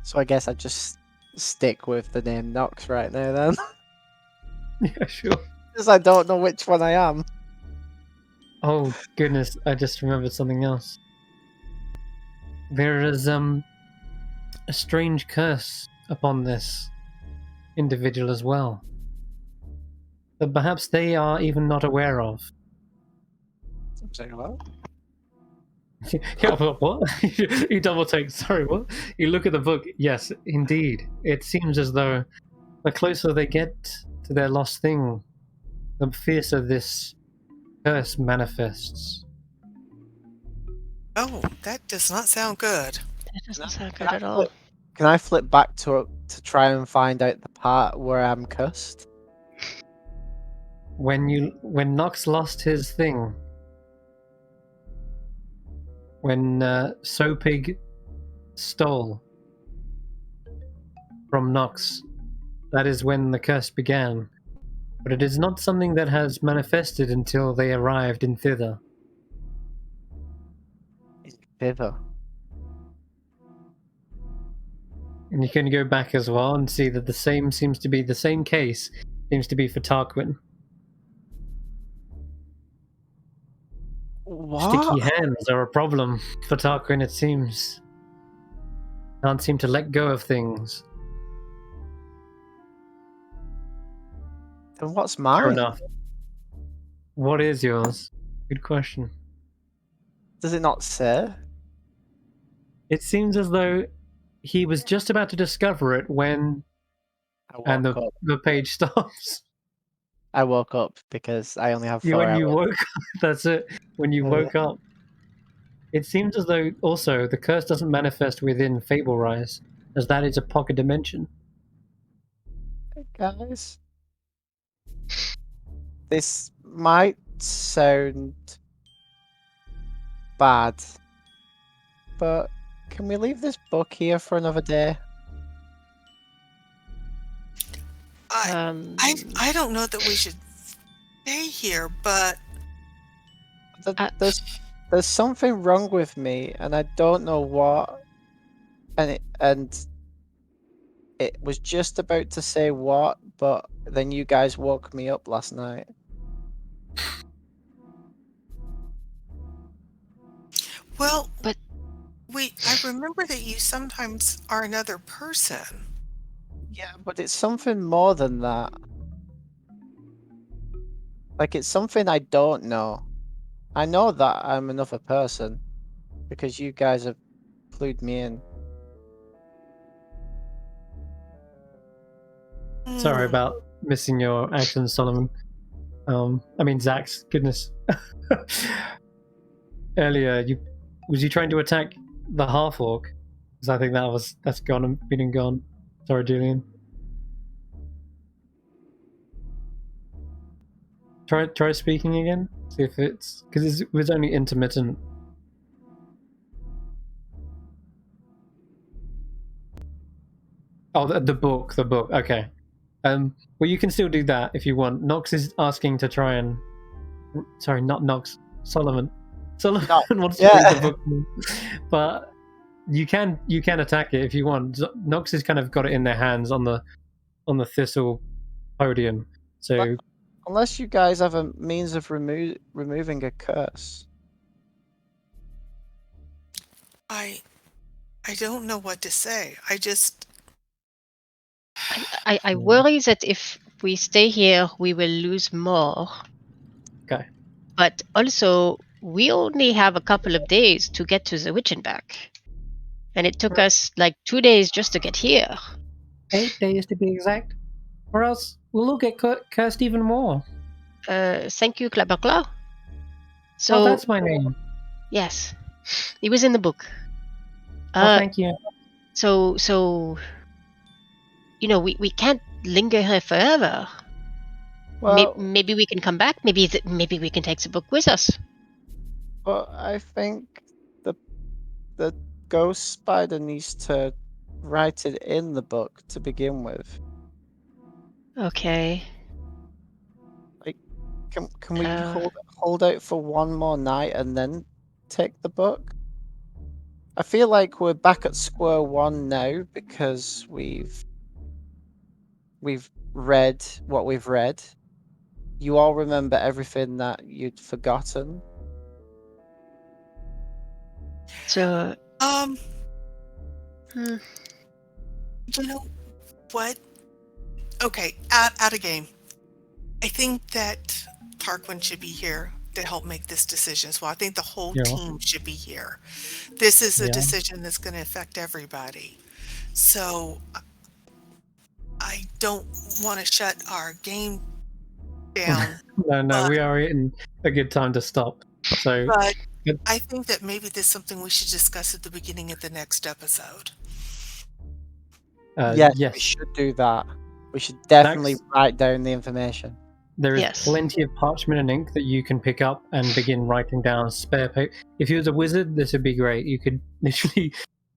So I guess I just stick with the name Nox right now then. Yeah, sure. Because I don't know which one I am. Oh goodness, I just remembered something else. There is a strange curse upon this individual as well, that perhaps they are even not aware of. I'm saying what? Yeah, but what? You double take. Sorry, what? You look at the book. Yes, indeed. It seems as though the closer they get to their lost thing, the fiercer this curse manifests. Oh, that does not sound good. That doesn't sound good at all. Can I flip back to try and find out the part where I'm cursed? When Nox lost his thing, when Sopig stole from Nox, that is when the curse began. But it is not something that has manifested until they arrived in Thither. Thither. And you can go back as well and see that the same case seems to be for Tarquin. What? Sticky hands are a problem for Tarquin, it seems. Can't seem to let go of things. Then what's mine? Fair enough. What is yours? Good question. Does it not say? It seems as though he was just about to discover it when the page stops. I woke up because I only have 4 When hours. you woke up, that's it. When you woke up. It seems as though also the curse doesn't manifest within Fable Rise, as that is a pocket dimension. Guys, this might sound bad, but can we leave this book here for another day? I don't know that we should stay here, but There's something wrong with me, and I don't know what. And it was just about to say what, but then you guys woke me up last night. Well, I remember that you sometimes are another person. Yeah, but it's something more than that. Like, it's something I don't know. I know that I'm another person because you guys have clued me in. Sorry about missing your action, Solomon. Xaxx, goodness. Earlier, was you trying to attack the half-orc? Because I think that's gone and been and gone. Sorry, Julian. Try speaking again. See if it's because it was only intermittent. Oh, the book. Okay. Well, you can still do that if you want. Nox is asking to try and. Sorry, not Nox. Solomon. Solomon wants to read the book, but you can attack it if you want. Nox has kind of got it in their hands on the thistle podium. So, unless you guys have a means of removing a curse, I don't know what to say. I worry that if we stay here, we will lose more. Okay. But also, we only have a couple of days to get to the witch and back. And it took us like 2 days just to get here. 8 days to be exact. Or else we'll all get cursed even more. Thank you, Clapperclaw. So, that's my name. Yes. It was in the book. Thank you. So we can't linger here forever. well, maybe we can come back. Maybe we can take the book with us. but I think the ghost spider needs to write it in the book to begin with. Okay. Like, can we hold out for one more night and then take the book? I feel like we're back at square one now because we've read what we've read. You all remember everything that you'd forgotten. So, you know what? Okay, out of game. I think that Tarquin should be here to help make this decision as well. I think the whole team should be here. This is a decision that's going to affect everybody. So I don't want to shut our game down. No, we are in a good time to stop. So, but I think that maybe this is something we should discuss at the beginning of the next episode. Yes, we should do that. We should definitely write down the information. There is plenty of parchment and ink that you can pick up and begin writing down spare paper. If you was a wizard, this would be great. You could literally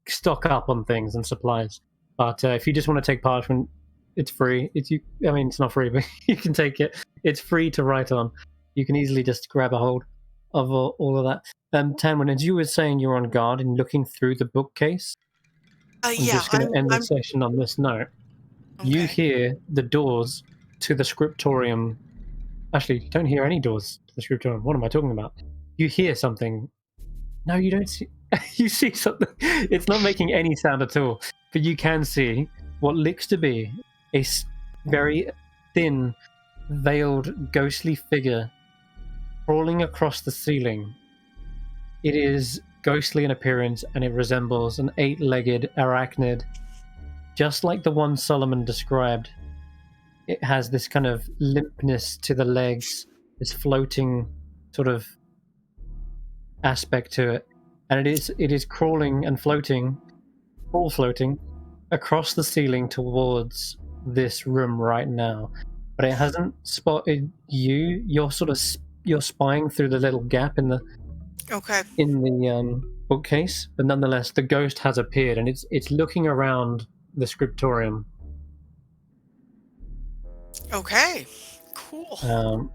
stock up on things and supplies. But if you just want to take parchment, it's free. It's not free, but you can take it. It's free to write on. You can easily just grab a hold of all of that. Tanwen, as you were saying, you're on guard and looking through the bookcase. I'm just going to end the session on this note. Okay. You hear the doors to the scriptorium. Actually, you don't hear any doors to the scriptorium. What am I talking about? You hear something. No, you don't see. You see something. It's not making any sound at all. But you can see what looks to be a very thin, veiled, ghostly figure crawling across the ceiling. It is ghostly in appearance, and it resembles an 8-legged arachnid, just like the one Solomon described. It has this kind of limpness to the legs, this floating sort of aspect to it, and it is crawling and floating, all floating, across the ceiling towards this room right now. But it hasn't spotted you. You're spying through the little gap in the bookcase, but nonetheless, the ghost has appeared, and it's looking around the scriptorium. Okay, cool.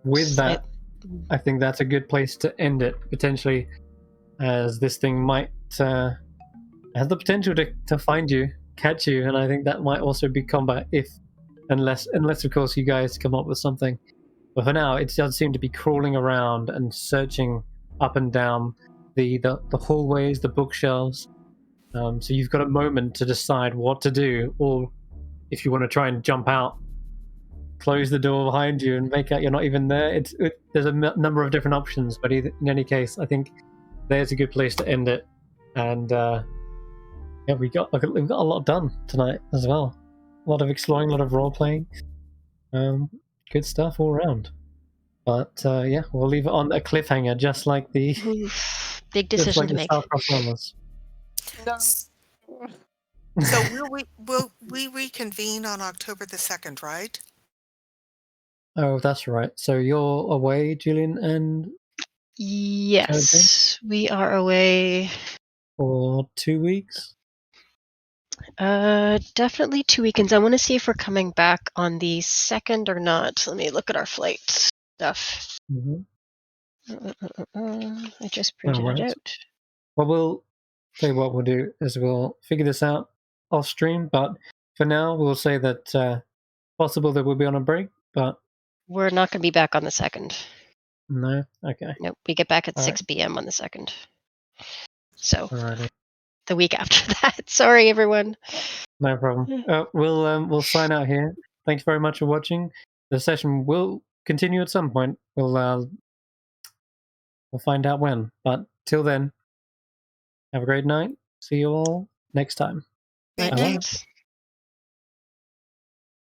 With that, I think that's a good place to end it, potentially, as this thing might has the potential to find you, catch you, and I think that might also be combat unless of course you guys come up with something. But for now, it does seem to be crawling around and searching up and down the hallways, the bookshelves, So you've got a moment to decide what to do, or if you want to try and jump out, close the door behind you and make out you're not even there. There's a number of different options, but in any case, I think there's a good place to end it. And yeah, we've got a lot done tonight as well. A lot of exploring, a lot of role playing. Good stuff all around. But yeah, we'll leave it on a cliffhanger, just like the big decision to make. Farmers. No. So will we reconvene on October the 2nd, right? Oh, that's right. So you're away, Julian, and yes, we are away for 2 weeks. Definitely 2 weekends. I want to see if we're coming back on the 2nd or not. Let me look at our flight stuff. I just printed it out. Well, we'll tell you what we'll do is we'll figure this out off stream, but for now we'll say that possible that we'll be on a break, but we're not going to be back on the 2nd. No? Okay. Nope, we get back at 6 p.m. on the 2nd. So the week after that. Sorry, everyone. No problem. We'll sign out here. Thanks very much for watching. The session will continue at some point. We'll find out when. But till then, have a great night. See you all next time. Night.